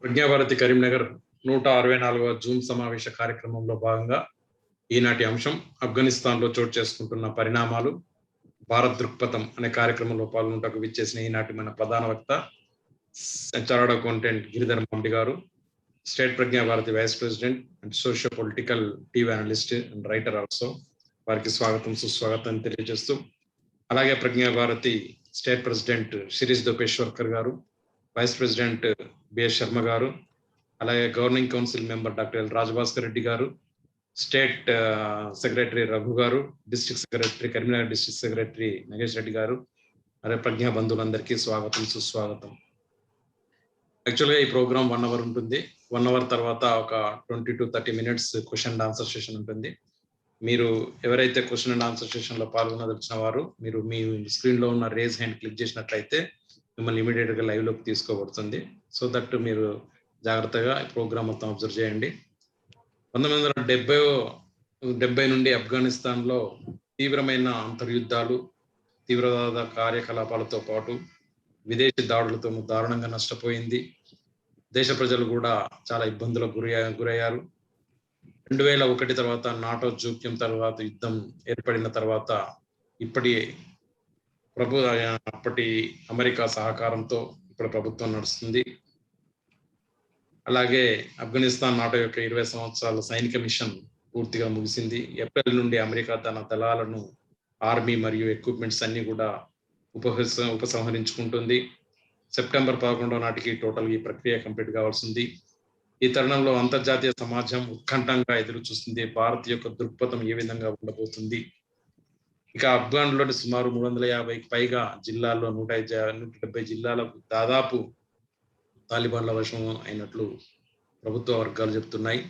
Prajna Bharati Karimnagar 164వ Zoom సమావేశ కార్యక్రమంలో భాగంగా ఈనాటి అంశం ఆఫ్ఘనిస్తాన్లో చోటు చేసుకుంటున్న పరిణామాలు, భారత్ దృక్పథం అనే కార్యక్రమంలో పాల్గొనటకు విచ్చేసిన ఈనాటి మన ప్రధాన వక్త chartered accountant Giridhar Mamidi garu, state Prajna Bharati vice president and socio political TV analyst and writer also. వారికి స్వాగతం సుస్వాగతం తెలియజేస్తూ, అలాగే Prajna Bharati state president Shirish Dopeshwarkar garu, vice president BS Sharma garu, అలాగే governing council member doctor L Rajabhaskar Reddy garu, state secretary Raghu garu, district secretary Karimnagar district secretary Nagesh Reddy garu, అలాగే ప్రజ్ఞా బంధువులందరికీ స్వాగతం సుస్వాగతం. యాక్చువల్గా ఈ ప్రోగ్రామ్ 1 అవర్ ఉంటుంది. 1 అవర్ తర్వాత ఒక 20 to 30 minutes question and answer session ఉంటుంది. మీరు ఎవరైతే క్వశ్చన్ అండ్ ఆన్సర్ సెషన్లో పాల్గొనదలిచిన వారు మీరు మీ స్క్రీన్లో ఉన్న రేజ్ హ్యాండ్ క్లిక్ చేసినట్లయితే మిమ్మల్ని ఇమీడియట్గా లైవ్లోకి తీసుకోబడుతుంది. సో దట్ మీరు జాగ్రత్తగా ప్రోగ్రామ్ మొత్తం అబ్జర్వ్ చేయండి. 1970 నుండి ఆఫ్ఘనిస్తాన్లో తీవ్రమైన అంతర్యుద్ధాలు, తీవ్రవాద కార్యకలాపాలతో పాటు విదేశీ దాడులతో దారుణంగా నష్టపోయింది. దేశ ప్రజలు కూడా చాలా ఇబ్బందులకు గురయ్యారు. 2001 తర్వాత నాటో జోక్యం తర్వాత యుద్ధం ఏర్పడిన తర్వాత అప్పటి అమెరికా సహకారంతో ఇప్పుడు ప్రభుత్వం నడుస్తుంది. అలాగే ఆఫ్ఘనిస్తాన్ నాటో యొక్క 20 సంవత్సరాల సైనిక మిషన్ పూర్తిగా ముగిసింది. ఏప్రిల్ నుండి అమెరికా తన దళాలను, ఆర్మీ మరియు ఎక్విప్మెంట్స్ అన్ని కూడా ఉపసంహరించుకుంటుంది. సెప్టెంబర్ 11 నాటికి టోటల్ ఈ ప్రక్రియ కంప్లీట్ కావాల్సింది. ఈ తరుణంలో అంతర్జాతీయ సమాజం ఉత్కంఠంగా ఎదురు చూస్తుంది. భారత్ యొక్క దృక్పథం ఏ విధంగా ఉండబోతుంది? ఇక ఆఫ్ఘన్లోని సుమారు 350కి పైగా జిల్లాల్లో 170 జిల్లాలకు దాదాపు తాలిబాన్ల వశం అయినట్లు ప్రభుత్వ వర్గాలు చెప్తున్నాయి.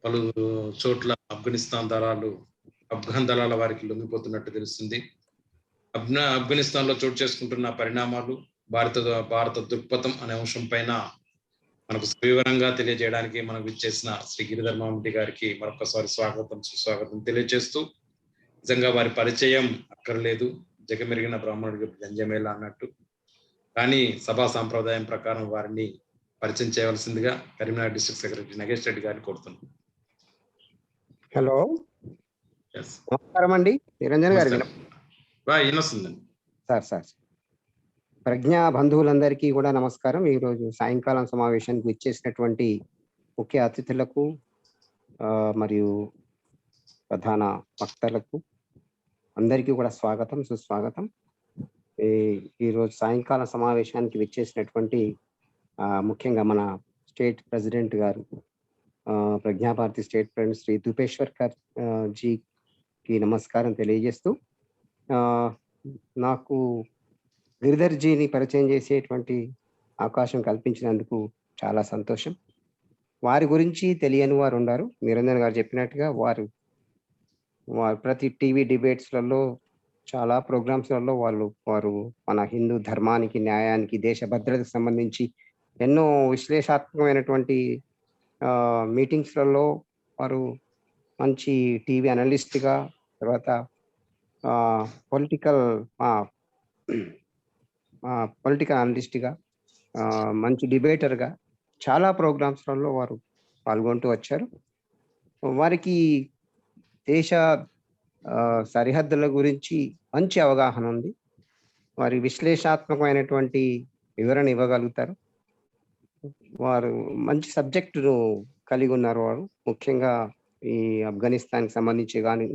పలు చోట్ల ఆఫ్ఘన్ దళాల వారికి లొంగిపోతున్నట్టు తెలుస్తుంది. ఆఫ్ఘనిస్తాన్లో చోటు చేసుకుంటున్న పరిణామాలు, భారత దృక్పథం అనే అంశం పైన మనకు వివరంగా తెలియజేయడానికి మనకు ఇచ్చేసిన శ్రీ గిరిధర్ మామిడి గారికి మరొకసారి స్వాగతం సుస్వాగతం తెలియజేస్తూ, నిజంగా వారి పరిచయం అక్కర్లేదు, జగమెరిగిన బ్రాహ్మణుడికి గంజమేళ అన్నట్టు. కానీ సభా సాంప్రదాయం ప్రకారం వారిని పరిచయం చేయవలసిందిగా కరీంనగర్ డిస్ట్రిక్ట్ సెక్రటరీ నగేష్ రెడ్డి గారిని కోరుతున్నాం. హలో, నమస్కారం అండి. నిరంజన్ గారు వినొస్తుందండి. సార్ ప్రజ్ఞా బంధువులందరికీ కూడా నమస్కారం. ఈరోజు సాయంకాలం సమావేశానికి ఇచ్చేసినటువంటి ముఖ్య అతిథులకు మరియు ప్రధాన వక్తలకు అందరికీ కూడా స్వాగతం సుస్వాగతం. ఈరోజు సాయంకాలం సమావేశానికి విచ్చేసినటువంటి ముఖ్యంగా మన స్టేట్ ప్రెసిడెంట్ గారు, ప్రజ్ఞాభారతి స్టేట్ ప్రెసిడెంట్ శ్రీ దూపేశ్వర్కర్ జీకి నమస్కారం తెలియజేస్తూ, నాకు గిరిధర్ జీని పరిచయం చేసేటువంటి అవకాశం కల్పించినందుకు చాలా సంతోషం. వారి గురించి తెలియని వారు ఉన్నారు. నిరంజన్ గారు చెప్పినట్టుగా వారు ప్రతి టీవీ డిబేట్స్లలో, చాలా ప్రోగ్రామ్స్లలో వారు మన హిందూ ధర్మానికి, న్యాయానికి, దేశ భద్రతకు సంబంధించి ఎన్నో విశ్లేషాత్మకమైనటువంటి మీటింగ్స్లలో వారు మంచి టీవీ అనలిస్ట్గా, తర్వాత పొలిటికల్ అనలిస్ట్గా, మంచి డిబేటర్గా చాలా ప్రోగ్రామ్స్లలో వారు పాల్గొంటూ వచ్చారు. వారికి దేశ సరిహద్దుల గురించి మంచి అవగాహన ఉంది. వారి విశ్లేషాత్మకమైనటువంటి వివరణ ఇవ్వగలుగుతారు. వారు మంచి సబ్జెక్టును కలిగి ఉన్నారు. వారు ముఖ్యంగా ఈ ఆఫ్ఘనిస్తాన్కి సంబంధించి కానీ,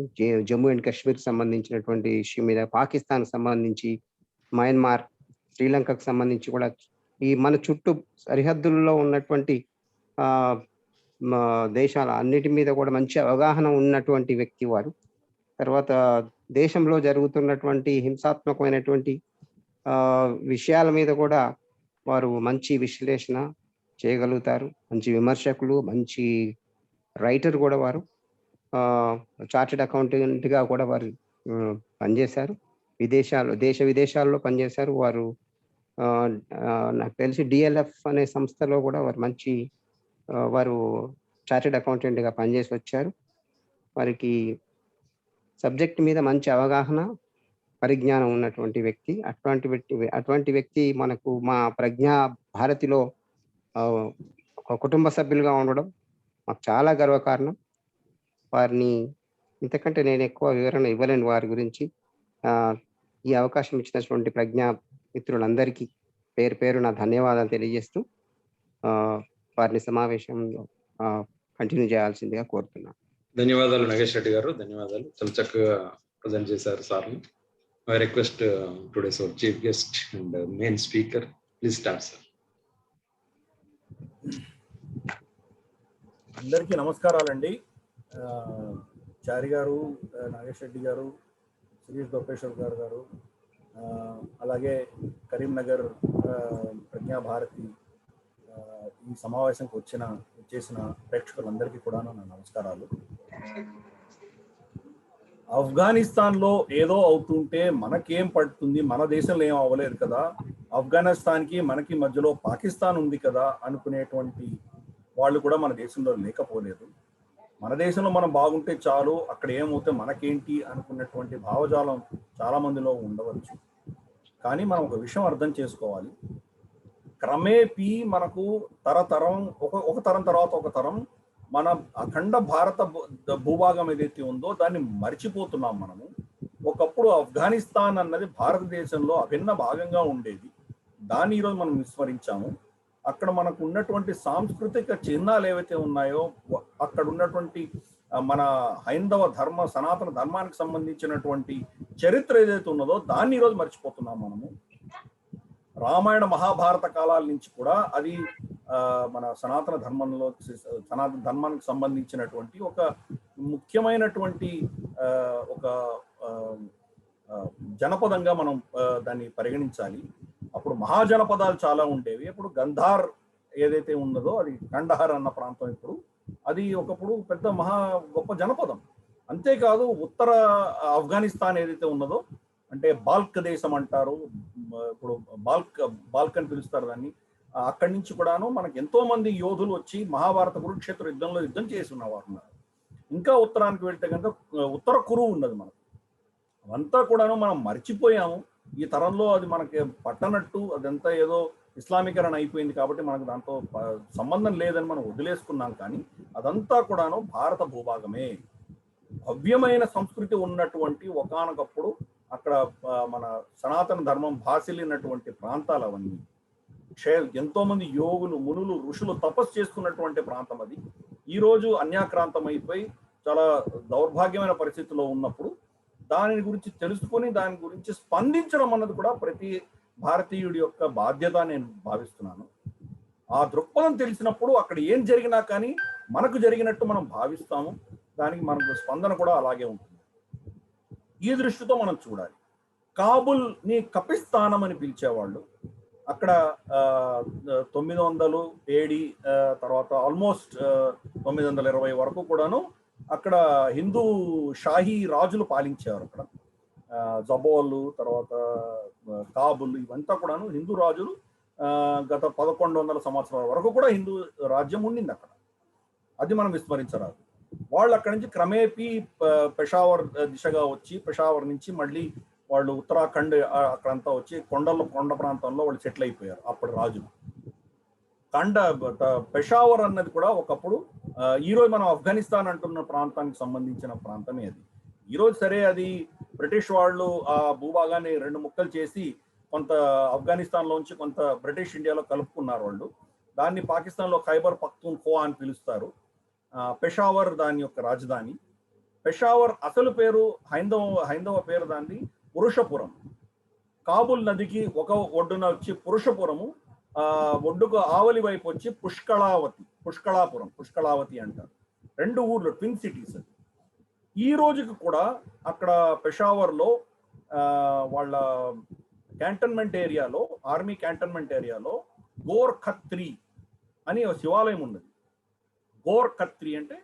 జమ్మూ అండ్ కాశ్మీర్కి సంబంధించినటువంటి ఇష్యూ మీద, పాకిస్తాన్కి సంబంధించి, మయన్మార్, శ్రీలంకకు సంబంధించి కూడా ఈ మన చుట్టూ సరిహద్దుల్లో ఉన్నటువంటి దేశాల అన్నిటి మీద కూడా మంచి అవగాహన ఉన్నటువంటి వ్యక్తి వారు. తర్వాత దేశంలో జరుగుతున్నటువంటి హింసాత్మకమైనటువంటి విషయాల మీద కూడా వారు మంచి విశ్లేషణ చేయగలుగుతారు. మంచి విమర్శకులు, మంచి రైటర్ కూడా వారు. చార్టెడ్ అకౌంటెంట్గా కూడా వారు పనిచేశారు. దేశ విదేశాల్లో పనిచేశారు వారు. నాకు తెలిసి డిఎల్ఎఫ్ అనే సంస్థలో కూడా వారు చార్టెడ్ అకౌంటెంట్గా పనిచేసి వచ్చారు. వారికి సబ్జెక్ట్ మీద మంచి అవగాహన, పరిజ్ఞానం ఉన్నటువంటి వ్యక్తి. అటువంటి వ్యక్తి మనకు మా ప్రజ్ఞా భారతిలో ఒక కుటుంబ సభ్యులుగా ఉండడం మాకు చాలా గర్వకారణం. వారిని ఇంతకంటే నేను ఎక్కువ వివరణ ఇవ్వలేను వారి గురించి. ఈ అవకాశం ఇచ్చినటువంటి ప్రజ్ఞా మిత్రులందరికీ పేరు పేరున ధన్యవాదాలు తెలియజేస్తూ వారిని సమావేశంలో కంటిన్యూ చేయాల్సిందిగా కోరుతున్నాను. ధన్యవాదాలు నాగేష్ రెడ్డి గారు, ధన్యవాదాలు. చాలా చక్కగా ప్రజెంట్ చేశారు సార్ని. I request today's our chief guest and main speaker, please start sir. అందరికీ నమస్కారాలండి. చారి గారు, నాగేష్ రెడ్డి గారు, శిరీష్ గోపేశ్వర్ గారు, అలాగే కరీంనగర్ ప్రజ్ఞాభారతి ఈ సమావేశంకి చేసిన ప్రేక్షకులందరికీ కూడా నా నమస్కారాలు. ఆఫ్ఘనిస్తాన్లో ఏదో అవుతుంటే మనకేం పడుతుంది, మన దేశంలో ఏం అవ్వలేదు కదా, ఆఫ్ఘనిస్తాన్కి మనకి మధ్యలో పాకిస్తాన్ ఉంది కదా అనుకునేటువంటి వాళ్ళు కూడా మన దేశంలో లేకపోలేదు. మన దేశంలో మనం బాగుంటే చాలు, అక్కడ ఏమవుతే మనకేంటి అనుకున్నటువంటి భావజాలం చాలా మందిలో ఉండవచ్చు. కానీ మనం ఒక విషయం అర్థం చేసుకోవాలి. క్రమేపీ మనకు తరతరం ఒక తరం తర్వాత ఒక తరం మన అఖండ భారత భూభాగం ఏదైతే ఉందో దాన్ని మర్చిపోతున్నాం మనము. ఒకప్పుడు ఆఫ్ఘనిస్తాన్ అన్నది భారతదేశంలో అభిన్న భాగంగా ఉండేది, దాన్ని ఈరోజు మనం విస్మరించాము. అక్కడ మనకు ఉన్నటువంటి సాంస్కృతిక చిహ్నాలు ఏవైతే ఉన్నాయో, అక్కడ ఉన్నటువంటి మన హైందవ ధర్మ సనాతన ధర్మానికి సంబంధించినటువంటి చరిత్ర ఏదైతే ఉన్నదో దాన్ని ఈరోజు మర్చిపోతున్నాం మనము. రామాయణ మహాభారత కాలాల నుంచి కూడా అది మన సనాతన ధర్మానికి సంబంధించినటువంటి ఒక ముఖ్యమైనటువంటి ఒక జనపదంగా మనం దాన్ని పరిగణించాలి. అప్పుడు మహాజనపదాలు చాలా ఉండేవి. ఇప్పుడు గంధార్ ఏదైతే ఉన్నదో అది కండహార్ అన్న ప్రాంతం, ఇప్పుడు అది ఒకప్పుడు పెద్ద గొప్ప జనపదం. అంతేకాదు ఉత్తర ఆఫ్ఘనిస్తాన్ ఏదైతే ఉన్నదో, అంటే బాల్క్ దేశం అంటారు, ఇప్పుడు బాల్క్ అని పిలుస్తారు దాన్ని, అక్కడి నుంచి కూడాను మనకు ఎంతో మంది యోధులు వచ్చి మహాభారత కురుక్షేత్ర యుద్ధంలో యుద్ధం చేసి ఉన్నవారు ఉన్నారు. ఇంకా ఉత్తరానికి వెళ్తే కనుక ఉత్తర కురు ఉన్నది. మనకు అవంతా కూడాను మనం మర్చిపోయాము. ఈ తరంలో అది మనకి పట్టనట్టు, అదంతా ఏదో ఇస్లామీకరణ అయిపోయింది కాబట్టి మనకు దాంతో సంబంధం లేదని మనం వదిలేసుకున్నాం. కానీ అదంతా కూడాను భారత భూభాగమే. భవ్యమైన సంస్కృతి ఉన్నటువంటి ఒకానొకప్పుడు అక్కడ మన సనాతన ధర్మం భాసిల్లినటువంటి ప్రాంతాలు అవన్నీ. ఎంతో మంది యోగులు, మునులు, ఋషులు తపస్సు చేసుకున్నటువంటి ప్రాంతం అది. ఈరోజు అన్యాక్రాంతం అయిపోయి చాలా దౌర్భాగ్యమైన పరిస్థితిలో ఉన్నప్పుడు దాని గురించి తెలుసుకొని దాని గురించి స్పందించడం అన్నది కూడా ప్రతి భారతీయుడి యొక్క బాధ్యత నేను భావిస్తున్నాను. ఆ దృక్పథం తెలిసినప్పుడు అక్కడ ఏం జరిగినా కానీ మనకు జరిగినట్టు మనం భావిస్తాము. దానికి మనకు స్పందన కూడా అలాగే ఉంటుంది. ఈ దృష్టితో మనం చూడాలి. కాబుల్ని కపిస్థానం అని పిలిచేవాళ్ళు. అక్కడ 900 AD తర్వాత ఆల్మోస్ట్ 920 వరకు కూడాను అక్కడ హిందూ షాహీ రాజులు పాలించారు. అక్కడ జబోలు, తర్వాత కాబుల్, ఇవంతా కూడాను హిందూ రాజులు. గత 1100 సంవత్సరాల వరకు కూడా హిందూ రాజ్యం ఉండింది అక్కడ. అది మనం విస్మరించరాదు. వాళ్ళు అక్కడి నుంచి క్రమేపీ పెషావర్ దిశగా వచ్చి, పెషావర్ నుంచి మళ్ళీ వాళ్ళు ఉత్తరాఖండ్ అక్కడంతా వచ్చి కొండ ప్రాంతంలో వాళ్ళు సెటిల్ అయిపోయారు అప్పుడు రాజులు. పెషావర్ అన్నది కూడా ఒకప్పుడు, ఈరోజు మనం ఆఫ్ఘనిస్తాన్ అంటున్న ప్రాంతానికి సంబంధించిన ప్రాంతమే అది. ఈరోజు సరే అది బ్రిటిష్ వాళ్ళు ఆ భూభాగాన్ని 2 ముక్కలు చేసి కొంత ఆఫ్ఘనిస్తాన్లోంచి కొంత బ్రిటిష్ ఇండియాలో కలుపుకున్నారు వాళ్ళు. దాన్ని పాకిస్తాన్లో ఖైబర్ పఖ్తూన్ఖ్వా అని పిలుస్తారు. పెషావర్ దాని యొక్క రాజధాని. పెషావర్ అసలు పేరు హైందవ పేరు దాన్ని పురుషపురం. కాబుల్ నదికి ఒక ఒడ్డున వచ్చి పురుషపురము, ఒడ్డుకు ఆవలి వైపు వచ్చి పుష్కళావతి అంటారు. 2 ఊర్లు, ట్విన్ సిటీస్. ఈ రోజుకి కూడా అక్కడ పెషావర్లో వాళ్ళ క్యాంటన్మెంట్ ఏరియాలో, ఆర్మీ క్యాంటన్మెంట్ ఏరియాలో గోర్ ఖత్రి అని ఒక శివాలయం ఉన్నది. గోర్ ఖత్రి అంటే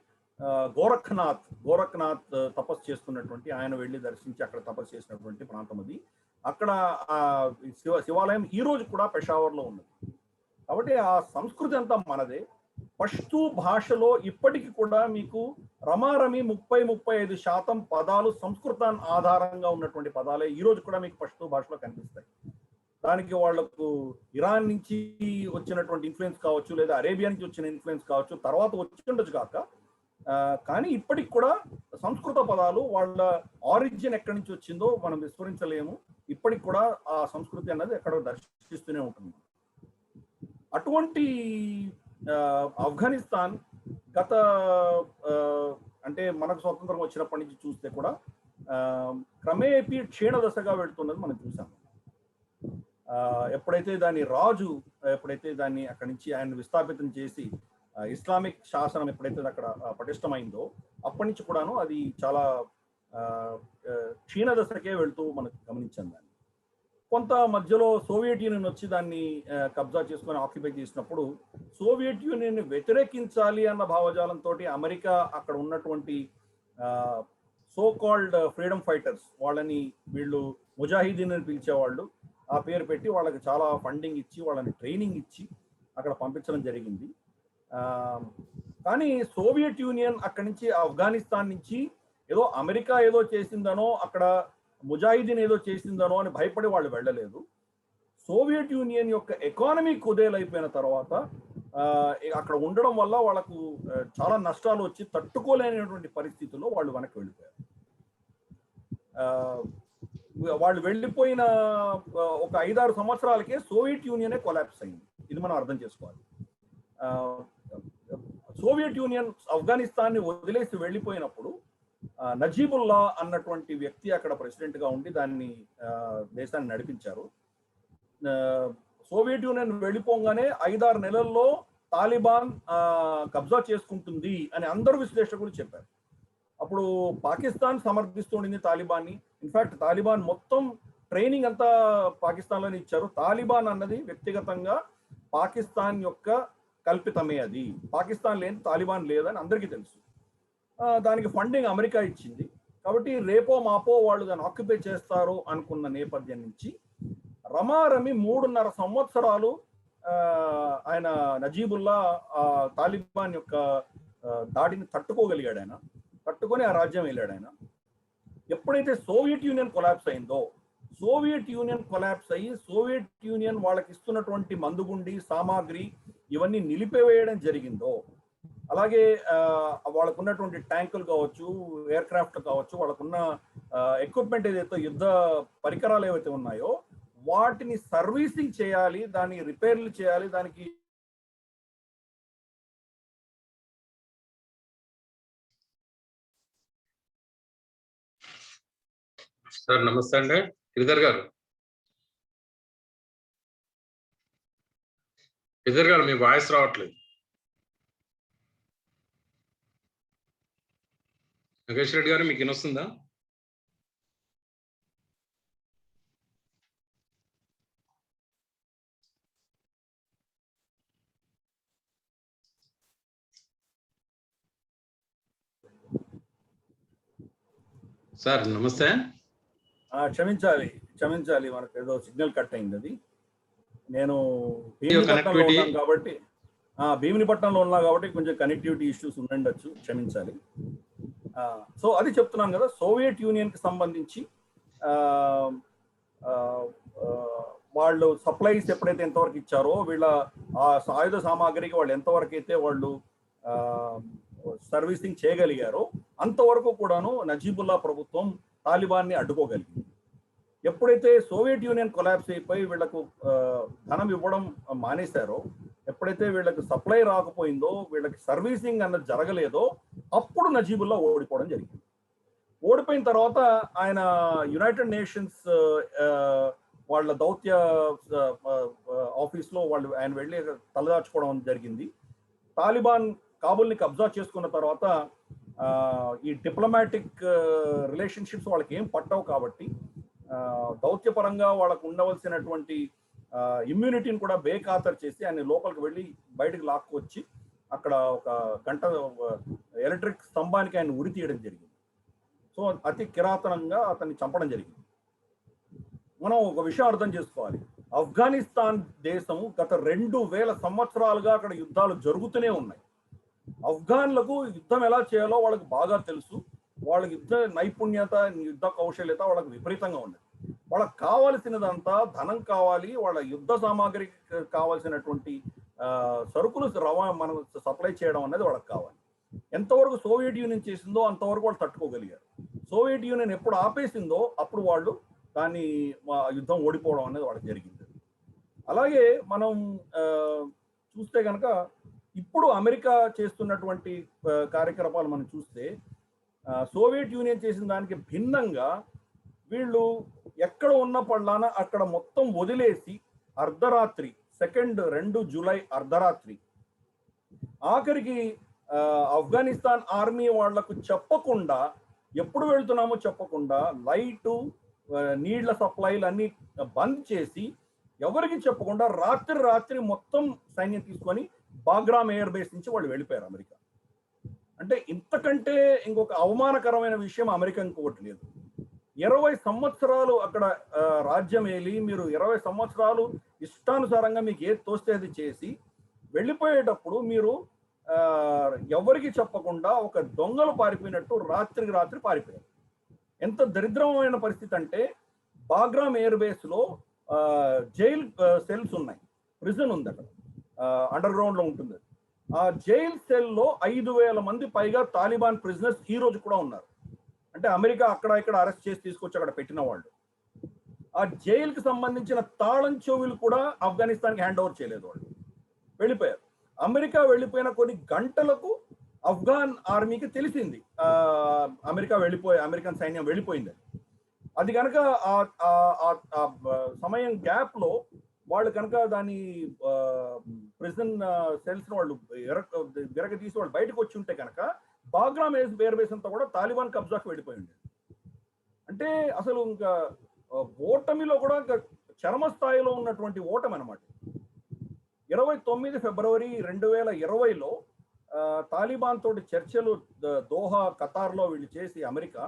గోరఖ్నాథ్ తపస్సు చేసుకున్నటువంటి, ఆయన వెళ్ళి దర్శించి అక్కడ తపస్సు చేసినటువంటి ప్రాంతం అది. అక్కడ శివాలయం ఈ రోజు కూడా పెషావర్లో ఉన్నది. కాబట్టి ఆ సంస్కృతి అంతా మనదే. పష్తూ భాషలో ఇప్పటికీ కూడా మీకు రమారమి 30-35% పదాలు సంస్కృతాన్ని ఆధారంగా ఉన్నటువంటి పదాలే ఈ రోజు కూడా మీకు పష్తూ భాషలో కనిపిస్తాయి. దానికి వాళ్లకు ఇరాన్ నుంచి వచ్చినటువంటి ఇన్ఫ్లుయెన్స్ కావచ్చు, లేదా అరేబియా నుంచి వచ్చిన ఇన్ఫ్లుయెన్స్ కావచ్చు, తర్వాత వచ్చి ఉండొచ్చు కాక, కానీ ఇప్పటికి కూడా సంస్కృత పదాలు వాళ్ళ ఆరిజిన్ ఎక్కడి నుంచి వచ్చిందో మనం విస్మరించలేము. ఇప్పటికి కూడా ఆ సంస్కృతి అన్నది ఎక్కడో దర్శిస్తూనే ఉంటుంది. అటువంటి ఆఫ్ఘనిస్తాన్ గత అంటే మనకు స్వతంత్రం వచ్చినప్పటి నుంచి చూస్తే కూడా క్రమేపీ క్షీణ దశగా వెళ్తున్నది మనం చూసాం. ఎప్పుడైతే దాని రాజు ఎప్పుడైతే దాన్ని అక్కడి నుంచి ఆయన విస్థాపితం చేసి ఇస్లామిక్ శాసనం ఎప్పుడైతే అక్కడ పటిష్టమైందో అప్పటి నుంచి కూడాను అది చాలా క్షీణ దశకే వెళ్తూ మనకు గమనించాం. దాన్ని కొంత మధ్యలో సోవియట్ యూనియన్ వచ్చి దాన్ని కబ్జా చేసుకొని ఆక్యుపై చేసినప్పుడు సోవియట్ యూనియన్ వ్యతిరేకించాలి అన్న భావజాలంతో అమెరికా అక్కడ ఉన్నటువంటి సో కాల్డ్ ఫ్రీడమ్ ఫైటర్స్, వాళ్ళని వీళ్ళు ముజాహిదీన్ అని పిలిచేవాళ్ళు, ఆ పేరు పెట్టి వాళ్ళకి చాలా ఫండింగ్ ఇచ్చి వాళ్ళని ట్రైనింగ్ ఇచ్చి అక్కడ పంపించడం జరిగింది. కానీ సోవియట్ యూనియన్ అక్కడి నుంచి ఆఫ్ఘనిస్తాన్ నుంచి ఏదో అమెరికా ఏదో చేసిందనో అక్కడ ముజాహిదీన్ ఏదో చేసిందనో అని భయపడి వాళ్ళు వెళ్ళలేదు. సోవియట్ యూనియన్ యొక్క ఎకానమీ కుదేలైపోయిన తర్వాత అక్కడ ఉండడం వల్ల వాళ్ళకు చాలా నష్టాలు వచ్చి తట్టుకోలేనటువంటి పరిస్థితుల్లో వాళ్ళు వెనక్కి వెళ్ళిపోయారు. వాళ్ళు వెళ్ళిపోయిన ఒక 5-6 సంవత్సరాలకే సోవియట్ యూనియనే కొలాప్స్ అయింది. ఇది మనం అర్థం చేసుకోవాలి. సోవియట్ యూనియన్ ఆఫ్ఘనిస్తాన్ని వదిలేసి వెళ్ళిపోయినప్పుడు నజీబుల్లా అన్నటువంటి వ్యక్తి అక్కడ ప్రెసిడెంట్ గా ఉండి దాన్ని దేశాన్ని నడిపించారు. సోవియట్ యూనియన్ వెళ్ళిపోగానే 5-6 నెలల్లో తాలిబాన్ కబ్జా చేసుకుంటుంది అని అందరూ విశ్లేషకులు చెప్పారు. అప్పుడు పాకిస్తాన్ సమర్థిస్తుండింది తాలిబాన్ని. ఇన్ఫాక్ట్ తాలిబాన్ మొత్తం ట్రైనింగ్ అంతా పాకిస్తాన్లోనే ఇచ్చారు. తాలిబాన్ అన్నది వ్యక్తిగతంగా పాకిస్తాన్ యొక్క కల్పితమే, అది పాకిస్తాన్ లేని తాలిబాన్ లేదని అందరికీ తెలుసు. దానికి ఫండింగ్ అమెరికా ఇచ్చింది. కాబట్టి రేపో మాపో వాళ్ళు దాన్ని ఆక్యుపై చేస్తారు అనుకున్న నేపథ్యం నుంచి రమారమి 3.5 సంవత్సరాలు ఆయన నజీబుల్లా తాలిబాన్ యొక్క దాడిని తట్టుకోగలిగాడు. ఆయన తట్టుకొని ఆ రాజ్యం వెళ్ళాడు. ఆయన ఎప్పుడైతే సోవియట్ యూనియన్ కొలాప్స్ అయిందో, సోవియట్ యూనియన్ కొలాప్స్ అయ్యి సోవియట్ యూనియన్ వాళ్ళకి ఇస్తున్నటువంటి మందుగుండి సామాగ్రి ఇవన్నీ నిలిపివేయడం జరిగిందో, అలాగే వాళ్ళకున్నటువంటి ట్యాంకులు కావచ్చు, ఎయిర్ క్రాఫ్ట్ కావచ్చు, వాళ్ళకున్న ఎక్విప్మెంట్ ఏదైతే యుద్ధ పరికరాలు ఏవైతే ఉన్నాయో వాటిని సర్వీసింగ్ చేయాలి, దాన్ని రిపేర్లు చేయాలి, దానికి సార్ నమస్తే అండి. గిరిధర్ గారు, గిరిధర్ గారు మీ వాయిస్ రావట్లేదు. నగేష్ రెడ్డి గారు మీకు వినొస్తుందా? సార్ నమస్తే. క్షమించాలి మనకు ఏదో సిగ్నల్ కట్ అయింది. అది నేను భీమినిపట్నంలో ఉన్నాను కాబట్టి కొంచెం కనెక్టివిటీ ఇష్యూస్ ఉండొచ్చు, క్షమించాలి. సో అది చెప్తున్నాను కదా, సోవియట్ యూనియన్ కి సంబంధించి వాళ్ళు సప్లైస్ ఎప్పుడైతే ఎంతవరకు ఇచ్చారో, వీళ్ళ ఆ ఆయుధ సామాగ్రికి వాళ్ళు ఎంతవరకు అయితే వాళ్ళు సర్వీసింగ్ చేయగలిగారో అంతవరకు కూడాను నజీబుల్లా ప్రభుత్వం తాలిబాన్ని అడ్డుకోగలిగింది. ఎప్పుడైతే సోవియట్ యూనియన్ కొలాప్స్ అయిపోయి వీళ్లకు ధనం ఇవ్వడం మానేశారో, ఎప్పుడైతే వీళ్ళకి సప్లై రాకపోయిందో, వీళ్ళకి సర్వీసింగ్ అన్నది జరగలేదో, అప్పుడు నజీబుల్లా ఓడిపోవడం జరిగింది. ఓడిపోయిన తర్వాత ఆయన యునైటెడ్ నేషన్స్ వాళ్ళ దౌత్య ఆఫీస్లో ఆయన వెళ్ళి తలదాచుకోవడం జరిగింది. తాలిబాన్ కాబుల్ని కబ్జా చేసుకున్న తర్వాత ఈ డిప్లొమాటిక్ రిలేషన్షిప్స్ వాళ్ళకి ఏం పట్టవు కాబట్టి దౌత్యపరంగా వాళ్ళకు ఉండవలసినటువంటి ఇమ్యూనిటీని కూడా బేఖాతరు చేసి ఆయన లోపలికి వెళ్ళి బయటకు లాక్కొచ్చి అక్కడ ఒక గంట ఎలక్ట్రిక్ స్తంభానికి ఆయన ఉరి తీయడం జరిగింది. సో అతి కిరాతనంగా అతన్ని చంపడం జరిగింది. మనం ఒక విషయం అర్థం చేసుకోవాలి, ఆఫ్ఘనిస్తాన్ దేశం గత 2000 సంవత్సరాలుగా అక్కడ యుద్ధాలు జరుగుతూనే ఉన్నాయి. ఆఫ్ఘన్లకు యుద్ధం ఎలా చేయాలో వాళ్ళకి బాగా తెలుసు. వాళ్ళకి యుద్ధ నైపుణ్యత, యుద్ధ కౌశల్యత వాళ్ళకి విపరీతంగా ఉన్నది. వాళ్ళకి కావాల్సినదంతా ధనం కావాలి, వాళ్ళ యుద్ధ సామాగ్రికి కావాల్సినటువంటి సరుకులు మనం సప్లై చేయడం అనేది వాళ్ళకి కావాలి. ఎంతవరకు సోవియట్ యూనియన్ చేసిందో అంతవరకు వాళ్ళు తట్టుకోగలిగారు. సోవియట్ యూనియన్ ఎప్పుడు ఆపేసిందో అప్పుడు వాళ్ళు దాన్ని యుద్ధం ఓడిపోవడం అనేది వాళ్ళకి జరిగింది. అలాగే మనం చూస్తే కనుక ఇప్పుడు అమెరికా చేస్తున్నటువంటి కార్యకలాపాలు మనం చూస్తే సోవియట్ యూనియన్ చేసిన దానికి భిన్నంగా వీళ్ళు ఎక్కడ ఉన్న పళ్ళాన అక్కడ మొత్తం వదిలేసి అర్ధరాత్రి 2 జూలై అర్ధరాత్రి ఆఖరికి ఆఫ్ఘనిస్తాన్ ఆర్మీ వాళ్లకు చెప్పకుండా, ఎప్పుడు వెళ్తున్నామో చెప్పకుండా లైటు నీళ్ల సప్లైలు అన్ని బంద్ చేసి ఎవరికి చెప్పకుండా రాత్రి మొత్తం సైన్యం తీసుకొని బాగ్రామ్ ఎయిర్ బేస్ నుంచి వాళ్ళు వెళ్ళిపోయారు అమెరికా. అంటే ఇంతకంటే ఇంకొక అవమానకరమైన విషయం అమెరికా ఇంకొకటి లేదు. 20 సంవత్సరాలు అక్కడ రాజ్యం ఏలి మీరు 20 సంవత్సరాలు ఇష్టానుసారంగా మీకు ఏది తోస్తే అది చేసి వెళ్ళిపోయేటప్పుడు మీరు ఎవరికి చెప్పకుండా ఒక దొంగలు పారిపోయినట్టు రాత్రికి రాత్రి పారిపోయారు. ఎంత దరిద్రమైన పరిస్థితి అంటే బాగ్రామ్ ఎయిర్ బేస్ లో జైల్ సెల్స్ ఉన్నాయి, ప్రిజన్ ఉంది అక్కడ, అండర్ గ్రౌండ్ లో ఉంటుంది. ఆ జైల్ సెల్ లో 5,000 మంది పైగా తాలిబాన్ ప్రిజనర్స్ ఈ రోజు కూడా ఉన్నారు. అంటే అమెరికా అక్కడ ఇక్కడ అరెస్ట్ చేసి తీసుకొచ్చి అక్కడ పెట్టిన వాళ్ళు. ఆ జైలు కి సంబంధించిన తాళం చెవులు కూడా ఆఫ్ఘనిస్తాన్కి హ్యాండ్ ఓవర్ చేయలేదు, వాళ్ళు వెళ్ళిపోయారు. అమెరికా వెళ్ళిపోయిన కొన్ని గంటలకు ఆఫ్ఘాన్ ఆర్మీకి తెలిసింది అమెరికన్ సైన్యం వెళ్ళిపోయింది. అది కనుక ఆ సమయం గ్యాప్ లో వాళ్ళు కనుక దాని ప్రిజన్ సెల్స్ వాళ్ళు విరగ తీసి వాళ్ళు బయటకు వచ్చి ఉంటే కనుక బాగ్రామ్ ఎయిర్ బేస్ అంతా కూడా తాలిబాన్ కబ్జాకు వెళ్ళిపోయి ఉండేది. అంటే అసలు ఇంకా ఓటమిలో కూడా ఇంకా చరమ స్థాయిలో ఉన్నటువంటి ఓటమి అనమాట. 29 ఫిబ్రవరి 2020లో తాలిబాన్ తోటి చర్చలు దోహా ఖతార్లో వీళ్ళు చేసి అమెరికా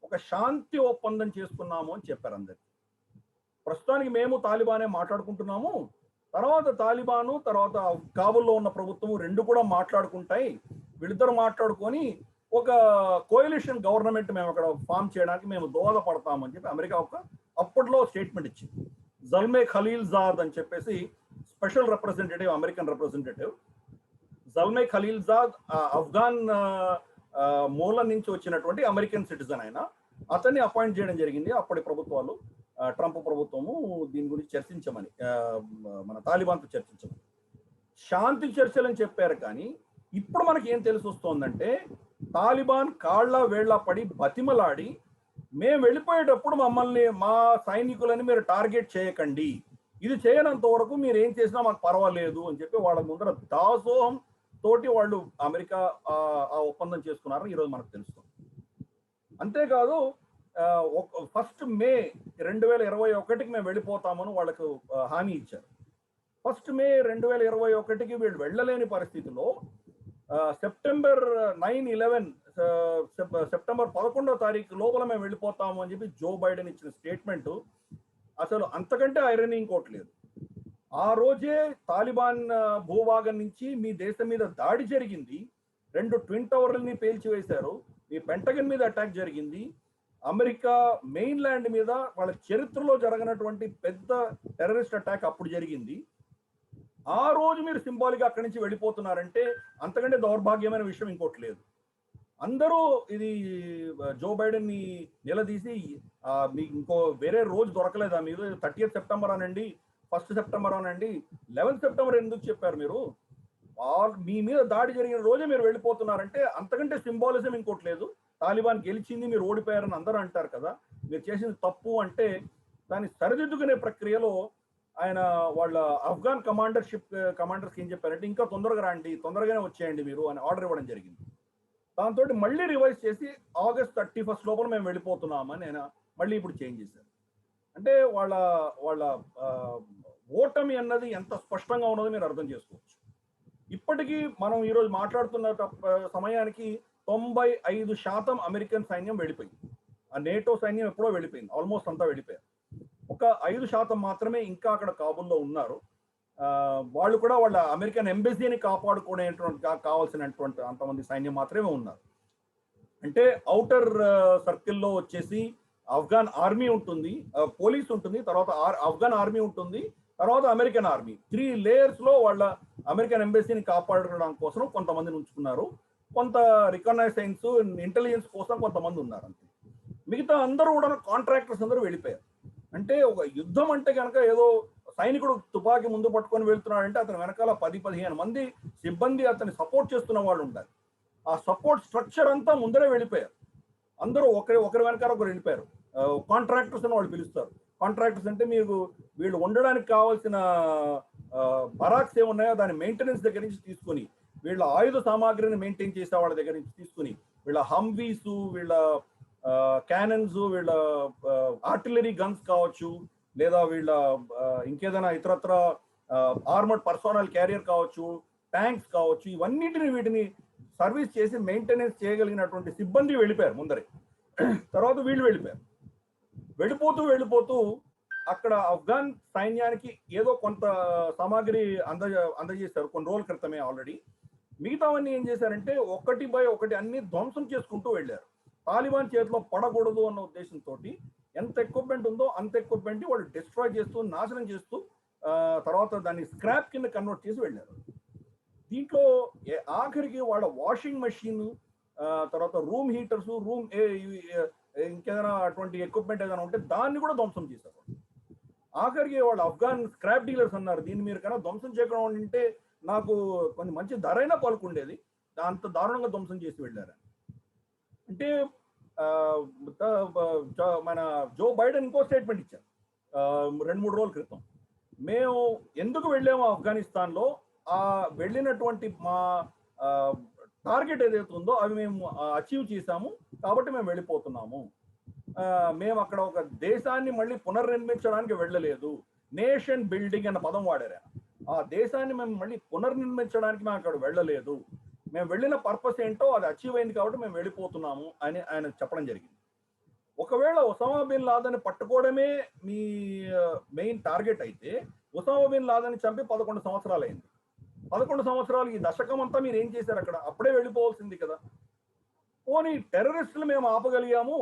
ఒక శాంతి ఒప్పందం చేసుకున్నాము అని చెప్పారు అందరికి. ప్రస్తుతానికి మేము తాలిబానే మాట్లాడుకుంటున్నాము, తర్వాత తాలిబాను తర్వాత కాబుల్లో ఉన్న ప్రభుత్వం రెండు కూడా మాట్లాడుకుంటాయి, వీళ్ళిద్దరు మాట్లాడుకొని ఒక కోయలిషన్ గవర్నమెంట్ మేము అక్కడ ఫామ్ చేయడానికి మేము దోహదపడతాము అని చెప్పి అమెరికా అప్పట్లో స్టేట్మెంట్ ఇచ్చింది. జల్మే ఖలీల్జాద్ అని చెప్పేసి special representative, American representative Zalmay Khalilzad Afghan మూలం నుంచి వచ్చినటువంటి అమెరికన్ సిటిజన్. ఆయన అతన్ని అపాయింట్ చేయడం జరిగింది అప్పటి ప్రభుత్వాలు, ట్రంప్ ప్రభుత్వము దీని గురించి చర్చించమని, మన తాలిబాన్తో చర్చించమని. శాంతి చర్చలు అని చెప్పారు. కానీ ఇప్పుడు మనకి ఏం తెలిసి వస్తోందంటే తాలిబాన్ కాళ్ళ వేళ్ల పడి బతిమలాడి మేము వెళ్ళిపోయేటప్పుడు మమ్మల్ని మా సైనికులని మీరు టార్గెట్ చేయకండి, ఇది చేయనంత వరకు మీరు ఏం చేసినా మాకు పర్వాలేదు అని చెప్పి వాళ్ళ ముందర దాసోహం తోటి వాళ్ళు అమెరికా ఆ ఒప్పందం చేసుకున్నారని ఈరోజు మనకు తెలుస్తుంది. అంతేకాదు 1 మే 2021కి మేము వెళ్ళిపోతామని వాళ్ళకు హామీ ఇచ్చారు. 1 మే 2021కి వీళ్ళు వెళ్ళలేని పరిస్థితిలో సెప్టెంబర్ 11వ తారీఖు లోపల మేము వెళ్ళిపోతాము అని చెప్పి జో బైడెన్ ఇచ్చిన స్టేట్మెంట్ అసలు అంతకంటే ఐరనీ ఇంకోటి లేదు. ఆ రోజే తాలిబాన్ భూభాగం నుంచి మీ దేశం మీద దాడి జరిగింది, 2 ట్విన్ టవర్లని పేల్చివేశారు, మీ పెంటగన్ మీద అటాక్ జరిగింది, అమెరికా మెయిన్ ల్యాండ్ మీద వాళ్ళ చరిత్రలో జరగనటువంటి పెద్ద టెర్రరిస్ట్ అటాక్ అప్పుడు జరిగింది. ఆ రోజు మీరు సింబాలిక్ అక్కడి నుంచి వెళ్ళిపోతున్నారంటే అంతకంటే దౌర్భాగ్యమైన విషయం ఇంకోటి లేదు. అందరూ ఇది జో బైడెన్ ని నిలదీసి మీకు ఇంకో వేరే రోజు దొరకలేదా, మీరు 30th సెప్టెంబర్ అనండి, 1 సెప్టెంబర్ అనండి, 11 సెప్టెంబర్ ఎందుకు చెప్పారు మీరు, మీ మీద దాడి జరిగిన రోజే మీరు వెళ్ళిపోతున్నారంటే అంతకంటే సింబాలిజం ఇంకోటి లేదు. తాలిబాన్ గెలిచింది, మీరు ఓడిపోయారని అందరూ అంటారు కదా, మీరు చేసింది తప్పు అంటే దాన్ని సరిదిద్దుకునే ప్రక్రియలో ఆయన వాళ్ళ ఆఫ్ఘాన్ కమాండర్స్కి ఏం చెప్పారంటే ఇంకా తొందరగా రండి, తొందరగానే వచ్చేయండి మీరు అని ఆర్డర్ ఇవ్వడం జరిగింది. దాంతో మళ్ళీ రివైజ్ చేసి ఆగస్ట్ 31 లోపల మేము వెళ్ళిపోతున్నామని ఆయన మళ్ళీ ఇప్పుడు చేంజ్ చేశారు. అంటే వాళ్ళ ఓటమి అన్నది ఎంత స్పష్టంగా ఉన్నదో మీరు అర్థం చేసుకోవచ్చు. ఇప్పటికీ మనం ఈరోజు మాట్లాడుతున్న సమయానికి 95% అమెరికన్ సైన్యం వెళ్ళిపోయింది. ఆ నేటో సైన్యం ఎప్పుడో వెళ్ళిపోయింది, ఆల్మోస్ట్ అంతా వెళ్ళిపోయారు. ఒక 5% మాత్రమే ఇంకా అక్కడ కాబుల్లో ఉన్నారు. వాళ్ళు కూడా వాళ్ళ అమెరికన్ ఎంబసీని కాపాడుకునేటువంటి కావాల్సినటువంటి అంతమంది సైన్యం మాత్రమే ఉన్నారు. అంటే ఔటర్ సర్కిల్లో వచ్చేసి ఆఫ్ఘన్ ఆర్మీ ఉంటుంది, పోలీస్ ఉంటుంది, తర్వాత ఆఫ్ఘన్ ఆర్మీ ఉంటుంది, తర్వాత అమెరికన్ ఆర్మీ. 3 layers లో వాళ్ళ అమెరికన్ ఎంబసీని కాపాడడం కోసం కొంతమందిని ఉంచుకున్నారు. కొంత రికగ్నైజెన్స్ ఇంటెలిజెన్స్ కోసం కొంతమంది ఉన్నారు అంతే. మిగతా అందరూ కూడా కాంట్రాక్టర్స్ అందరూ వెళ్ళిపోయారు. అంటే ఒక యుద్ధం అంటే కనుక ఏదో సైనికుడు తుపాకీ ముందు పట్టుకొని వెళ్తున్నాడంటే అతని వెనకాల 10-15 మంది సిబ్బంది అతన్ని సపోర్ట్ చేస్తున్న వాళ్ళు ఉండాలి. ఆ సపోర్ట్ స్ట్రక్చర్ అంతా ముందరే వెళ్ళిపోయారు. అందరూ ఒకరి వెనకాల ఒకరు వెళ్ళిపోయారు. కాంట్రాక్టర్స్ అని వాళ్ళు పిలుస్తారు. కాంట్రాక్టర్స్ అంటే మీకు వీళ్ళు ఉండడానికి కావాల్సిన బరాక్స్ ఏమున్నాయో దాని మెయింటెనెన్స్ దగ్గర నుంచి తీసుకొని, వీళ్ళ ఆయుధ సామాగ్రిని మెయింటైన్ చేసే వాళ్ళ దగ్గర నుంచి తీసుకుని, వీళ్ళ హంవీస్, వీళ్ళ క్యానన్స్, వీళ్ళ ఆర్టిలరీ గన్స్ కావచ్చు, లేదా వీళ్ళ ఇంకేదైనా ఇతరత్ర ఆర్మర్డ్ పర్సోనల్ క్యారియర్ కావచ్చు, ట్యాంక్స్ కావచ్చు, వీటిని సర్వీస్ చేసి మెయింటెనెన్స్ చేయగలిగినటువంటి సిబ్బంది వెళ్ళిపోయారు ముందరే. తర్వాత వీళ్ళు వెళ్ళిపోయారు. వెళ్ళిపోతూ అక్కడ ఆఫ్ఘన్ సైన్యానికి ఏదో కొంత సామాగ్రి అందజేశారు కొన్ని రోజుల క్రితమే ఆల్రెడీ. మిగతావన్నీ ఏం చేశారంటే ఒకటి బై ఒకటి అన్ని ధ్వంసం చేసుకుంటూ వెళ్ళారు. తాలిబాన్ చేతిలో పడకూడదు అన్న ఉద్దేశంతో ఎంత ఎక్విప్మెంట్ ఉందో అంత ఎక్విప్మెంట్ వాళ్ళు డిస్ట్రాయ్ చేస్తూ, నాశనం చేస్తూ, తర్వాత దాన్ని స్క్రాప్ కింద కన్వర్ట్ చేసి వెళ్ళారు. దీంట్లో ఆఖరికి వాళ్ళ వాషింగ్ మెషిన్, తర్వాత రూమ్ హీటర్స్, ఇంకేదైనా అటువంటి ఎక్విప్మెంట్ ఏదైనా ఉంటే దాన్ని కూడా ధ్వంసం చేశారు. ఆఖరికి వాళ్ళు ఆఫ్ఘన్ స్క్రాప్ డీలర్స్ అన్నారు, దీన్ని మీరు కన్నా ధ్వంసం చేయడం అంటే నాకు కొన్ని మంచి ధరైనా పలుకుండేది, అంత దారుణంగా ధ్వంసం చేసి వెళ్ళారు. అంటే మన జో బైడెన్ ఇంకో స్టేట్మెంట్ ఇచ్చారు 2-3 రోజుల క్రితం. మేము ఎందుకు వెళ్ళాము ఆఫ్ఘనిస్తాన్లో, ఆ వెళ్ళినటువంటి మా టార్గెట్ ఏదైతే ఉందో అవి మేము అచీవ్ చేశాము కాబట్టి మేము వెళ్ళిపోతున్నాము. మేము అక్కడ ఒక దేశాన్ని మళ్ళీ పునర్నిర్మించడానికి వెళ్ళలేదు, నేషన్ బిల్డింగ్ అన్న పదం వాడారు. ఆ దేశాన్ని మేము మళ్ళీ పునర్నిర్మించడానికి మేము అక్కడ వెళ్ళలేదు, మేము వెళ్ళిన పర్పస్ ఏంటో అది అచీవ్ అయింది కాబట్టి మేము వెళ్ళిపోతున్నాము అని ఆయన చెప్పడం జరిగింది. ఒకవేళ ఒసామా బిన్ లాదెన్ పట్టుకోవడమే మీ మెయిన్ టార్గెట్ అయితే, ఒసామా బిన్ లాదెన్ చంపి 11 సంవత్సరాలు అయింది. 11 సంవత్సరాలు ఈ దశకం అంతా మీరు ఏం చేశారు అక్కడ? అప్పుడే వెళ్ళిపోవాల్సింది కదా. పోనీ టెర్రరిస్టులు మేము ఆపగలిగాము,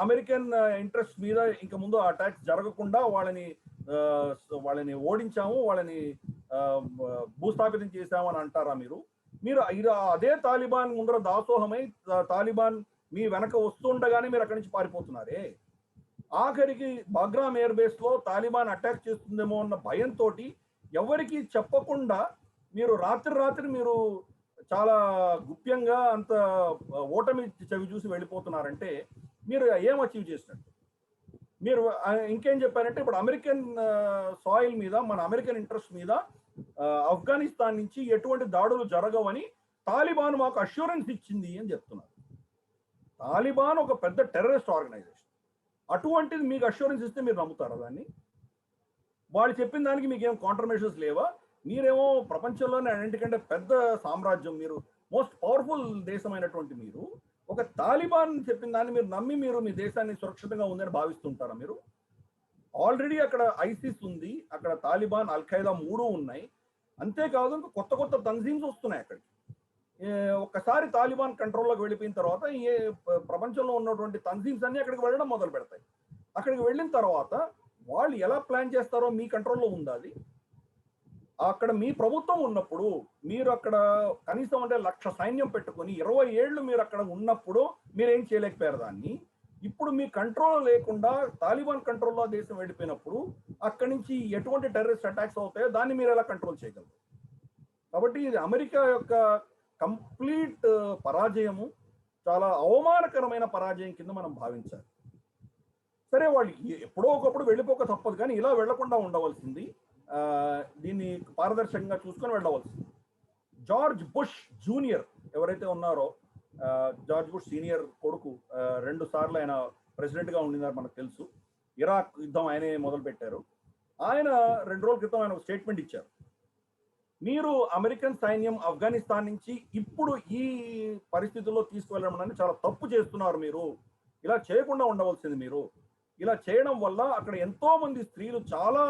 అమెరికన్ ఇంట్రెస్ట్ మీద ఇంక ముందు అటాక్స్ జరగకుండా వాళ్ళని ఓడించాము, వాళ్ళని భూస్థాపితం చేశాము అని అంటారా మీరు? అదే తాలిబాన్ ముందర దాసోహమై తాలిబాన్ మీ వెనక వస్తుండగానే మీరు అక్కడి నుంచి పారిపోతున్నారే. ఆఖరికి బాగ్రామ్ ఎయిర్ బేస్ లో తాలిబాన్ అటాక్ చేస్తుందేమో అన్న భయంతో ఎవరికి చెప్పకుండా మీరు రాత్రి మీరు చాలా గుప్యంగా అంత ఓటమి చవి చూసి వెళ్ళిపోతున్నారంటే మీరు ఏం అచీవ్ చేసినట్టు? మీరు ఇంకేం చెప్పారంటే ఇప్పుడు అమెరికన్ సాయిల్ మీద, మన అమెరికన్ ఇంట్రెస్ట్ మీద ఆఫ్ఘనిస్తాన్ నుంచి ఎటువంటి దాడులు జరగవని తాలిబాన్ మాకు అష్యూరెన్స్ ఇచ్చింది అని చెప్తున్నారు. తాలిబాన్ ఒక పెద్ద టెర్రరిస్ట్ ఆర్గనైజేషన్, అటువంటిది మీకు అష్యూరెన్స్ ఇస్తే మీరు నమ్ముతారా దాన్ని? వాళ్ళు చెప్పిన దానికి మీకు ఏం కాంట్రమేషన్స్ లేవా? మీరేమో ప్రపంచంలోనే అన్నింటికంటే పెద్ద సామ్రాజ్యం, మీరు మోస్ట్ పవర్ఫుల్ దేశమైనటువంటి మీరు ఒక తాలిబాన్ చెప్పిన దాన్ని మీరు నమ్మి మీరు మీ దేశాన్ని సురక్షితంగా ఉందని భావిస్తుంటారా మీరు? ఆల్రెడీ అక్కడ ఐసిస్ ఉంది, అక్కడ తాలిబాన్, అల్-ఖైదా 3 ఉన్నాయి. అంతేకాదు ఇంకా కొత్త తంజీమ్స్ వస్తున్నాయి అక్కడికి. ఒక్కసారి తాలిబాన్ కంట్రోల్లోకి వెళ్ళిపోయిన తర్వాత ప్రపంచంలో ఉన్నటువంటి తంజీమ్స్ అన్ని అక్కడికి వెళ్ళడం మొదలు పెడతాయి. అక్కడికి వెళ్ళిన తర్వాత వాళ్ళు ఎలా ప్లాన్ చేస్తారో మీ కంట్రోల్లో ఉంది. అది అక్కడ మీ ప్రభుత్వం ఉన్నప్పుడు మీరు అక్కడ కనీసం అంటే 1,00,000 సైన్యం పెట్టుకొని 20 ఏళ్ళు మీరు అక్కడ ఉన్నప్పుడు మీరేం చేయలేకపోయారు దాన్ని. ఇప్పుడు మీ కంట్రోల్ లేకుండా తాలిబాన్ కంట్రోల్లో దేశం వెళ్ళిపోయినప్పుడు అక్కడి నుంచి ఎటువంటి టెర్రరిస్ట్ అటాక్స్ అవుతాయో దాన్ని మీరు ఎలా కంట్రోల్ చేయగలరు? కాబట్టి ఇది అమెరికా యొక్క కంప్లీట్ పరాజయము, చాలా అవమానకరమైన పరాజయం కింద మనం భావించాలి. సరే, వాళ్ళు ఎప్పుడో ఒకప్పుడు వెళ్ళిపోక తప్పదు, కానీ ఇలా వెళ్లకుండా ఉండవలసింది, దీన్ని పారదర్శకంగా చూసుకొని వెళ్ళవలసింది. జార్జ్ బుష్ జూనియర్ ఎవరైతే ఉన్నారో, జార్జ్ బుష్ సీనియర్ కొడుకు, 2 సార్లు ఆయన ప్రెసిడెంట్ గా ఉండినారు మనకు తెలుసు. ఇరాక్ యుద్ధం ఆయనే మొదలు పెట్టారు. ఆయన 2 రోజుల క్రితం ఆయన స్టేట్మెంట్ ఇచ్చారు, మీరు అమెరికన్ సైన్యం ఆఫ్ఘనిస్తాన్ నుంచి ఇప్పుడు ఈ పరిస్థితుల్లో తీసుకువెళ్ళడం చాలా తప్పు చేస్తున్నారు, మీరు ఇలా చేయకుండా ఉండవలసింది. మీరు ఇలా చేయడం వల్ల అక్కడ ఎంతో మంది స్త్రీలు చాలా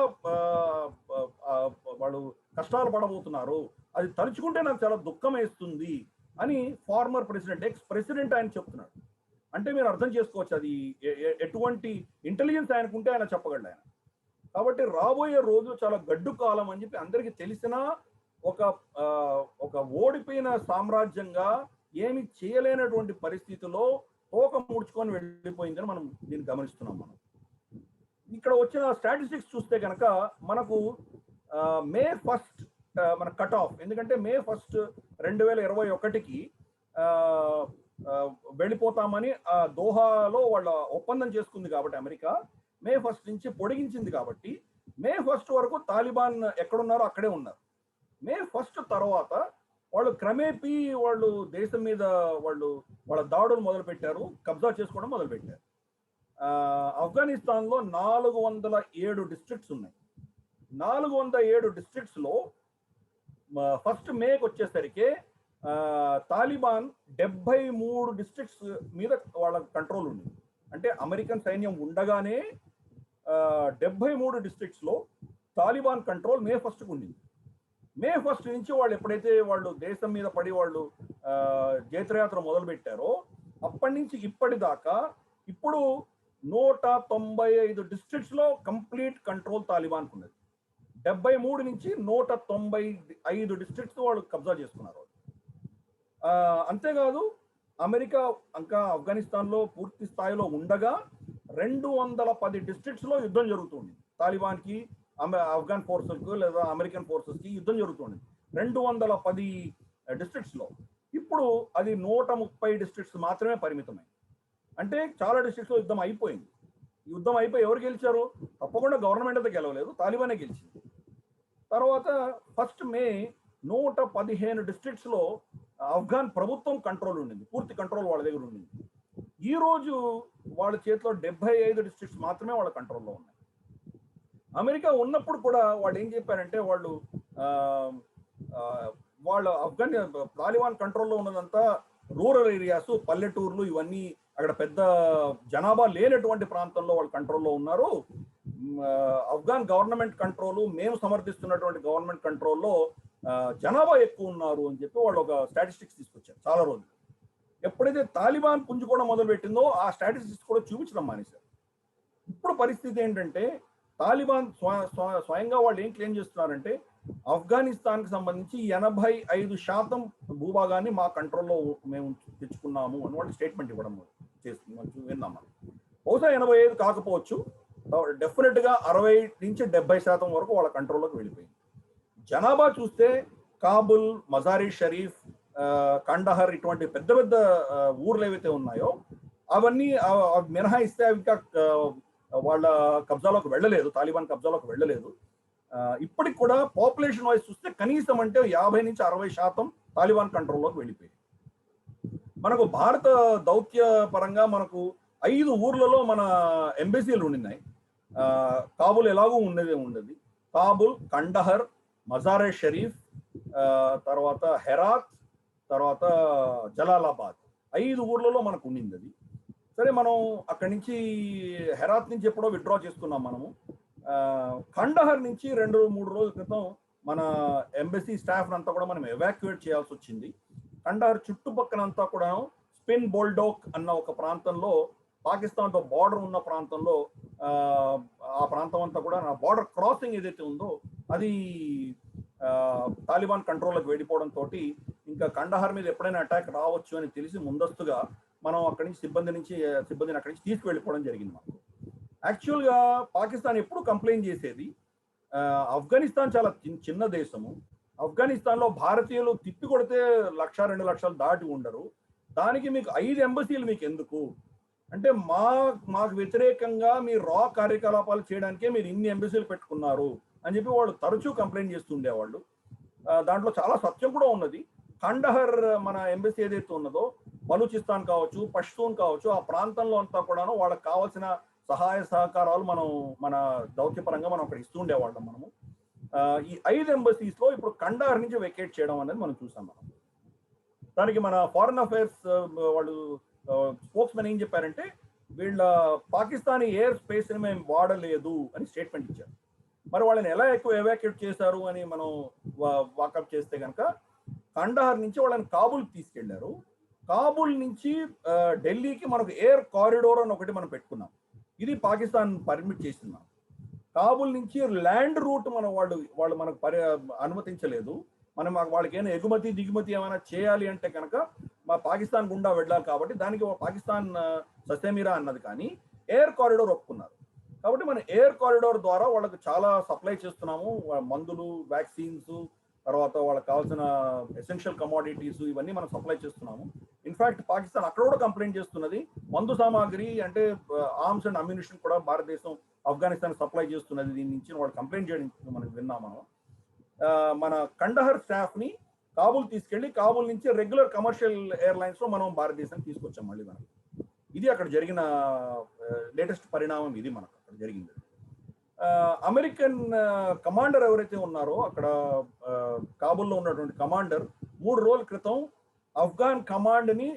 వాళ్ళు కష్టాలు పడబోతున్నారు, అది తలుచుకుంటే నాకు చాలా దుఃఖం వేస్తుంది అని ఫార్మర్ ప్రెసిడెంట్, ఎక్స్ ప్రెసిడెంట్ ఆయన చెప్తున్నాడు. అంటే మీరు అర్థం చేసుకోవచ్చు అది ఎటువంటి ఇంటెలిజెన్స్ ఆయనకుంటే ఆయన చెప్పగలడు ఆయన. కాబట్టి రాబోయే రోజు చాలా గడ్డు కాలం అని చెప్పి అందరికీ తెలిసిన ఒక ఓడిపోయిన సామ్రాజ్యంగా ఏమి చేయలేనటువంటి పరిస్థితిలో తోక ముడుచుకొని వెళ్ళిపోయిందని మనం దీన్ని గమనిస్తున్నాం. మనం ఇక్కడ వచ్చిన స్టాటిస్టిక్స్ చూస్తే కనుక మనకు మే 1 మన కట్ ఆఫ్, ఎందుకంటే మే 1 2021కి వెళ్ళిపోతామని దోహాలో వాళ్ళ ఒప్పందం చేసుకుంది కాబట్టి అమెరికా మే 1 నుంచి పొడిగించింది. కాబట్టి మే 1 వరకు తాలిబాన్ ఎక్కడున్నారో అక్కడే ఉన్నారు. మే 1 తర్వాత వాళ్ళు క్రమేపీ వాళ్ళు దేశం మీద వాళ్ళ దాడులు మొదలు పెట్టారు, కబ్జా చేసుకోవడం మొదలు పెట్టారు. ఆఫ్ఘనిస్తాన్లో 407 డిస్ట్రిక్ట్స్ ఉన్నాయి. 407 డిస్ట్రిక్ట్స్ లో 1 మేకి వచ్చేసరికి తాలిబాన్ 73 డిస్ట్రిక్ట్స్ మీద వాళ్ళ కంట్రోల్ ఉంది. అంటే అమెరికన్ సైన్యం ఉండగానే 73 డిస్ట్రిక్ట్స్ లో తాలిబాన్ కంట్రోల్ మే 1కు ఉంది. మే 1 నుంచి వాళ్ళు ఎప్పుడైతే వాళ్ళు దేశం మీద పడి వాళ్ళు జైత్రయాత్ర మొదలు పెట్టారో అప్పటి నుంచి ఇప్పటిదాకా ఇప్పుడు 195 డిస్ట్రిక్ట్స్ లో కంప్లీట్ కంట్రోల్ తాలిబాన్కు ఉన్నది. 73 నుంచి 195 డిస్ట్రిక్ట్స్ వాళ్ళు కబ్జా చేసుకున్నారు. అంతేకాదు అమెరికా ఇంకా ఆఫ్ఘనిస్తాన్లో పూర్తి స్థాయిలో ఉండగా 210 డిస్ట్రిక్ట్స్ లో యుద్ధం జరుగుతుంది. తాలిబాన్కి ఆఫ్ఘన్ ఫోర్సెస్కు లేదా అమెరికన్ ఫోర్సెస్కి యుద్ధం జరుగుతుంది 210 డిస్ట్రిక్ట్స్ లో. ఇప్పుడు అది 130 డిస్ట్రిక్ట్స్ మాత్రమే పరిమితమై, అంటే చాలా డిస్ట్రిక్ట్స్ లో యుద్ధం అయిపోయింది. యుద్ధం అయిపోయి ఎవరు గెలిచారు? తప్పకుండా గవర్నమెంట్ అయితే గెలవలేదు, తాలిబానే గెలిచింది. తర్వాత 1 మే 115 డిస్ట్రిక్ట్స్ లో ఆఫ్ఘన్ ప్రభుత్వం కంట్రోల్ ఉండింది, పూర్తి కంట్రోల్ వాళ్ళ దగ్గర ఉండింది. ఈ రోజు వాళ్ళ చేతిలో 75 డిస్ట్రిక్ట్స్ మాత్రమే వాళ్ళ కంట్రోల్లో ఉన్నాయి. అమెరికా ఉన్నప్పుడు కూడా వాళ్ళు ఏం చెప్పారంటే వాళ్ళు ఆఫ్ఘన్ తాలిబాన్ కంట్రోల్లో ఉన్నదంతా రూరల్ ఏరియాస్, పల్లెటూర్లు, ఇవన్నీ అక్కడ పెద్ద జనాభా లేనటువంటి ప్రాంతంలో వాళ్ళు కంట్రోల్లో ఉన్నారు. ఆఫ్ఘన్ గవర్నమెంట్ కంట్రోలు, మేము సమర్థిస్తున్నటువంటి గవర్నమెంట్ కంట్రోల్లో జనాభా ఎక్కువ ఉన్నారు అని చెప్పి వాళ్ళు ఒక స్టాటిస్టిక్స్ తీసుకొచ్చారు చాలా రోజులు. ఎప్పుడైతే తాలిబాన్ పుంజుకోవడం మొదలు పెట్టిందో ఆ స్టాటిస్టిక్స్ కూడా చూపించడం మానేశారు. ఇప్పుడు పరిస్థితి ఏంటంటే తాలిబాన్ స్వయంగా వాళ్ళు ఏం క్లెయిమ్ చేస్తున్నారంటే ఆఫ్ఘనిస్తాన్కి సంబంధించి 85% భూభాగాన్ని మా కంట్రోల్లో మేము తెచ్చుకున్నాము అని వాళ్ళు స్టేట్మెంట్ ఇవ్వడం చేస్తుంది విన్నాం మనం. బహుశా 85 కాకపోవచ్చు, డెఫినెట్ గా 60 నుంచి 70% వరకు వాళ్ళ కంట్రోల్లోకి వెళ్ళిపోయింది. జనాభా చూస్తే కాబుల్, మజారీ షరీఫ్, కండహర్ ఇటువంటి పెద్ద పెద్ద ఊర్లు ఏవైతే ఉన్నాయో అవన్నీ మినహాయిస్తే అవి ఇంకా వాళ్ళ కబ్జాలోకి వెళ్ళలేదు, తాలిబాన్ కబ్జాలోకి వెళ్ళలేదు. ఇప్పటికి కూడా పాపులేషన్ వైజ్ చూస్తే కనీసం అంటే 50 నుంచి 60% తాలిబాన్ కంట్రోల్లోకి వెళ్ళిపోయింది. మనకు భారత దౌత్య పరంగా మనకు 5 ఊర్లలో మన ఎంబసీలు ఉండినాయి. కాబుల్ ఎలాగూ ఉండేది. కాబుల్, కండహర్, మజారే షరీఫ్, తర్వాత హెరాత్, తర్వాత జలాలాబాద్ 5 ఊర్లలో మనకు ఉండింది అది. సరే, మనం అక్కడి నుంచి హెరాత్ నుంచి ఎప్పుడో విత్డ్రా చేసుకున్నాం మనము. కండహర్ నుంచి 2-3 రోజుల క్రితం మన ఎంబసీ స్టాఫ్ అంతా కూడా మనం ఎవాక్యుయేట్ చేయాల్సి వచ్చింది. కండహర్ చుట్టుపక్కలంతా కూడా స్పిన్ బోల్డోక్ అన్న ఒక ప్రాంతంలో, పాకిస్తాన్తో బార్డర్ ఉన్న ప్రాంతంలో, ఆ ప్రాంతం అంతా కూడా బార్డర్ క్రాసింగ్ ఏదైతే ఉందో అది తాలిబాన్ కంట్రోల్లోకి వెళ్ళిపోవడంతో ఇంకా కండహార్ మీద ఎప్పుడైనా అటాక్ రావచ్చు అని తెలిసి ముందస్తుగా మనం అక్కడి నుంచి సిబ్బందిని అక్కడి నుంచి తీసుకువెళ్ళిపోవడం జరిగింది. మనకు యాక్చువల్గా పాకిస్తాన్ ఎప్పుడు కంప్లైంట్ చేసేది, ఆఫ్ఘనిస్తాన్ చాలా చిన్న దేశము, ఆఫ్ఘనిస్తాన్లో భారతీయులు తిప్పి కొడితే 1-2 లక్షలు దాటి ఉండరు, దానికి మీకు 5 ఎంబసీలు మీకు ఎందుకు అంటే మాకు వ్యతిరేకంగా మీరు రా కార్యకలాపాలు చేయడానికే మీరు ఇన్ని ఎంబసీలు పెట్టుకున్నారు అని చెప్పి వాళ్ళు తరచూ కంప్లైంట్ చేస్తుండేవాళ్ళు. దాంట్లో చాలా సత్యం కూడా ఉన్నది. కండహర్ మన ఎంబసీ ఏదైతే ఉన్నదో, బలూచిస్తాన్ కావచ్చు, పష్తూన్ కావచ్చు, ఆ ప్రాంతంలో అంతా కూడాను వాళ్ళకి కావాల్సిన సహాయ సహకారాలు మన దౌత్యపరంగా మనం అక్కడ ఇస్తుండేవాళ్ళం మనము. ఈ 5 ఎంబసీస్ లో ఇప్పుడు కండహర్ నుంచి వెకేట్ చేయడం అనేది మనం చూసాం. మనం దానికి మన ఫారెన్ అఫైర్స్ వాళ్ళు స్పోక్స్మెన్ ఏం చెప్పారంటే, వీళ్ళ పాకిస్తానీ ఎయిర్ స్పేస్ ని మేము వాడలేదు అని స్టేట్మెంట్ ఇచ్చారు. మరి వాళ్ళని ఎలా ఎవాక్యుయేట్ చేశారు అని మనం వాకప్ చేస్తే కనుక, కండహర్ నుంచి వాళ్ళని కాబుల్కి తీసుకెళ్లారు. కాబూల్ నుంచి ఢిల్లీకి మనకు ఎయిర్ కారిడోర్ అని ఒకటి మనం పెట్టుకున్నాం. ఇది పాకిస్తాన్ పర్మిట్ చేస్తున్నాం. కాబూల్ నుంచి ల్యాండ్ రూట్ వాళ్ళు మనకు అనుమతించలేదు. మనం వాళ్ళకి ఏమైనా ఎగుమతి దిగుమతి ఏమైనా చేయాలి అంటే కనుక మా పాకిస్తాన్ గుండా వెళ్ళాలి. కాబట్టి దానికి పాకిస్తాన్ ససేమిరా అన్నది, కానీ ఎయిర్ కారిడోర్ ఒప్పుకున్నారు. కాబట్టి మనం ఎయిర్ కారిడోర్ ద్వారా వాళ్ళకి చాలా సప్లై చేస్తున్నాము. మందులు, వ్యాక్సిన్స్, తర్వాత వాళ్ళకి కావాల్సిన ఎసెన్షియల్ కమోడిటీస్ ఇవన్నీ మనం సప్లై చేస్తున్నాము. ఇన్ఫాక్ట్ పాకిస్తాన్ అక్కడ కూడా కంప్లైంట్ చేస్తున్నది, మందు సామాగ్రి అంటే ఆర్మ్స్ అండ్ అమ్యునిషన్ కూడా భారతదేశం ఆఫ్ఘనిస్తాన్ సప్లై చేస్తున్నది. దీని నుంచి వాళ్ళు కంప్లైంట్ చేయడం మనకు విన్నాం. మనం మన కండహర్ స్టాఫ్ ని కాబూల్ తీసుకెళ్లి కాబూల్ నుంచి రెగ్యులర్ కమర్షియల్ ఎయిర్లైన్స్ లో మనం భారతదేశానికి తీసుకొచ్చాం. మళ్ళీ మనం ఇది అక్కడ జరిగిన లేటెస్ట్ పరిణామం. ఇది మనకు అక్కడ జరిగింది. అమెరికన్ కమాండర్ ఎవరైతే ఉన్నారో అక్కడ కాబూల్లో ఉన్నటువంటి కమాండర్ 3 రోజుల క్రితం ఆఫ్ఘాన్ కమాండ్ ని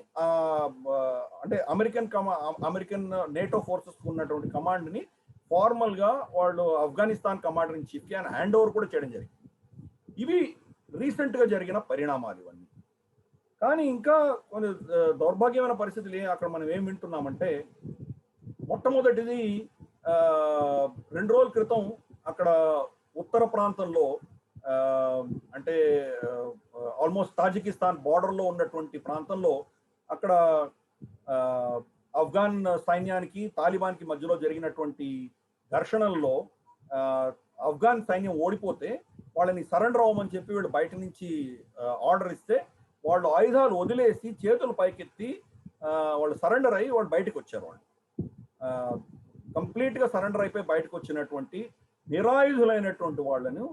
అంటే అమెరికన్ నేటో ఫోర్సెస్ ఉన్నటువంటి కమాండ్ ని ఫార్మల్ గా వాళ్ళు ఆఫ్ఘనిస్తాన్ కమాండర్ ఇన్ చీఫ్ కి ఆయన హ్యాండ్ ఓవర్ కూడా చేయడం జరిగింది. ఇవి రీసెంట్ గా జరిగిన పరిణామాలు ఇవన్నీ. కానీ ఇంకా కొన్ని దౌర్భాగ్యమైన పరిస్థితులు అక్కడ మనం ఏం వింటున్నామంటే, మొట్టమొదటిది 2 రోజుల క్రితం అక్కడ ఉత్తర ప్రాంతంలో అంటే ఆల్మోస్ట్ తాజికిస్తాన్ బార్డర్ లో ఉన్నటువంటి ప్రాంతంలో అక్కడ ఆఫ్ఘాన్ సైన్యానికి తాలిబాన్ కి మధ్యలో జరిగినటువంటి ఘర్షణల్లో ఆఫ్ఘాన్ సైన్యం ఓడిపోతే వాళ్ళని సరెండర్ అవ్వమని చెప్పి వీళ్ళు బయట నుంచి ఆర్డర్ ఇస్తే వాళ్ళు ఆయుధాలు వదిలేసి చేతులు పైకెత్తి వాళ్ళు సరెండర్ అయ్యి వాళ్ళు బయటకు వచ్చారు. వాళ్ళు కంప్లీట్ గా సరెండర్ అయిపోయి బయటకు వచ్చినటువంటి నిరాయుధులైనటువంటి వాళ్ళను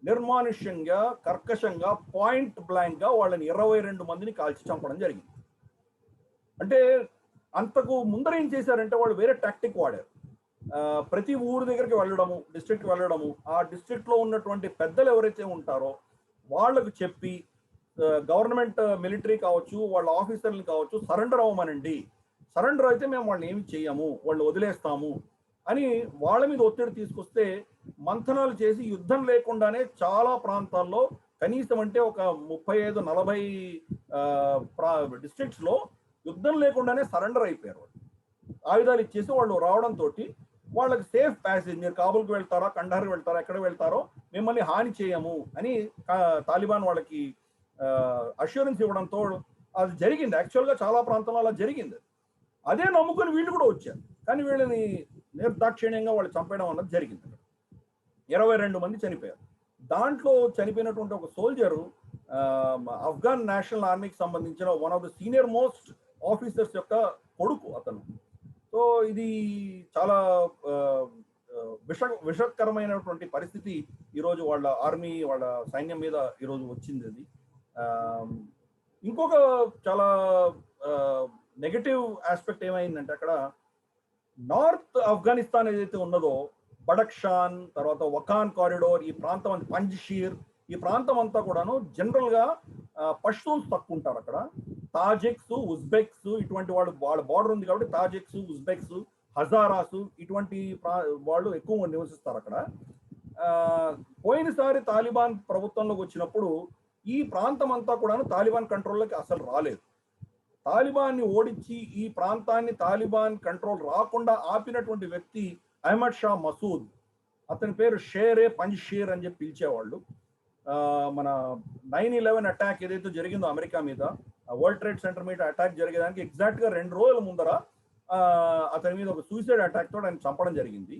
నిర్మానుష్యంగా, కర్కశంగా, పాయింట్ బ్లాంక్ గా వాళ్ళని 22 మందిని కాల్చి చంపడం జరిగింది. అంటే అంతకు ముందర ఏం చేశారంటే వాళ్ళు వేరే టాక్టిక్ వాడారు. ప్రతి ఊరు దగ్గరికి వెళ్ళడము, డిస్ట్రిక్ట్ వెళ్ళడము, ఆ డిస్ట్రిక్ట్ లో ఉన్నటువంటి పెద్దలు ఎవరైతే ఉంటారో వాళ్ళకు చెప్పి గవర్నమెంట్ మిలిటరీ కావచ్చు, వాళ్ళ ఆఫీసర్లు కావచ్చు, సరెండర్ అవ్వమనండి, సరెండర్ అయితే మేము వాళ్ళని ఏమి చేయము, వాళ్ళు వదిలేస్తాము అని వాళ్ళ మీద ఒత్తిడి తీసుకొస్తే మంథనాలు చేసి యుద్ధం లేకుండానే చాలా ప్రాంతాల్లో కనీసం అంటే ఒక 35-40 డిస్ట్రిక్ట్స్ లో యుద్ధం లేకుండానే సరెండర్ అయిపోయారు. వాళ్ళు ఆయుధాలు ఇచ్చేసి వాళ్ళు రావడంతో వాళ్ళకి సేఫ్ ప్యాసేజ్, మీరు కాబూల్కి వెళ్తారా, కండహార్కి వెళ్తారా, ఎక్కడ వెళ్తారో మిమ్మల్ని హాని చేయము అని తాలిబాన్ వాళ్ళకి అష్యూరెన్స్ ఇవ్వడంతో అది జరిగింది. యాక్చువల్గా చాలా ప్రాంతాల్లో అలా జరిగింది. అదే నమ్ముకుని వీళ్ళు కూడా వచ్చారు. కానీ వీళ్ళని నిర్దాక్షిణ్యంగా వాళ్ళు చంపేయడం అన్నది జరిగింది. 22 మంది చనిపోయారు. దాంట్లో చనిపోయినటువంటి ఒక సోల్జరు ఆఫ్ఘాన్ నేషనల్ ఆర్మీకి సంబంధించిన one of the senior most officers యొక్క కొడుకు అతను. సో ఇది చాలా విషకరమైనటువంటి పరిస్థితి ఈరోజు వాళ్ళ ఆర్మీ, వాళ్ళ సైన్యం మీద ఈరోజు వచ్చింది. అది ఇంకొక చాలా నెగటివ్ ఆస్పెక్ట్ ఏమైందంటే, అక్కడ నార్త్ ఆఫ్ఘనిస్తాన్ ఏదైతే ఉన్నదో బడక్షాన్, తర్వాత వకాన్ కారిడోర్, ఈ ప్రాంతం అంతా పంజ్షీర్, ఈ ప్రాంతం అంతా కూడాను జనరల్ గా పష్తూన్స్ తక్కువ ఉంటారు అక్కడ. తాజిక్స్, ఉజ్బెక్స్ ఇటువంటి వాళ్ళ బార్డర్ ఉంది కాబట్టి తాజిక్స్, ఉజ్బెక్స్, హజారాస్ ఇటువంటి వాళ్ళు ఎక్కువ నివసిస్తారు అక్కడ. పోయినసారి తాలిబాన్ ప్రభుత్వంలోకి వచ్చినప్పుడు ఈ ప్రాంతం అంతా కూడాను తాలిబాన్ కంట్రోల్లోకి అసలు రాలేదు. తాలిబాన్ని ఓడించి ఈ ప్రాంతాన్ని తాలిబాన్ కంట్రోల్ రాకుండా ఆపినటువంటి వ్యక్తి అహ్మద్ షా మసూద్. అతని పేరు షేరే పంజ్షీర్ అని చెప్పి పిలిచేవాళ్ళు. మన 9/11 అటాక్ ఏదైతే జరిగిందో అమెరికా మీద, వరల్డ్ ట్రేడ్ సెంటర్ మీద అటాక్ జరిగేదానికి ఎగ్జాక్ట్ గా 2 రోజుల ముందర అతని మీద ఒక సూసైడ్ అటాక్ తోటి ఆయన చంపడం జరిగింది.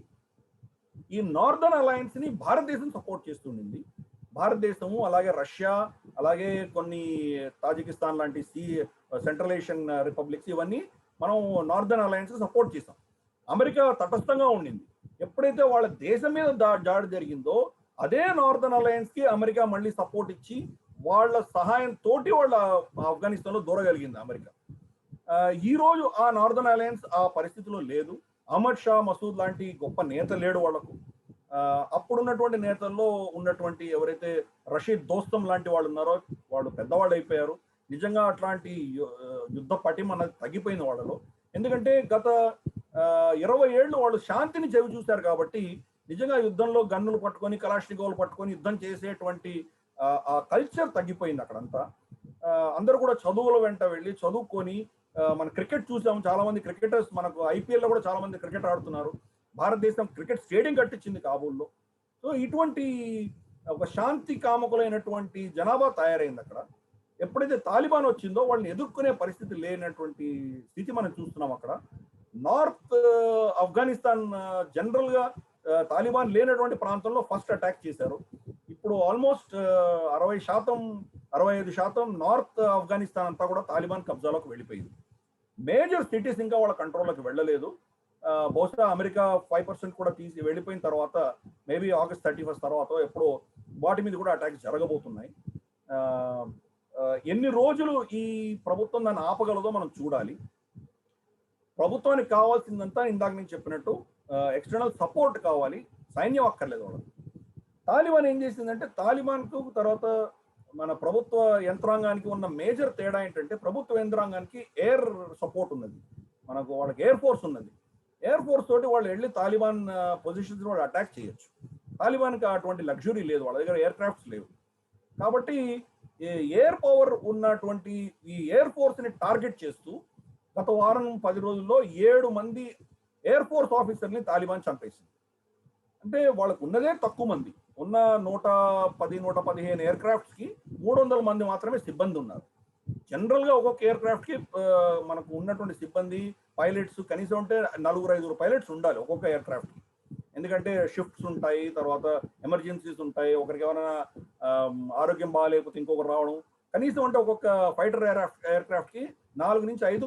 ఈ నార్దర్న్ అలయన్స్ ని భారతదేశం సపోర్ట్ చేస్తుండింది. భారతదేశము, అలాగే రష్యా, అలాగే కొన్ని తాజికిస్తాన్ లాంటి సెంట్రల్ ఏషియన్ రిపబ్లిక్స్, ఇవన్నీ మనం నార్దర్న్ అలయన్స్ సపోర్ట్ చేసాం. అమెరికా తటస్థంగా ఉండింది. ఎప్పుడైతే వాళ్ళ దేశం మీద దాడి జరిగిందో అదే నార్దర్న్ అలయన్స్ కి అమెరికా మళ్ళీ సపోర్ట్ ఇచ్చి వాళ్ళ సహాయం తోటి వాళ్ళ ఆఫ్ఘనిస్తాన్ లో దూరగలిగింది అమెరికా. ఈ రోజు ఆ నార్దర్న్ అలయన్స్ ఆ పరిస్థితిలో లేదు. అహ్మద్ షా మసూద్ లాంటి గొప్ప నేత లేడు వాళ్ళకు. అప్పుడున్నటువంటి నేతల్లో ఉన్నటువంటి ఎవరైతే రషీద్ దోస్తం లాంటి వాళ్ళు ఉన్నారో వాళ్ళు పెద్దవాళ్ళు అయిపోయారు. నిజంగా అట్లాంటి యుద్ధ పటిమ అన్నది తగ్గిపోయింది వాళ్ళలో. ఎందుకంటే గత 20 ఏళ్ళు వాళ్ళు శాంతిని చెవి చూశారు కాబట్టి నిజంగా యుద్ధంలో గన్నులు పట్టుకొని, కలాష్నికోవ్లు పట్టుకొని యుద్ధం చేసేటువంటి ఆ కల్చర్ తగ్గిపోయింది అక్కడంతా. అందరూ కూడా చదువుల వెంట వెళ్ళి చదువుకొని మన క్రికెట్ చూసాము, చాలా మంది క్రికెటర్స్ మనకు ఐపీఎల్లో కూడా చాలా మంది క్రికెట్ ఆడుతున్నారు. భారతదేశం క్రికెట్ స్టేడియం కట్టించింది కాబూల్లో. సో ఇటువంటి ఒక శాంతి కామకులైనటువంటి జనాభా తయారైంది అక్కడ. ఎప్పుడైతే తాలిబాన్ వచ్చిందో వాళ్ళని ఎదుర్కొనే పరిస్థితి లేనటువంటి స్థితి మనం చూస్తున్నాం అక్కడ. నార్త్ ఆఫ్ఘనిస్తాన్ జనరల్ గా తాలిబాన్ లేనటువంటి ప్రాంతంలో ఫస్ట్ అటాక్ చేశారు. ఇప్పుడు ఆల్మోస్ట్ 60% 65% నార్త్ ఆఫ్ఘనిస్తాన్ అంతా కూడా తాలిబాన్ కబ్జాలోకి వెళ్ళిపోయింది. మేజర్ సిటీస్ ఇంకా వాళ్ళ కంట్రోల్లోకి వెళ్ళలేదు. బహుశా అమెరికా 5% కూడా తీసి వెళ్ళిపోయిన తర్వాత మేబీ ఆగస్ట్ 31 తర్వాత ఎప్పుడో వాటి మీద కూడా అటాక్స్ జరగబోతున్నాయి. ఎన్ని రోజులు ఈ ప్రభుత్వం దాన్ని ఆపగలదో మనం చూడాలి. ప్రభుత్వానికి కావాల్సిందంతా ఇందాక నేను చెప్పినట్టు ఎక్స్టర్నల్ సపోర్ట్ కావాలి, సైన్యం అక్కర్లేదు వాళ్ళకి. తాలిబాన్ ఏం చేసిందంటే, తాలిబాన్కు తర్వాత మన ప్రభుత్వ యంత్రాంగానికి ఉన్న మేజర్ తేడా ఏంటంటే, ప్రభుత్వ యంత్రాంగానికి ఎయిర్ సపోర్ట్ ఉన్నది, మనకు వాళ్ళకి ఎయిర్ ఫోర్స్ ఉన్నది. ఎయిర్ ఫోర్స్ తోటి వాళ్ళు వెళ్ళి తాలిబాన్ పొజిషన్స్ వాళ్ళు అటాక్ చేయొచ్చు. తాలిబాన్కి అటువంటి లగ్జరీ లేదు, వాళ్ళ దగ్గర ఎయిర్ క్రాఫ్ట్స్ లేవు. కాబట్టి ఎయిర్ పవర్ ఉన్నటువంటి ఈ ఎయిర్ ఫోర్స్ ని టార్గెట్ చేస్తూ గత వారం 10 రోజుల్లో 7 మంది ఎయిర్ ఫోర్స్ ఆఫీసర్ని తాలిబాన్ చంపేసింది. అంటే వాళ్ళకు ఉన్నదే తక్కువ మంది, ఉన్న 110-115 ఎయిర్ క్రాఫ్ట్స్ కి 300 మంది మాత్రమే సిబ్బంది ఉన్నారు. జనరల్ గా ఒక్కొక్క ఎయిర్ క్రాఫ్ట్ కి మనకు ఉన్నటువంటి సిబ్బంది పైలట్స్ కనీసం అంటే 4-5 పైలట్స్ ఉండాలి ఒక్కొక్క ఎయిర్ క్రాఫ్ట్ కి. ఎందుకంటే షిఫ్ట్స్ ఉంటాయి, తర్వాత ఎమర్జెన్సీస్ ఉంటాయి, ఒకరికి ఏమైనా ఆరోగ్యం బాగాలేకపోతే ఇంకొకరు రావడం. కనీసం అంటే ఒక్కొక్క ఫైటర్ ఎయిర్ క్రాఫ్ట్ కి 4 నుంచి 5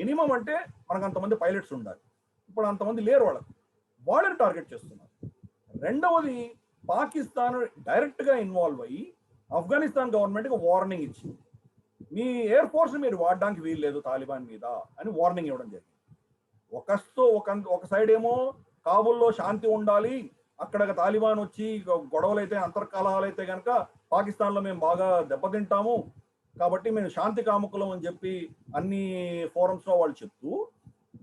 మినిమం అంటే మనకు అంతమంది పైలట్స్ ఉండాలి. ఇప్పుడు అంతమంది లేరు, వాళ్ళని టార్గెట్ చేస్తున్నారు. రెండవది, పాకిస్తాన్ డైరెక్ట్ గా ఇన్వాల్వ్ అయ్యి ఆఫ్ఘనిస్తాన్ గవర్నమెంట్ కి వార్నింగ్ ఇచ్చింది, మీ ఎయిర్ ఫోర్స్ మీరు వాడడానికి వీల్లేదు తాలిబాన్ మీద అని వార్నింగ్ ఇవ్వడం జరిగింది. ఒక సైడ్ ఏమో కాబుల్లో శాంతి ఉండాలి, అక్కడ తాలిబాన్ వచ్చి గొడవలు అయితే అంతర్కలహాలు అయితే కనుక పాకిస్తాన్లో మేము బాగా దెబ్బతింటాము, కాబట్టి మేము శాంతి కాముకులం అని చెప్పి అన్ని ఫోరమ్స్ లో వాళ్ళు చెప్తూ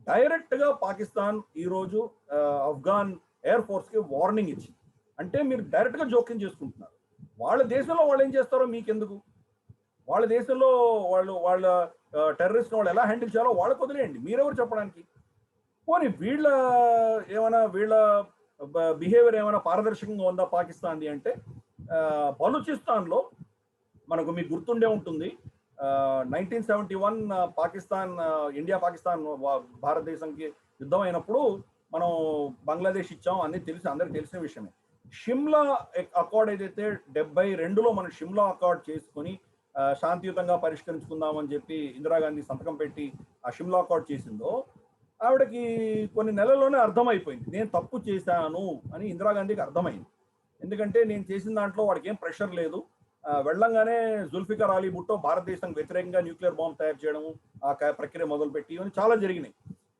డైరెక్ట్ గా పాకిస్తాన్ ఈరోజు ఆఫ్ఘాన్ ఎయిర్ ఫోర్స్ కి వార్నింగ్ ఇచ్చింది. అంటే మీరు డైరెక్ట్ గా జోక్యం చేసుకుంటున్నారు. వాళ్ళ దేశంలో వాళ్ళు ఏం చేస్తారో మీకెందుకు, వాళ్ళ దేశంలో వాళ్ళ టెర్రరిస్ట్ వాళ్ళు ఎలా హ్యాండిల్ చేయాలో వాళ్ళకి వదిలేయండి, మీరెవరు చెప్పడానికి. పోనీ వీళ్ళ బిహేవియర్ ఏమైనా పారదర్శకంగా ఉందా పాకిస్తాన్ది అంటే, బలూచిస్తాన్లో మనకు మీకు గుర్తుండే ఉంటుంది 1971 పాకిస్తాన్ ఇండియా పాకిస్తాన్ భారతదేశంకి యుద్ధం అయినప్పుడు మనం బంగ్లాదేశ్ ఇచ్చాం, అందరికి తెలిసిన విషయమే. షిమ్లా అకార్డ్ ఏదైతే 72లో మనం షిమ్లా అకార్డ్ చేసుకుని శాంతియుతంగా పరిష్కరించుకుందామని చెప్పి ఇందిరాగాంధీ సంతకం పెట్టి ఆ షిమ్లా అకార్డ్ చేసిందో, ఆవిడకి కొన్ని నెలల్లోనే అర్థమైపోయింది నేను తప్పు చేశాను అని. ఇందిరాగాంధీకి అర్థమైంది, ఎందుకంటే నేను చేసిన దాంట్లో వాడికి ఏం ప్రెషర్ లేదు. వెళ్ళంగానే జుల్ఫికర్ అలీ భుట్టో భారతదేశానికి వ్యతిరేకంగా న్యూక్లియర్ బాంబ్ తయారు చేయడం, ఆ ప్రక్రియ మొదలుపెట్టి ఇవన్నీ చాలా జరిగినాయి.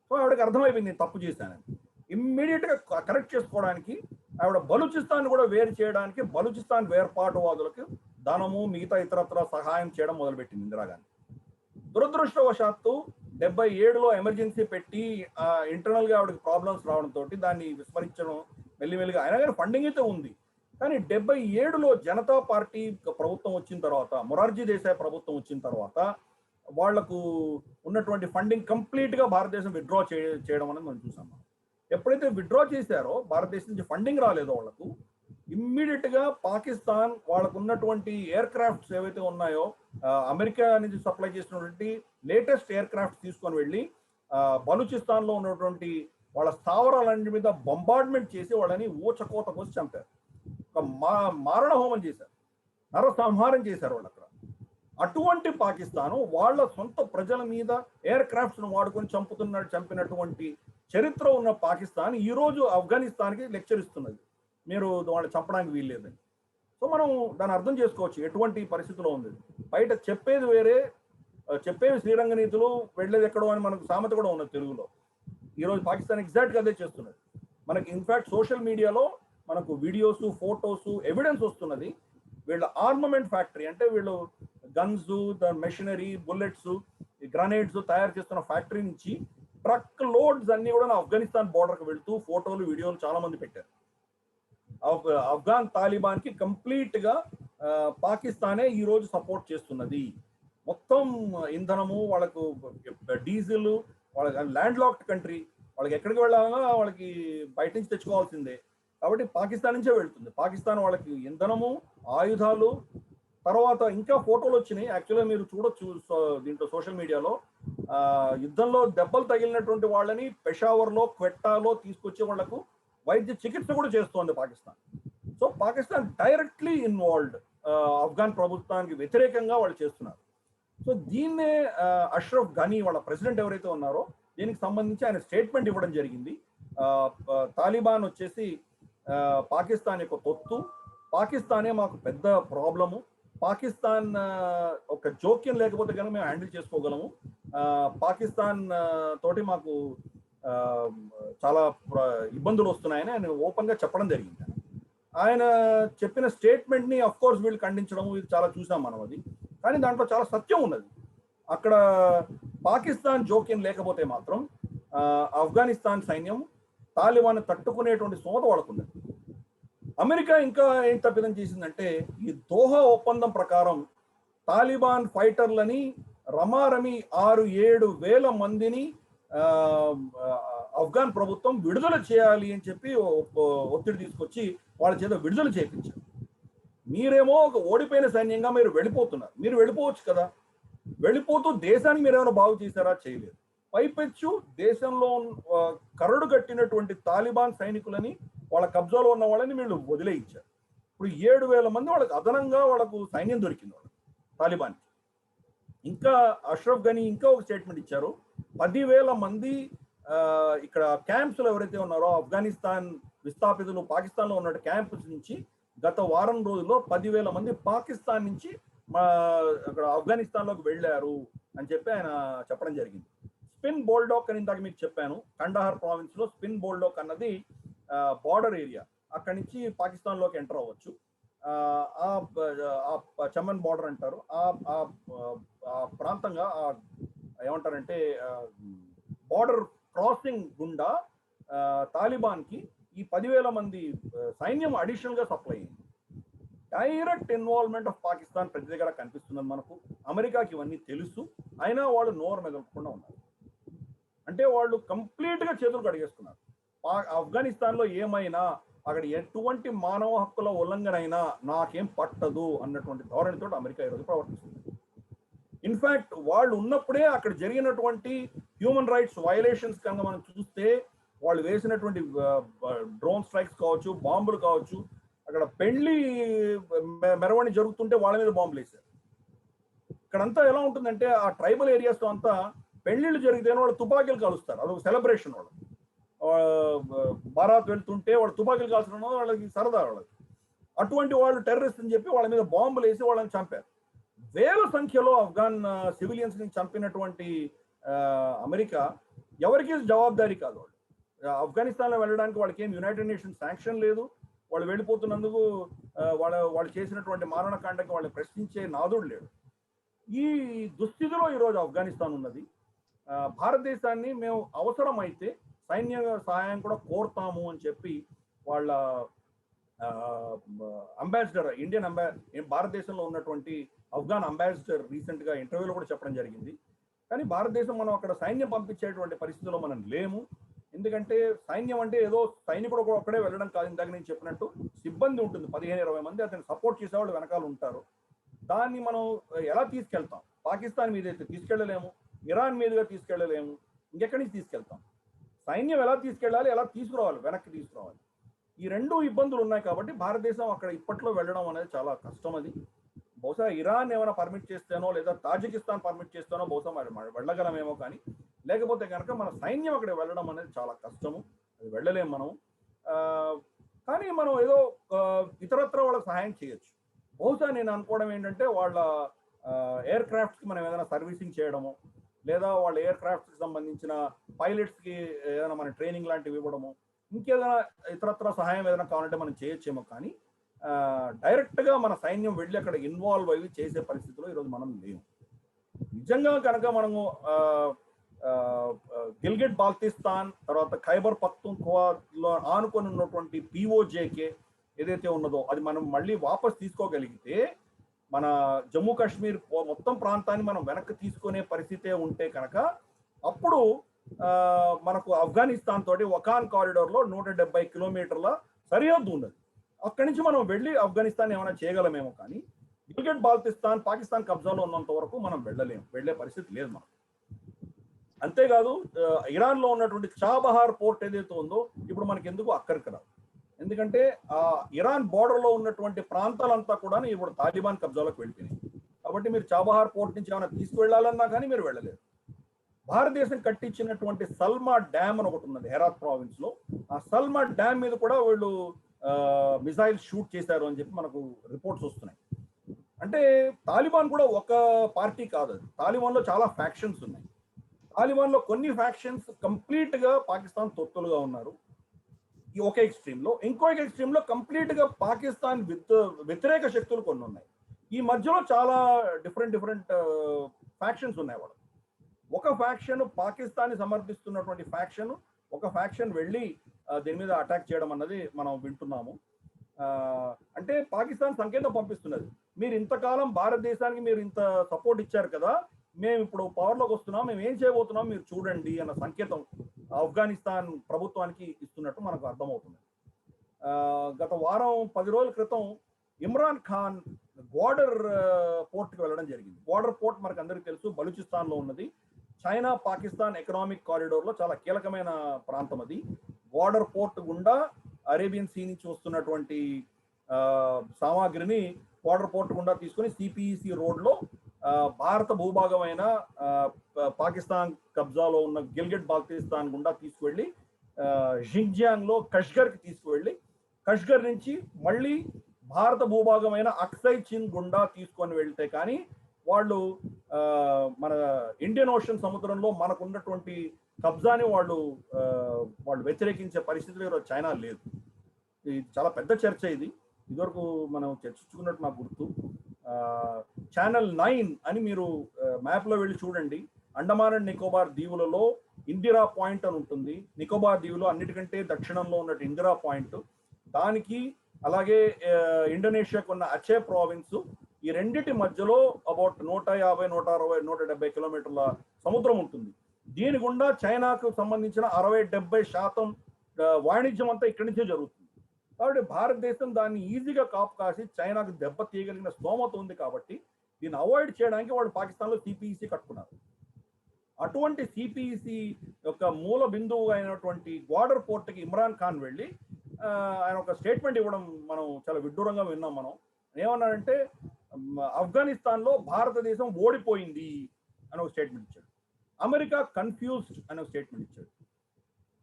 సో ఆవిడకి అర్థమైపోయింది నేను తప్పు చేశానని. ఇమ్మీడియట్ గా కరెక్ట్ చేసుకోవడానికి ఆవిడ బలూచిస్తాన్ కూడా వేరు చేయడానికి బలూచిస్తాన్ వేర్పాటువాదులకు ధనము మిగతా ఇతరత్ర సహాయం చేయడం మొదలుపెట్టింది ఇందిరాగాంధీ. దురదృష్టవశాత్తు 77లో ఎమర్జెన్సీ పెట్టి ఇంటర్నల్ గా ఆవిడకి ప్రాబ్లమ్స్ రావడంతో దాన్ని విస్మరించడం మెల్లిమెల్లిగా. అయినా కానీ ఫండింగ్ అయితే ఉంది. కానీ 77లో జనతా పార్టీ ప్రభుత్వం వచ్చిన తర్వాత, మొరార్జీ దేశాయ్ ప్రభుత్వం వచ్చిన తర్వాత వాళ్లకు ఉన్నటువంటి ఫండింగ్ కంప్లీట్ గా భారతదేశం విత్డ్రా చేయడం అనేది మనం చూసాం. ఎప్పుడైతే విత్డ్రా చేశారో, భారతదేశం నుంచి ఫండింగ్ రాలేదో వాళ్లకు, ఇమ్మీడియట్ గా పాకిస్తాన్ వాళ్ళకు ఉన్నటువంటి ఎయిర్ క్రాఫ్ట్స్ ఏవైతే ఉన్నాయో, అమెరికా నుంచి సప్లై చేసినటువంటి లేటెస్ట్ ఎయిర్ క్రాఫ్ట్స్ తీసుకొని వెళ్ళి బలూచిస్తాన్ లో ఉన్నటువంటి వాళ్ళ స్థావరాలన్నింటి మీద బొంబార్డ్మెంట్ చేసి వాళ్ళని ఊచకోత కోసి చంపారు. ఒక మారణ హోమం చేశారు, నరసంహారం చేశారు వాళ్ళు అక్కడ. అటువంటి పాకిస్తాను వాళ్ళ సొంత ప్రజల మీద ఎయిర్ క్రాఫ్ట్స్ ను వాడుకొని చంపినటువంటి చరిత్ర ఉన్న పాకిస్తాన్ ఈ రోజు ఆఫ్ఘనిస్తాన్కి లెక్చర్ ఇస్తున్నది, మీరు వాళ్ళని చంపడానికి వీల్లేదని. సో మనం దాన్ని అర్థం చేసుకోవచ్చు ఎటువంటి పరిస్థితిలో ఉంది. బయట చెప్పేది వేరే, చెప్పేవి శ్రీరంగ నీతులు, వెళ్ళేది ఎక్కడో అని మనకు సామెత కూడా ఉన్నది తెలుగులో. ఈరోజు పాకిస్తాన్ ఎగ్జాక్ట్గా అదే చేస్తున్నది. మనకి ఇన్ఫాక్ట్ సోషల్ మీడియాలో మనకు వీడియోస్, ఫోటోస్, ఎవిడెన్స్ వస్తున్నది. వీళ్ళ ఆర్మమెంట్ ఫ్యాక్టరీ అంటే వీళ్ళు గన్స్, మెషినరీ, బుల్లెట్స్, గ్రనేడ్స్ తయారు చేస్తున్న ఫ్యాక్టరీ నుంచి ట్రక్ లోడ్స్ అన్ని కూడా ఆఫ్ఘనిస్తాన్ బోర్డర్కి వెళ్తూ ఫోటోలు, వీడియోలు చాలా మంది పెట్టారు. ఆఫ్ఘాన్ తాలిబాన్ కి కంప్లీట్ గా పాకిస్తానే ఈ రోజు సపోర్ట్ చేస్తున్నది. మొత్తం ఇంధనము వాళ్ళకు, డీజిల్, వాళ్ళకి ల్యాండ్ లాక్డ్ కంట్రీ, వాళ్ళకి ఎక్కడికి వెళ్ళాలన్నా వాళ్ళకి బయట నుంచి తెచ్చుకోవాల్సిందే. కాబట్టి పాకిస్తాన్ నుంచే వెళ్తుంది. పాకిస్తాన్ వాళ్ళకి ఇంధనము, ఆయుధాలు, తర్వాత ఇంకా ఫోటోలు వచ్చినాయి. యాక్చువల్గా మీరు చూడొచ్చు దీంట్లో సోషల్ మీడియాలో, యుద్ధంలో దెబ్బలు తగిలినటువంటి వాళ్ళని పెషావర్లో, క్వెట్టాలో తీసుకొచ్చే వాళ్లకు వైద్య చికిత్స కూడా చేస్తోంది Pakistan. So Pakistan directly involved Afghan ప్రభుత్వానికి వ్యతిరేకంగా వాళ్ళు చేస్తున్నారు. సో దీన్నే అష్రఫ్ ఘనీ వాళ్ళ ప్రెసిడెంట్ ఎవరైతే ఉన్నారో దీనికి సంబంధించి ఆయన స్టేట్మెంట్ ఇవ్వడం జరిగింది. తాలిబాన్ వచ్చేసి పాకిస్తాన్ యొక్క తొత్తు, పాకిస్తానే మాకు పెద్ద ప్రాబ్లము, పాకిస్తాన్ ఒక జోక్యం లేకపోతే కనుక మేము హ్యాండిల్ చేసుకోగలము, పాకిస్తాన్ తోటి మాకు చాలా ఇబ్బందులు వస్తున్నాయని ఆయన ఓపెన్ గా చెప్పడం జరిగింది. ఆయన చెప్పిన స్టేట్మెంట్ ని అఫ్ కోర్స్ వీళ్ళు ఖండించడం ఇది చాలా చూసాం మనం అది. కానీ దాంట్లో చాలా సత్యం ఉన్నది. అక్కడ పాకిస్తాన్ జోక్యం లేకపోతే మాత్రం ఆఫ్ఘనిస్తాన్ సైన్యం తాలిబాన్ తట్టుకునేటువంటి స్తోమత వాళ్ళకుంది. అమెరికా ఇంకా ఏం తప్పిదం చేసిందంటే, ఈ దోహా ఒప్పందం ప్రకారం తాలిబాన్ ఫైటర్లని రమారమి 6-7 వేల మందిని ఆఫ్ఘాన్ ప్రభుత్వం విడుదల చేయాలి అని చెప్పి ఒత్తిడి తీసుకొచ్చి వాళ్ళ చేత విడుదల చేయించారు. మీరేమో ఒక ఓడిపోయిన సైన్యంగా మీరు వెళ్ళిపోతున్నారు. మీరు వెళ్ళిపోవచ్చు కదా, వెళ్ళిపోతూ దేశానికి మీరు ఏమైనా బాగు చేశారా? చేయలేదు. పైపెచ్చు దేశంలో కరడు కట్టినటువంటి తాలిబాన్ సైనికులని, వాళ్ళ కబ్జాలో ఉన్న వాళ్ళని వీళ్ళు వదిలేయించారు. ఇప్పుడు 7,000 మంది వాళ్ళకి అదనంగా వాళ్ళకు సైన్యం దొరికింది వాళ్ళకి తాలిబాన్కి. ఇంకా అష్రఫ్ ఘనీ ఇంకా ఒక స్టేట్మెంట్ ఇచ్చారు, 10,000 మంది ఇక్కడ క్యాంప్స్లో ఎవరైతే ఉన్నారో ఆఫ్ఘనిస్తాన్ విస్థాపితులు పాకిస్తాన్లో ఉన్న క్యాంప్స్ నుంచి గత వారం రోజుల్లో 10,000 మంది పాకిస్తాన్ నుంచి అక్కడ ఆఫ్ఘనిస్తాన్లోకి వెళ్ళారు అని చెప్పి ఆయన చెప్పడం జరిగింది. స్పిన్ బోల్డాక్ అని ఇందాక మీకు చెప్పాను, కండహార్ ప్రావిన్స్ లో స్పిన్ బోల్డాక్ అన్నది బార్డర్ ఏరియా. అక్కడి నుంచి పాకిస్తాన్లోకి ఎంటర్ అవ్వచ్చు. చమన్ బార్డర్ అంటారు. ఆ ప్రాంతంగా ఏమంటారంటే బార్డర్ క్రాసింగ్ గుండా తాలిబాన్కి ఈ 10,000 మంది సైన్యం అడిషనల్ గా సప్లై అయింది. డైరెక్ట్ ఇన్వాల్వ్మెంట్ ఆఫ్ పాకిస్తాన్ ప్రతి దగ్గర కనిపిస్తున్నది మనకు. అమెరికాకి ఇవన్నీ తెలుసు, అయినా వాళ్ళు నోరు మెదలకుండా ఉన్నారు. అంటే వాళ్ళు కంప్లీట్ గా చేతులు కడిగేస్తున్నారు. ఆఫ్ఘనిస్తాన్ లో ఏమైనా అక్కడ ఎటువంటి మానవ హక్కుల ఉల్లంఘన అయినా నాకేం పట్టదు అన్నటువంటి ధోరణితో అమెరికా ఈరోజు ప్రవర్తిస్తుంది. ఇన్ఫాక్ట్ వాళ్ళు ఉన్నప్పుడే అక్కడ జరిగినటువంటి హ్యూమన్ రైట్స్ వయలేషన్స్ కనుక మనం చూస్తే, వాళ్ళు వేసినటువంటి డ్రోన్ స్ట్రైక్స్ కావచ్చు, బాంబులు కావచ్చు, అక్కడ పెళ్లి మెరవణి జరుగుతుంటే వాళ్ళ మీద బాంబులు వేశారు. ఇక్కడంతా ఎలా ఉంటుందంటే ఆ ట్రైబల్ ఏరియాస్ లో అంతా పెళ్లిళ్ళు జరిగితేనే వాళ్ళు తుపాకీలు కాలుస్తారు, అదొక సెలబ్రేషన్. వాళ్ళు బారాత్ వెళ్తుంటే వాళ్ళు తుపాకీలు కాల్చడం వాళ్ళకి సరదా వాళ్ళకి. అటువంటి వాళ్ళు టెర్రరిస్ట్ అని చెప్పి వాళ్ళ మీద బాంబులు వేసి వాళ్ళని చంపారు. వేల సంఖ్యలో ఆఫ్ఘాన్ సివిలియన్స్ ని చంపినటువంటి అమెరికా ఎవరికి జవాబారి కాదు. వాళ్ళు ఆఫ్ఘనిస్తాన్లో వెళ్ళడానికి వాళ్ళకి ఏం యునైటెడ్ నేషన్స్ శాంక్షన్ లేదు. వాళ్ళు వెళ్ళిపోతున్నందుకు వాళ్ళు చేసినటువంటి మారణకాండకి వాళ్ళు ప్రశ్నించే నాదుడు లేడు. ఈ దుస్థితిలో ఈరోజు ఆఫ్ఘనిస్తాన్ ఉన్నది. భారతదేశాన్ని మేము అవసరమైతే సైన్య సహాయం కూడా కోరుతాము అని చెప్పి వాళ్ళ అంబాసిడర్, భారతదేశంలో ఉన్నటువంటి ఆఫ్ఘాన్ అంబాసిడర్ రీసెంట్ గా ఇంటర్వ్యూలో కూడా చెప్పడం జరిగింది. కానీ భారతదేశం మనం అక్కడ సైన్యం పంపించేటువంటి పరిస్థితిలో మనం లేము. ఎందుకంటే సైన్యం అంటే ఏదో సైనికుడు ఒక్కడే వెళ్ళడం కాదు. ఇందాక నేను చెప్పినట్టు సిబ్బంది ఉంటుంది, 15-20 మంది అతను సపోర్ట్ చేసేవాళ్ళు వెనకాల ఉంటారు. దాన్ని మనం ఎలా తీసుకెళ్తాం? పాకిస్తాన్ మీద అయితే తీసుకెళ్ళలేము, ఇరాన్ మీదుగా తీసుకెళ్ళలేము, ఇంకెక్కడి నుంచి తీసుకెళ్తాం? సైన్యం ఎలా తీసుకెళ్ళాలి, ఎలా తీసుకురావాలి, వెనక్కి తీసుకురావాలి. ఈ 2 ఇబ్బందులు ఉన్నాయి. కాబట్టి భారతదేశం అక్కడ ఇప్పట్లో వెళ్ళడం అనేది చాలా కష్టం. అది బహుశా ఇరాన్ ఏమైనా పర్మిట్ చేస్తేనో లేదా తాజికిస్తాన్ పర్మిట్ చేస్తేనో బహుశా వెళ్ళగలమేమో, కానీ లేకపోతే కనుక మన సైన్యం అక్కడ వెళ్ళడం అనేది చాలా కష్టము. అది వెళ్ళలేము మనం. కానీ మనం ఏదో ఇతరత్ర వాళ్ళకి సహాయం చేయొచ్చు. బహుశా నేను అనుకోవడం ఏంటంటే వాళ్ళ ఎయిర్ క్రాఫ్ట్స్కి మనం ఏదైనా సర్వీసింగ్ చేయడము, లేదా వాళ్ళ ఎయిర్ క్రాఫ్ట్స్కి సంబంధించిన పైలట్స్కి ఏదైనా మన ట్రైనింగ్ లాంటివి ఇవ్వడము, ఇంకేదైనా ఇతరత్ర సహాయం ఏదైనా కావాలంటే మనం చేయొచ్చేమో. కానీ డైరెక్ట్గా మన సైన్యం వెళ్ళి అక్కడ ఇన్వాల్వ్ అయ్యి చేసే పరిస్థితిలో ఈరోజు మనం లేము. నిజంగా కనుక మనము గిల్గిట్ బాల్టిస్తాన్, తర్వాత ఖైబర్ పఖ్తూన్ఖ్వాలో ఆనుకొని ఉన్నటువంటి POJK ఏదైతే ఉన్నదో అది మనం మళ్ళీ వాపస్ తీసుకోగలిగితే మన జమ్మూ కాశ్మీర్ మొత్తం ప్రాంతాన్ని మనం వెనక్కి తీసుకునే పరిస్థితే ఉంటే కనుక అప్పుడు మనకు ఆఫ్ఘనిస్తాన్ తోటి వకాన్ కారిడోర్ లో 170 కిలోమీటర్ల సరిహద్దు ఉన్నది. అక్కడి నుంచి మనం వెళ్ళి ఆఫ్ఘనిస్తాన్ ఏమైనా చేయగలమేమో, కానీ గిల్గిట్ బాల్టిస్తాన్ పాకిస్తాన్ కబ్జాలో ఉన్నంత వరకు మనం వెళ్ళే పరిస్థితి లేదు మనం. అంతేకాదు ఇరాన్ లో ఉన్నటువంటి చాబహార్ పోర్ట్ ఏదైతే ఉందో ఇప్పుడు మనకి ఎందుకు అక్కడికి రాదు, ఎందుకంటే ఆ ఇరాన్ బోర్డర్ లో ఉన్నటువంటి ప్రాంతాలంతా కూడా ఇప్పుడు తాలిబాన్ కబ్జాలోకి వెళ్ళిపోయినాయి. కాబట్టి మీరు చాబహార్ పోర్ట్ నుంచి ఏమైనా తీసుకువెళ్ళాలన్నా కానీ మీరు వెళ్ళలేరు. భారతదేశం కట్టించినటువంటి సల్మా డ్యామ్ అని ఒకటి ఉన్నది హెరాత్ ప్రావిన్స్ లో. ఆ సల్మా డ్యామ్ మీద కూడా వీళ్ళు మిసైల్ షూట్ చేశారు అని చెప్పి మనకు రిపోర్ట్స్ వస్తున్నాయి. అంటే తాలిబాన్ కూడా ఒక పార్టీ కాదు, అది తాలిబాన్ లో చాలా ఫ్యాక్షన్స్ ఉన్నాయి. తాలిబాన్ లో కొన్ని ఫ్యాక్షన్స్ కంప్లీట్ గా పాకిస్తాన్ తొత్తులుగా ఉన్నారు ఈ ఒక ఎక్స్ట్రీమ్ లో, ఇంకొక ఎక్స్ట్రీమ్ లో కంప్లీట్ గా పాకిస్తాన్ వ్యతిరేక శక్తులు కొన్ని ఉన్నాయి. ఈ మధ్యలో చాలా డిఫరెంట్ ఫ్యాక్షన్స్ ఉన్నాయి. వాళ్ళు ఒక ఫ్యాక్షన్ పాకిస్తాన్ సమర్థిస్తున్నటువంటి ఫ్యాక్షన్, ఒక ఫ్యాక్షన్ వెళ్ళి దీని మీద అటాక్ చేయడం అన్నది మనం వింటున్నాము. అంటే పాకిస్తాన్ సంకేతం పంపిస్తున్నది, మీరు ఇంతకాలం భారతదేశానికి మీరు ఇంత సపోర్ట్ ఇచ్చారు కదా, మేము ఇప్పుడు పవర్లోకి వస్తున్నాం, మేము ఏం చేయబోతున్నాం మీరు చూడండి అన్న సంకేతం ఆఫ్ఘనిస్తాన్ ప్రభుత్వానికి ఇస్తున్నట్టు మనకు అర్థమవుతుంది. గత వారం 10 రోజుల క్రితం ఇమ్రాన్ ఖాన్ బోర్డర్ పోర్ట్కి వెళ్ళడం జరిగింది. బోర్డర్ పోర్ట్ మనకు అందరికీ తెలుసు, బలూచిస్తాన్ లో ఉన్నది. చైనా పాకిస్తాన్ ఎకనామిక్ కారిడోర్ లో చాలా కీలకమైన ప్రాంతం అది. బోర్డర్ పోర్ట్ గుండా అరేబియన్ సీ నుంచి వస్తున్నటువంటి సామాగ్రిని బోర్డర్ పోర్ట్ గుండా తీసుకుని సిపిఈసి రోడ్ లో భారత భూభాగమైన పాకిస్తాన్ కబ్జాలో ఉన్న గిల్గిట్ బాల్టిస్తాన్ గుండా తీసుకువెళ్ళి జింగ్జియాంగ్ లో కష్గర్ కి తీసుకువెళ్ళి కష్గర్ నుంచి మళ్ళీ భారత భూభాగమైన అక్సై చిన్ గుండా తీసుకొని వెళ్తే కానీ వాళ్ళు మన ఇండియన్ ఓషన్ సముద్రంలో మనకు ఉన్నటువంటి కబ్జాని వాళ్ళు వ్యతిరేకించే పరిస్థితిలో ఈరోజు చైనా లేదు. ఇది చాలా పెద్ద చర్చ. ఇదివరకు మనం చర్చించుకున్నట్టు నాకు గుర్తు. ఛానల్ 9 అని మీరు మ్యాప్ లో వెళ్ళి చూడండి. అండమాన్ అండ్ నికోబార్ దీవులలో ఇందిరా పాయింట్ అని ఉంటుంది. నికోబార్ దీవులో అన్నిటికంటే దక్షిణంలో ఉన్నట్టు ఇందిరా పాయింట్, దానికి అలాగే ఇండోనేషియాకు ఉన్న అచే ప్రావిన్స్, ఈ రెండిటి మధ్యలో అబౌట్ 150, 160, 170 కిలోమీటర్ల సముద్రం ఉంటుంది. దీని గుండా చైనాకు సంబంధించిన 60-70% వాణిజ్యం అంతా ఇక్కడి నుంచే జరుగుతుంది. కాబట్టి భారతదేశం దాన్ని ఈజీగా కాపు కాసి చైనాకు దెబ్బ తీయగలిగిన స్తోమత ఉంది. కాబట్టి దీన్ని అవాయిడ్ చేయడానికి వాళ్ళు పాకిస్తాన్లో సిపిఈసి కట్టుకున్నారు. అటువంటి సిపిఈసి యొక్క మూల బిందువు అయినటువంటి బోర్డర్ పోర్ట్కి ఇమ్రాన్ ఖాన్ వెళ్ళి ఆయన ఒక స్టేట్మెంట్ ఇవ్వడం మనం చాలా విడ్డూరంగా విన్నాం. మనం ఏమన్నాడంటే ఆఫ్ఘనిస్తాన్ లో భారతదేశం ఓడిపోయింది అని ఒక స్టేట్మెంట్ ఇచ్చాడు. అమెరికా కన్ఫ్యూజ్డ్ అని ఒక స్టేట్మెంట్ ఇచ్చాడు.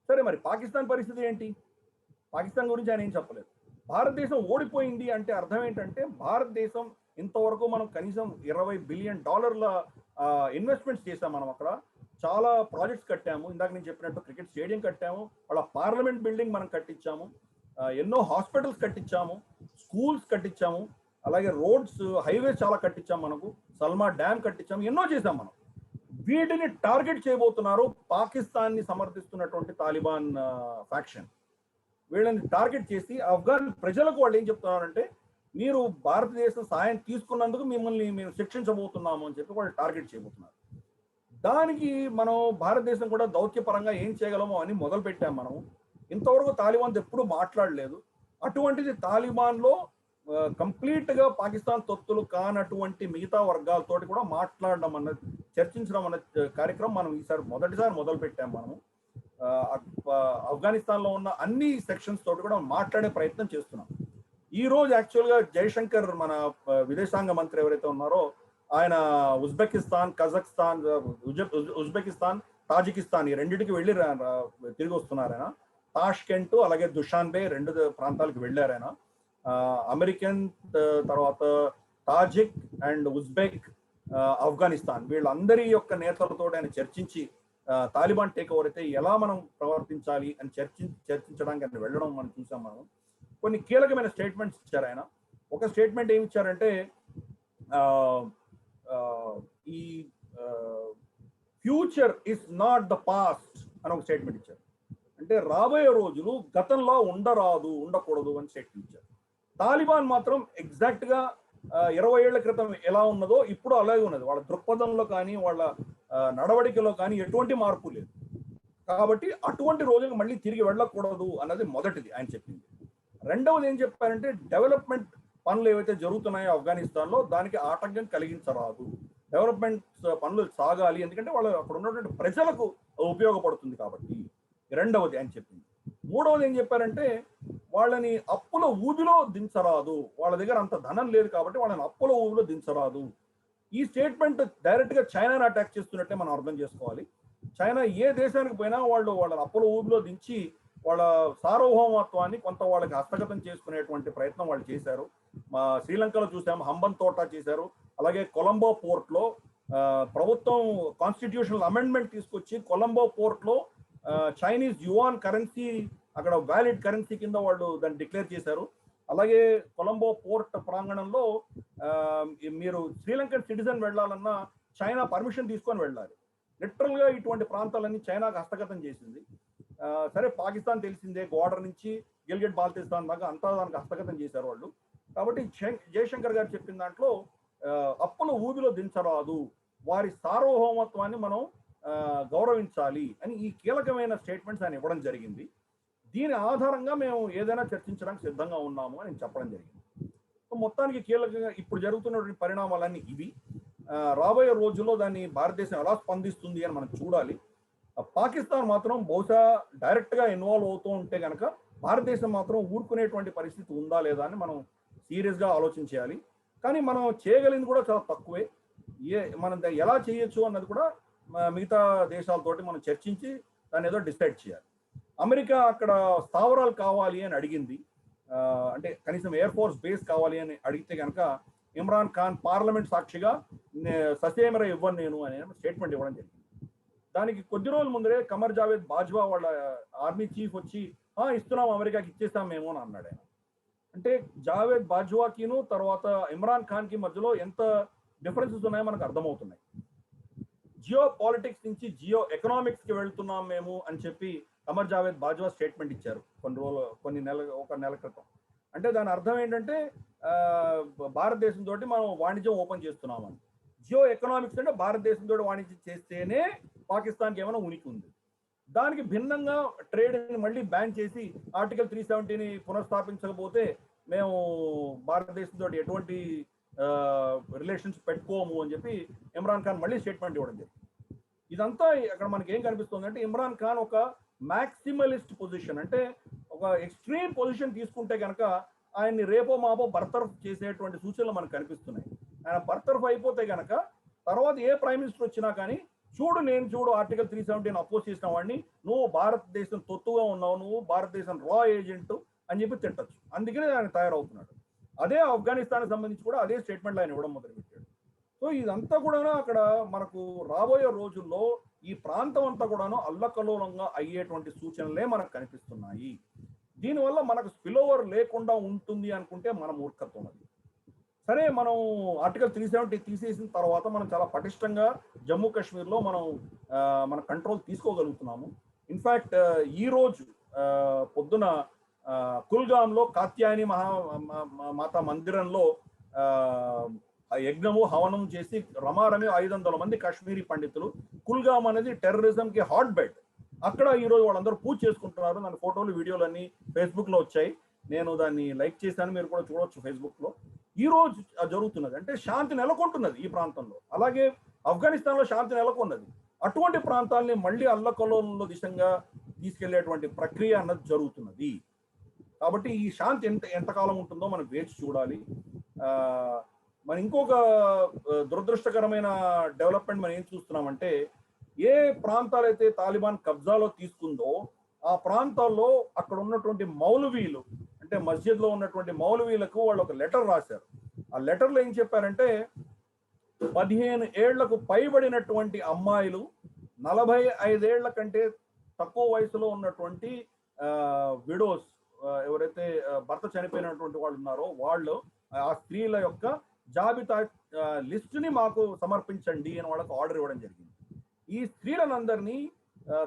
సరే, మరి పాకిస్తాన్ పరిస్థితి ఏంటి? పాకిస్తాన్ గురించి ఆయన ఏం చెప్పలేదు. భారతదేశం ఓడిపోయింది అంటే అర్థం ఏంటంటే భారతదేశం ఇంతవరకు మనం కనీసం $20 బిలియన్ ఇన్వెస్ట్మెంట్స్ చేసాం. మనం అక్కడ చాలా ప్రాజెక్ట్స్ కట్టాము. ఇందాక నేను చెప్పినట్టు క్రికెట్ స్టేడియం కట్టాము, వాళ్ళ పార్లమెంట్ బిల్డింగ్ మనం కట్టించాము, ఎన్నో హాస్పిటల్స్ కట్టించాము, స్కూల్స్ కట్టించాము, అలాగే రోడ్స్ హైవేస్ చాలా కట్టించాం, మనకు సల్మా డ్యామ్ కట్టించాము, ఎన్నో చేసాం మనం. వీటిని టార్గెట్ చేయబోతున్నారు పాకిస్తాన్ ని సమర్థిస్తున్నటువంటి తాలిబాన్ ఫ్యాక్షన్. వీళ్ళని టార్గెట్ చేసి ఆఫ్ఘన్ ప్రజలకు వాళ్ళు ఏం చెప్తున్నారంటే మీరు భారతదేశం సాయం తీసుకున్నందుకు మిమ్మల్ని మేము శిక్షించబోతున్నాము అని చెప్పి వాళ్ళు టార్గెట్ చేయబోతున్నారు. దానికి మనం భారతదేశం కూడా దౌత్యపరంగా ఏం చేయగలమో అని మొదలు పెట్టాం. మనం ఇంతవరకు తాలిబాన్ ఎప్పుడు మాట్లాడలేదు. అటువంటిది తాలిబాన్ లో కంప్లీట్ గా పాకిస్తాన్ తొత్తులు కానటువంటి మిగతా వర్గాలతోటి కూడా మాట్లాడడం అన్నది, చర్చించడం అన్న కార్యక్రమం మనం మొదటిసారి మొదలు పెట్టాం. మనము ఆఫ్ఘనిస్తాన్ లో ఉన్న అన్ని సెక్షన్స్ తోటి కూడా మాట్లాడే ప్రయత్నం చేస్తున్నాం. ఈ రోజు యాక్చువల్ గా జయశంకర్ మన విదేశాంగ మంత్రి ఎవరైతే ఉన్నారో ఆయన ఉజ్బెకిస్తాన్, కజాఖ్స్తాన్, ఉజ్బెకిస్తాన్, తాజికిస్తాన్ ఈ రెండింటికి వెళ్ళి తిరిగి వస్తున్నారు ఆయన. తాష్కెంట్ అలాగే దుషాన్బే 2 ప్రాంతాలకు వెళ్ళారు ఆయన. అమెరికన్, తర్వాత తాజిక్ అండ్ ఉజ్బెక్, ఆఫ్ఘనిస్తాన్ వీళ్ళందరి యొక్క నేతలతో ఆయన చర్చించి తాలిబాన్ టేక్ ఓవర్ అయితే ఎలా మనం ప్రవర్తించాలి అని చర్చించడానికి ఆయన వెళ్ళడం మనం చూసాం. మనం కొన్ని కీలకమైన స్టేట్మెంట్స్ ఇచ్చారు ఆయన. ఒక స్టేట్మెంట్ ఏమి ఇచ్చారంటే ఈ future is not the past అని ఒక స్టేట్మెంట్ ఇచ్చారు. అంటే రాబోయే రోజులు గతంలో ఉండకూడదు అని స్టేట్మెంట్ ఇచ్చారు. తాలిబాన్ మాత్రం ఎగ్జాక్ట్ గా 20 ఏళ్ల క్రితం ఎలా ఉన్నదో ఇప్పుడు అలాగే ఉన్నది. వాళ్ళ దృక్పథంలో కానీ వాళ్ళ నడవడికలో కానీ ఎటువంటి మార్పు లేదు. కాబట్టి అటువంటి రోజులకు మళ్ళీ తిరిగి వెళ్ళకూడదు అన్నది మొదటిది ఆయన చెప్పింది. రెండవది ఏం చెప్పారంటే డెవలప్మెంట్ పనులు ఏవైతే జరుగుతున్నాయో ఆఫ్ఘనిస్తాన్లో దానికి ఆటంకం కలిగించరాదు. డెవలప్మెంట్ పనులు సాగాలి, ఎందుకంటే వాళ్ళు అక్కడ ఉన్నటువంటి ప్రజలకు ఉపయోగపడుతుంది కాబట్టి. రెండవది ఆయన చెప్పింది. మూడవది ఏం చెప్పారంటే వాళ్ళని అప్పుల ఊబిలో దించరాదు, వాళ్ళ దగ్గర అంత ధనం లేదు కాబట్టి వాళ్ళని అప్పుల ఊబిలో దించరాదు. ఈ స్టేట్మెంట్ డైరెక్ట్ గా చైనాని అటాక్ చేస్తున్నట్టే మనం అర్థం చేసుకోవాలి. చైనా ఏ దేశానికి పోయినా వాళ్ళు వాళ్ళ అప్పుల ఊబిలో దించి వాళ్ళ సార్వభౌమత్వాన్ని కొంత వాళ్ళకి హస్తగతం చేసుకునేటువంటి ప్రయత్నం వాళ్ళు చేశారు. మా శ్రీలంకలో చూసాము, హంబన్ తోట చేశారు. అలాగే కొలంబో పోర్ట్లో ప్రభుత్వం కాన్స్టిట్యూషనల్ అమెండ్మెంట్ తీసుకొచ్చి కొలంబో పోర్ట్లో చైనీస్ యువాన్ కరెన్సీ అక్కడ వ్యాలిడ్ కరెన్సీ కింద వాళ్ళు దాన్ని డిక్లేర్ చేశారు. అలాగే కొలంబో పోర్ట్ ప్రాంగణంలో మీరు శ్రీలంకన్ సిటిజన్ వెళ్ళాలన్నా చైనా పర్మిషన్ తీసుకొని వెళ్ళాలి. లిటరల్ గా ఇటువంటి ప్రాంతాలన్నీ చైనాకు హస్తగతం చేసింది. సరే పాకిస్తాన్ తెలిసిందే, గోడర్ నుంచి గిల్గిట్ బాల్టిస్తాన్ దాకా అంతా దానికి హస్తగతం చేశారు వాళ్ళు. కాబట్టి జయశంకర్ గారు చెప్పిన దాంట్లో అప్పుల ఊబిలో దించరాదు, వారి సార్వభౌమత్వాన్ని మనం గౌరవించాలి అని ఈ కీలకమైన స్టేట్మెంట్స్ ఆయన ఇవ్వడం జరిగింది. దీని ఆధారంగా మేము ఏదైనా చర్చించడానికి సిద్ధంగా ఉన్నాము అని చెప్పడం జరిగింది. మొత్తానికి కీలకంగా ఇప్పుడు జరుగుతున్నటువంటి పరిణామాలన్నీ ఇవి. రాబోయే రోజుల్లో దాన్ని భారతదేశం ఎలా స్పందిస్తుంది అని మనం చూడాలి. పాకిస్తాన్ మాత్రం బహుశా డైరెక్ట్ గా ఇన్వాల్వ్ అవుతూ ఉంటే కనుక భారతదేశం మాత్రం ఊరుకునేటువంటి పరిస్థితి ఉందా లేదా అని మనం సీరియస్ గా ఆలోచించాలి. కానీ మనం చేయగలిగింది కూడా చాలా తక్కువే. మనం ఎలా చేయొచ్చు అన్నది కూడా మిగతా దేశాలతోటి మనం చర్చించి దాన్ని ఏదో డిసైడ్ చేయాలి. అమెరికా అక్కడ స్థావరాలు కావాలి అని అడిగింది, అంటే కనీసం ఎయిర్ ఫోర్స్ బేస్ కావాలి అని అడిగితే కనుక ఇమ్రాన్ ఖాన్ పార్లమెంట్ సాక్షిగా ససేమర ఇవ్వను నేను అనే స్టేట్మెంట్ ఇవ్వడం జరిగింది. దానికి కొద్ది రోజుల ముందరే కమర్ జావేద్ బాజ్వా వాళ్ళ ఆర్మీ చీఫ్ వచ్చి ఇస్తున్నాం అమెరికాకి ఇచ్చేస్తాం మేము అని అన్నాడు ఆయన. అంటే జావేద్ బాజ్వాకిను తర్వాత ఇమ్రాన్ ఖాన్ కి మధ్యలో ఎంత డిఫరెన్సెస్ ఉన్నాయో మనకు అర్థమవుతున్నాయి. జియో పాలిటిక్స్ నుంచి జియో ఎకనామిక్స్ కి వెళ్తున్నాం మేము అని చెప్పి కమర్ జావేద్ బాజ్వా స్టేట్మెంట్ ఇచ్చారు ఒక నెల క్రితం. అంటే దాని అర్థం ఏంటంటే భారతదేశంతో మనం వాణిజ్యం ఓపెన్ చేస్తున్నామని. జియో ఎకనామిక్స్ అంటే భారతదేశంతో వాణిజ్యం చేస్తేనే పాకిస్తాన్కి ఏమైనా ఉనికి ఉంది. దానికి భిన్నంగా ట్రేడ్ మళ్ళీ బ్యాన్ చేసి ఆర్టికల్ 370ని పునఃస్థాపించకపోతే మేము భారతదేశంతో ఎటువంటి రిలేషన్స్ పెట్టుకోము అని చెప్పి ఇమ్రాన్ ఖాన్ మళ్ళీ స్టేట్మెంట్ ఇవ్వడం జరిగింది. ఇదంతా అక్కడ మనకి ఏం కనిపిస్తుంది అంటే ఇమ్రాన్ ఖాన్ ఒక మ్యాక్సిమలిస్ట్ పొజిషన్, అంటే ఒక ఎక్స్ట్రీమ్ పొజిషన్ తీసుకుంటే కనుక ఆయన్ని రేపో మాపో బర్తరఫ్ చేసేటువంటి సూచనలు మనకు కనిపిస్తున్నాయి. ఆయన బర్తరఫ్ అయిపోతే కనుక తర్వాత ఏ ప్రైమ్ మినిస్టర్ వచ్చినా కానీ చూడు ఆర్టికల్ 370 అపోజ్ చేసిన వాడిని, నువ్వు భారతదేశం తొత్తుగా ఉన్నావు, నువ్వు భారతదేశం రా ఏజెంట్ అని చెప్పి తిట్టచ్చు. అందుకనే ఆయన తయారవుతున్నాడు. అదే ఆఫ్ఘనిస్తాన్కి సంబంధించి కూడా అదే స్టేట్మెంట్ ఆయన ఇవ్వడం మొదలుపెట్టాడు. సో ఇదంతా కూడా అక్కడ మనకు రాబోయే రోజుల్లో ఈ ప్రాంతం అంతా కూడాను అల్లకల్లోలంగా అయ్యేటువంటి సూచనలే మనకు కనిపిస్తున్నాయి. దీనివల్ల మనకు స్పిల్ఓవర్ లేకుండా ఉంటుంది అనుకుంటే మన మూర్ఖత్వం అది. సరే, మనం ఆర్టికల్ 370 తీసేసిన తర్వాత మనం చాలా పటిష్టంగా జమ్మూ కాశ్మీర్లో మన కంట్రోల్ తీసుకోగలుగుతున్నాము. ఇన్ఫ్యాక్ట్ ఈ రోజు పొద్దున కుల్గాంలో కాత్యాయని మాతా మందిరంలో యజ్ఞము హవనం చేసి రమారమి 500 మంది కాశ్మీరీ పండితులు, కుల్గాం అనేది టెర్రరిజం కి హాట్ బెడ్, అక్కడ ఈరోజు వాళ్ళందరూ పూజ చేసుకుంటున్నారు. దాని ఫోటోలు వీడియోలు అన్ని ఫేస్బుక్ లో వచ్చాయి. నేను దాన్ని లైక్ చేశాను, మీరు కూడా చూడవచ్చు ఫేస్బుక్ లో. ఈ రోజు జరుగుతున్నది అంటే శాంతి నెలకొంటున్నది ఈ ప్రాంతంలో. అలాగే ఆఫ్ఘనిస్తాన్ లో శాంతి నెలకొన్నది. అటువంటి ప్రాంతాలని మళ్ళీ అల్లకల్లోలంలో దిశగా తీసుకెళ్లేటువంటి ప్రక్రియ అన్నది జరుగుతున్నది. కాబట్టి ఈ శాంతి ఎంతకాలం ఉంటుందో మనం వేచి చూడాలి. మనం ఇంకొక దురదృష్టకరమైన డెవలప్మెంట్ మనం ఏం చూస్తున్నామంటే, ఏ ప్రాంతాలైతే తాలిబాన్ కబ్జాలో తీసుకుందో ఆ ప్రాంతాల్లో అక్కడ ఉన్నటువంటి మౌలవీలు, అంటే మస్జిద్ లో ఉన్నటువంటి మౌలవీలకు వాళ్ళు ఒక లెటర్ రాశారు. ఆ లెటర్లో ఏం చెప్పారంటే 15 ఏళ్లకు పైబడినటువంటి అమ్మాయిలు, 45 ఏళ్ల కంటే తక్కువ వయసులో ఉన్నటువంటి విడోస్, ఎవరైతే భర్త చనిపోయినటువంటి వాళ్ళు ఉన్నారో వాళ్ళు, ఆ స్త్రీల యొక్క జాబితా లిస్టుని మాకు సమర్పించండి అని వాళ్ళకు ఆర్డర్ ఇవ్వడం జరిగింది. ఈ స్త్రీలందరినీ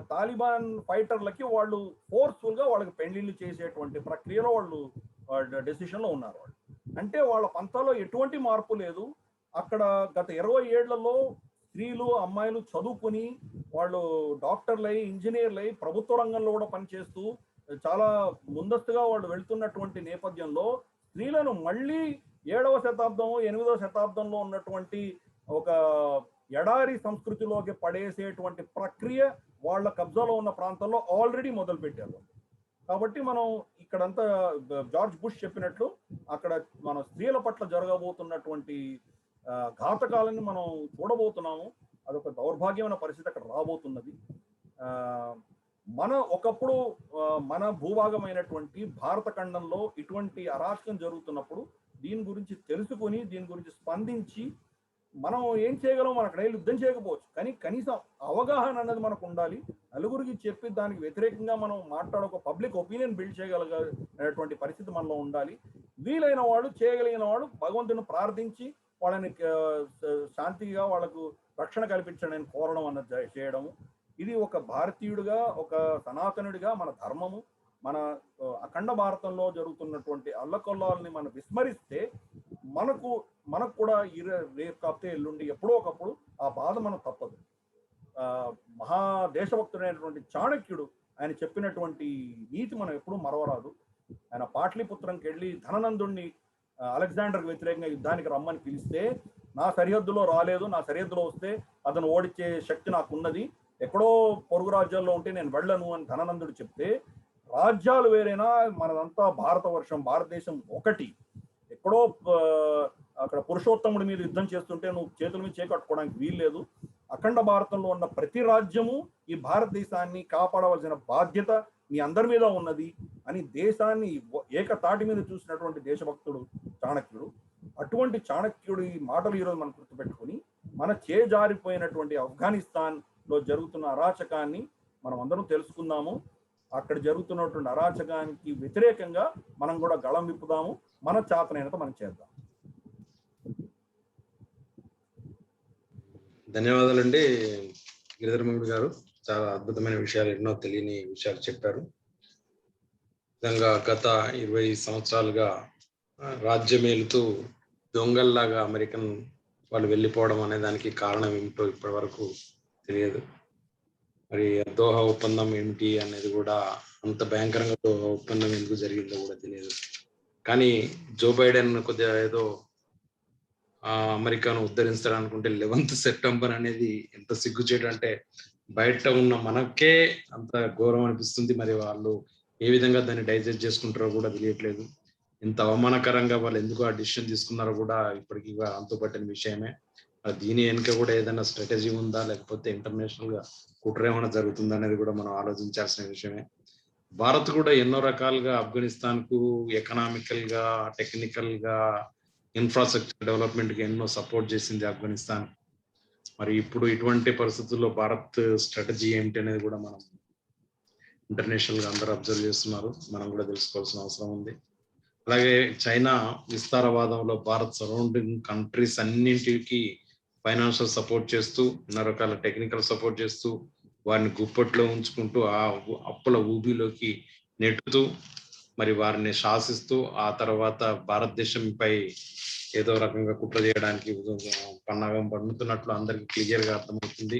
తాలిబాన్ ఫైటర్లకి వాళ్ళు ఫోర్స్ఫుల్ గా వాళ్ళకి పెళ్లిళ్ళు చేసేటువంటి ప్రక్రియలో వాళ్ళు డెసిషన్ లో ఉన్నారు. వాళ్ళు అంటే వాళ్ళ పంతాలో ఎటువంటి మార్పు లేదు. అక్కడ గత 20 ఏళ్లలో స్త్రీలు అమ్మాయిలు చదువుకుని వాళ్ళు డాక్టర్లై ఇంజనీర్లై ప్రభుత్వ రంగంలో కూడా పనిచేస్తూ చాలా ముందస్తుగా వాళ్ళు వెళ్తున్నటువంటి నేపథ్యంలో స్త్రీలను మళ్ళీ 7వ శతాబ్దం 8వ శతాబ్దంలో ఉన్నటువంటి ఒక ఎడారి సంస్కృతిలోకి పడేసేటువంటి ప్రక్రియ వాళ్ళ కబ్జాలో ఉన్న ప్రాంతాల్లో ఆల్రెడీ మొదలు పెట్టారు. కాబట్టి మనం ఇక్కడంతా జార్జ్ బుష్ చెప్పినట్లు అక్కడ మన స్త్రీల పట్ల జరగబోతున్నటువంటి ఘాతకాలని మనం చూడబోతున్నాము. అదొక దౌర్భాగ్యమైన పరిస్థితి అక్కడ రాబోతున్నది. ఒకప్పుడు మన భూభాగమైనటువంటి భారత ఖండంలో ఇటువంటి అరాచకం జరుగుతున్నప్పుడు దీని గురించి తెలుసుకొని దీని గురించి స్పందించి మనం ఏం చేయగలం, మన అక్కడ యుద్ధం చేయకపోవచ్చు, కానీ కనీసం అవగాహన అనేది మనకు ఉండాలి. నలుగురికి చెప్పి దానికి వ్యతిరేకంగా మనం ఒక పబ్లిక్ ఒపీనియన్ బిల్డ్ చేయగలిగేటువంటి పరిస్థితి మనలో ఉండాలి. వీలైన వాళ్ళు చేయగలిగిన వాళ్ళు భగవంతుని ప్రార్థించి వాళ్ళని శాంతిగా వాళ్ళకు రక్షణ కల్పించడానికి కోరడం అన్నది చేయడము. ఇది ఒక భారతీయుడిగా ఒక సనాతనుడిగా మన ధర్మము. మన అఖండ భారతంలో జరుగుతున్నటువంటి అల్లకొల్లాలని మనం విస్మరిస్తే మనకు కూడా రేపు కాకపోతే ఎల్లుండి ఎప్పుడో ఒకప్పుడు ఆ బాధ మనం తప్పదు. మహాదేశభక్తుడైనటువంటి చాణక్యుడు ఆయన చెప్పినటువంటి నీతి మనం ఎప్పుడూ మరవరాదు. ఆయన పాట్లీపుత్రంకి వెళ్ళి ధననందుణ్ణి అలెగ్జాండర్కి వ్యతిరేకంగా యుద్ధానికి రమ్మని పిలిస్తే నా సరిహద్దులో రాలేదు, నా సరిహద్దులో వస్తే అతను ఓడించే శక్తి నాకున్నది, ఎక్కడో పొరుగు రాజ్యాల్లో ఉంటే నేను వెళ్ళను అని ధననందుడు చెప్తే, రాజ్యాలు వేరైనా మనదంతా భారతదేశం ఒకటి. ఎక్కడో అక్కడ పురుషోత్తముడి మీద యుద్ధం చేస్తుంటే నువ్వు చేతుల మీద చేకట్టుకోవడానికి వీల్లేదు. అఖండ భారతంలో ఉన్న ప్రతి రాజ్యము ఈ భారతదేశాన్ని కాపాడవలసిన బాధ్యత మీ అందరి మీద ఉన్నది అని దేశాన్ని ఏకతాటి మీద చూసినటువంటి దేశభక్తుడు చాణక్యుడు. అటువంటి చాణక్యుడి మాటలు ఈరోజు మనం గుర్తుపెట్టుకుని మన చేజారిపోయినటువంటి ఆఫ్ఘనిస్తాన్ లో జరుగుతున్న అరాచకాన్ని మనం అందరం తెలుసుకుందాము. అక్కడ జరుగుతున్నటువంటి అరాచకానికి వ్యతిరేకంగా మనం కూడా గళం విప్పుదాము. మన చేతనైనంత మనం చేద్దాం. ధన్యవాదాలండి గిరిధర్మూడి గారు. చాలా అద్భుతమైన విషయాలు, ఎన్నో తెలియని విషయాలు చెప్పారు. నిజంగా గత 20 సంవత్సరాలుగా రాజ్యమేలుతూ దొంగల్లాగా అమెరికన్ వాళ్ళు వెళ్ళిపోవడం అనే దానికి కారణం ఏమిటో ఇప్పటి వరకు తెలియదు. మరి దోహా ఒప్పందం ఏమిటి అనేది కూడా, అంత భయంకరంగా దోహా ఒప్పందం ఎందుకు జరిగిందో కూడా తెలియదు. కానీ జో బైడెన్ కొద్దిగా ఏదో అమెరికాను ఉద్ధరిస్తాడు అనుకుంటే 11th సెప్టెంబర్ అనేది ఎంత సిగ్గుచేటు అంటే బయట ఉన్న మనకే అంత ఘోరం అనిపిస్తుంది. మరి వాళ్ళు ఏ విధంగా దాన్ని డైజెస్ట్ చేసుకుంటారో కూడా తెలియట్లేదు. ఇంత అవమానకరంగా వాళ్ళు ఎందుకు ఆ డిసిషన్ తీసుకున్నారో కూడా ఇప్పటికీ అంతుపట్టిన విషయమే. దీని వెనుక కూడా ఏదైనా స్ట్రాటజీ ఉందా, లేకపోతే ఇంటర్నేషనల్ గా కుట్ర ఏమైనా జరుగుతుందా అనేది కూడా మనం ఆలోచించాల్సిన విషయమే. భారత్ కూడా ఎన్నో రకాలుగా ఆఫ్ఘనిస్తాన్ కు ఎకనామికల్ గా, టెక్నికల్ గా, ఇన్ఫ్రాస్ట్రక్చర్ డెవలప్మెంట్ కి ఎన్నో సపోర్ట్ చేసింది ఆఫ్ఘనిస్తాన్. మరి ఇప్పుడు ఇటువంటి పరిస్థితుల్లో భారత్ స్ట్రాటజీ ఏమిటి అనేది కూడా మనం ఇంటర్నేషనల్ గా అందరూ అబ్జర్వ్ చేస్తున్నారు. మనం కూడా తెలుసుకోవాల్సిన అవసరం ఉంది. అలాగే చైనా విస్తారవాదంలో భారత్ సరౌండింగ్ కంట్రీస్ అన్నింటికి ఫైనాన్షియల్ సపోర్ట్ చేస్తూ, ఎన్నో రకాల టెక్నికల్ సపోర్ట్ చేస్తూ, వారిని గుప్పట్లో ఉంచుకుంటూ ఆ అప్పుల ఊబిలోకి నెట్టుతూ, మరి వారిని శాసిస్తూ, ఆ తర్వాత భారతదేశంపై ఏదో రకంగా కుట్ర చేయడానికి పన్నాగం పన్నుతున్నట్లు అందరికి క్లియర్ గా అర్థమవుతుంది.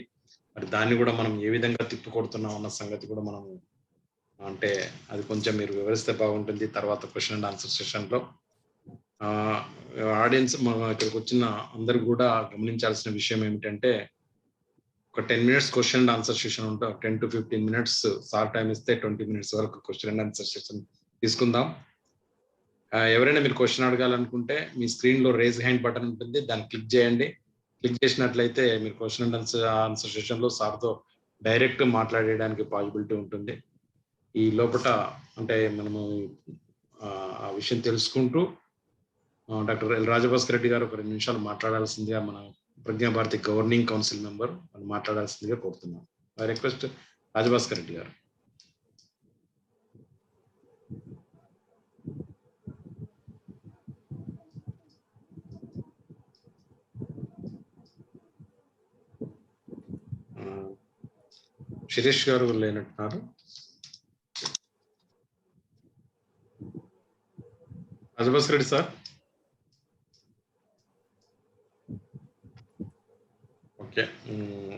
మరి దాన్ని కూడా మనం ఏ విధంగా తిప్పికొడుతున్నాం అన్న సంగతి కూడా మనం, అంటే అది కొంచెం మీరు వివరిస్తే బాగుంటుంది తర్వాత క్వశ్చన్ అండ్ ఆన్సర్ సెషన్ లో. ఆడియన్స్ ఇక్కడికి వచ్చిన అందరు కూడా గమనించాల్సిన విషయం ఏమిటంటే, ఒక 10 minutes question and answer session ఉంటే 10 to 15 minutes సార్ టైం ఇస్తే 20 minutes వరకు క్వశ్చన్ అండ్ ఆన్సర్ సెషన్ తీసుకుందాం. ఎవరైనా మీరు క్వశ్చన్ అడగాలనుకుంటే మీ స్క్రీన్ లో రేజ్ హ్యాండ్ బటన్ ఉంటుంది, దాన్ని క్లిక్ చేయండి. క్లిక్ చేసినట్లయితే మీరు క్వశ్చన్ అండ్ ఆన్సర్ సెషన్ లో సార్తో డైరెక్ట్ మాట్లాడేయడానికి పాసిబిలిటీ ఉంటుంది. ఈ లోపల అంటే మనము ఆ విషయం తెలుసుకుంటూ డాక్టర్ ఎల్ రాజభాస్కర్ రెడ్డి గారు ఒక 2 నిమిషాలు మాట్లాడాల్సిందిగా మన ప్రజ్ఞాభారతి గవర్నింగ్ కౌన్సిల్ మెంబర్ మాట్లాడాల్సిందిగా కోరుతున్నాం. ఐ రిక్వెస్ట్ రాజభాస్కర్ రెడ్డి గారు. శిరీష్ గారు లేనట్టున్నారు. Rajabhaskar Reddy sir. Okay,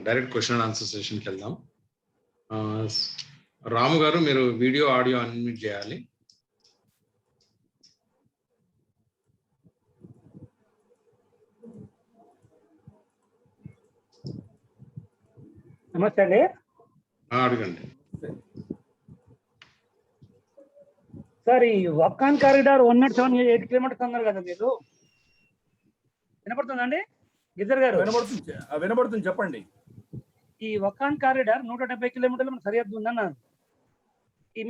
direct question and answer సెషన్కి వెళ్దాం. రాము గారు, మీరు వీడియో ఆడియో అన్మ్యూట్ చేయాలి. నమస్తే అండి. అడగండి సార్, ఈ వకాన్ కారిడార్ 107 కిలోమీటర్స్ అన్నారు కదా మీరు, వినపడుతుందండి గిద్దర్ గారు? వినబడుతుంది, చెప్పండి. ఈ వకాన్ కారిడార్ 170 కిలోమీటర్లు మన సరిహద్దు ఉందన్నారు.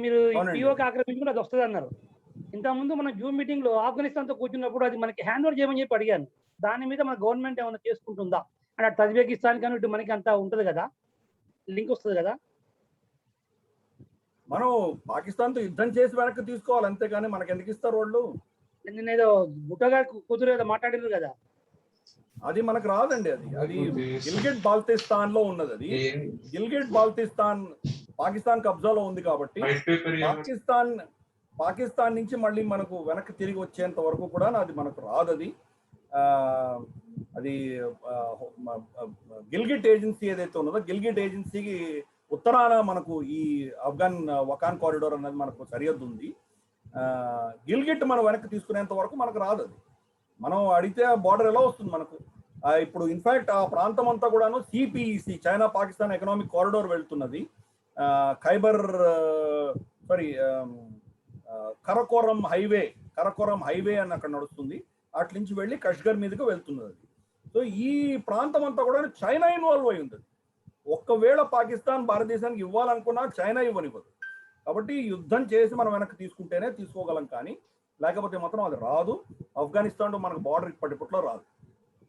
మీరు పిఓకి ఆక్రమించుకుని అది వస్తుంది అన్నారు. ఇంతకుముందు మన జూమ్ మీటింగ్ లో ఆఫ్ఘనిస్తాన్ తో కూర్చున్నప్పుడు అది మనకి హ్యాండ్ ఓవర్ చేయమని చెప్పి అడిగాను. దాని మీద మన గవర్నమెంట్ ఏమైనా చేసుకుంటుందా అంటే తజిబెకిస్తాన్ కానీ ఇటు మనకి అంతా ఉంటది కదా, లింక్ వస్తుంది కదా. మనం పాకిస్తాన్ తో యుద్ధం చేసి వెనక్కి తీసుకోవాలి, అంతేగాని మనకి ఎందుకు ఇస్తారు వాళ్ళు? నేనేదో బుట్టగా కూతురు ఏదో మాట్లాడారు కదా, అది మనకు రాదండి. అది గిల్గిట్ బాల్టిస్తాన్ లో ఉన్నది. అది గిల్గిట్ బాల్టిస్తాన్ పాకిస్తాన్ కబ్జాలో ఉంది కాబట్టి పాకిస్తాన్ నుంచి మళ్ళీ మనకు వెనక్కి తిరిగి వచ్చేంత వరకు కూడా అది మనకు రాదు. అది గిల్గిట్ ఏజెన్సీ ఏదైతే ఉన్నదో, గిల్గిట్ ఏజెన్సీకి ఉత్తరాన మనకు ఈ ఆఫ్ఘన్ వకాన్ కారిడోర్ అనేది మనకు సరిహద్దు ఉంది. గిల్గిట్ మనం వెనక్కి తీసుకునేంత వరకు మనకు రాదు. అది మనం అడిగితే బార్డర్ ఎలా వస్తుంది మనకు? ఇప్పుడు ఇన్ఫాక్ట్ ఆ ప్రాంతం అంతా కూడాను CPEC, China Pakistan economic corridor వెళ్తున్నది. కరకోరం హైవే అని అక్కడ నడుస్తుంది. అట్ల నుంచి వెళ్ళి కష్గర్ మీదకి వెళ్తున్నది. సో ఈ ప్రాంతం అంతా కూడా చైనా ఇన్వాల్వ్ అయి ఉంది. ఒక్కవేళ పాకిస్తాన్ భారతదేశానికి ఇవ్వాలనుకున్నా చైనా ఇవ్వనివ్వదు. కాబట్టి యుద్ధం చేసి మనం వెనక్కి తీసుకుంటేనే తీసుకోగలం, కానీ లేకపోతే మాత్రం అది రాదు. ఆఫ్ఘనిస్తాన్లో మనకు బార్డర్ ఇప్పటిప్పట్లో రాదు.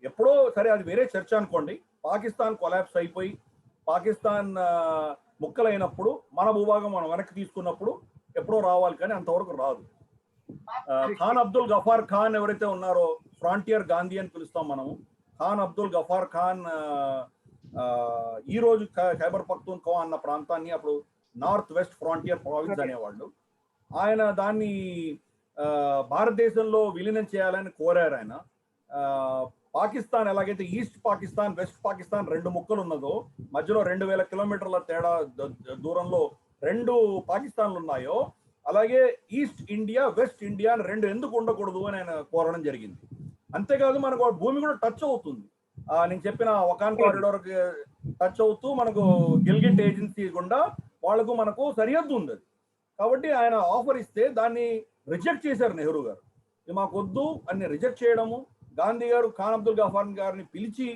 ఎప్పుడో సరే, అది వేరే చర్చ అనుకోండి. పాకిస్తాన్ కొలాప్స్ అయిపోయి పాకిస్తాన్ ముక్కలైనప్పుడు మన భూభాగం మనం వెనక్కి తీసుకున్నప్పుడు ఎప్పుడో రావాలి, కానీ అంతవరకు రాదు. ఖాన్ అబ్దుల్ గఫార్ ఖాన్ ఎవరైతే ఉన్నారో, ఫ్రాంటియర్ గాంధీ అని పిలుస్తాం మనము. ఖాన్ అబ్దుల్ గఫార్ ఖాన్ ఈ రోజు ఖైబర్ పఖ్తూన్ఖ్వా అన్న ప్రాంతాన్ని అప్పుడు నార్త్ వెస్ట్ ఫ్రాంటియర్ ప్రావిన్స్ అనేవాళ్ళు. ఆయన దాన్ని భారతదేశంలో విలీనం చేయాలని కోరారు. ఆయన పాకిస్తాన్ ఎలాగైతే ఈస్ట్ పాకిస్తాన్ వెస్ట్ పాకిస్తాన్ రెండు ముక్కలు ఉన్నదో, మధ్యలో 2000 కిలోమీటర్ల తేడా దూరంలో 2 పాకిస్తాన్లు ఉన్నాయో, అలాగే ఈస్ట్ ఇండియా వెస్ట్ ఇండియా అని 2 ఎందుకు ఉండకూడదు అని ఆయన కోరడం జరిగింది. అంతేకాదు మనకు భూమి కూడా టచ్ అవుతుంది. నేను చెప్పిన వకాన్ కారిడోర్ టచ్ అవుతూ మనకు గిల్గిట్ ఏజెన్సీ గుండా వాళ్లకు మనకు సరిహద్దు ఉంది. కాబట్టి ఆయన ఆఫర్ ఇస్తే దాన్ని రిజెక్ట్ చేశారు నెహ్రూ గారు. ఇది మాకు వద్దు అని రిజెక్ట్ చేయడము. గాంధీ గారు ఖాన్ అబ్దుల్ గఫార్ గారిని పిలిచి,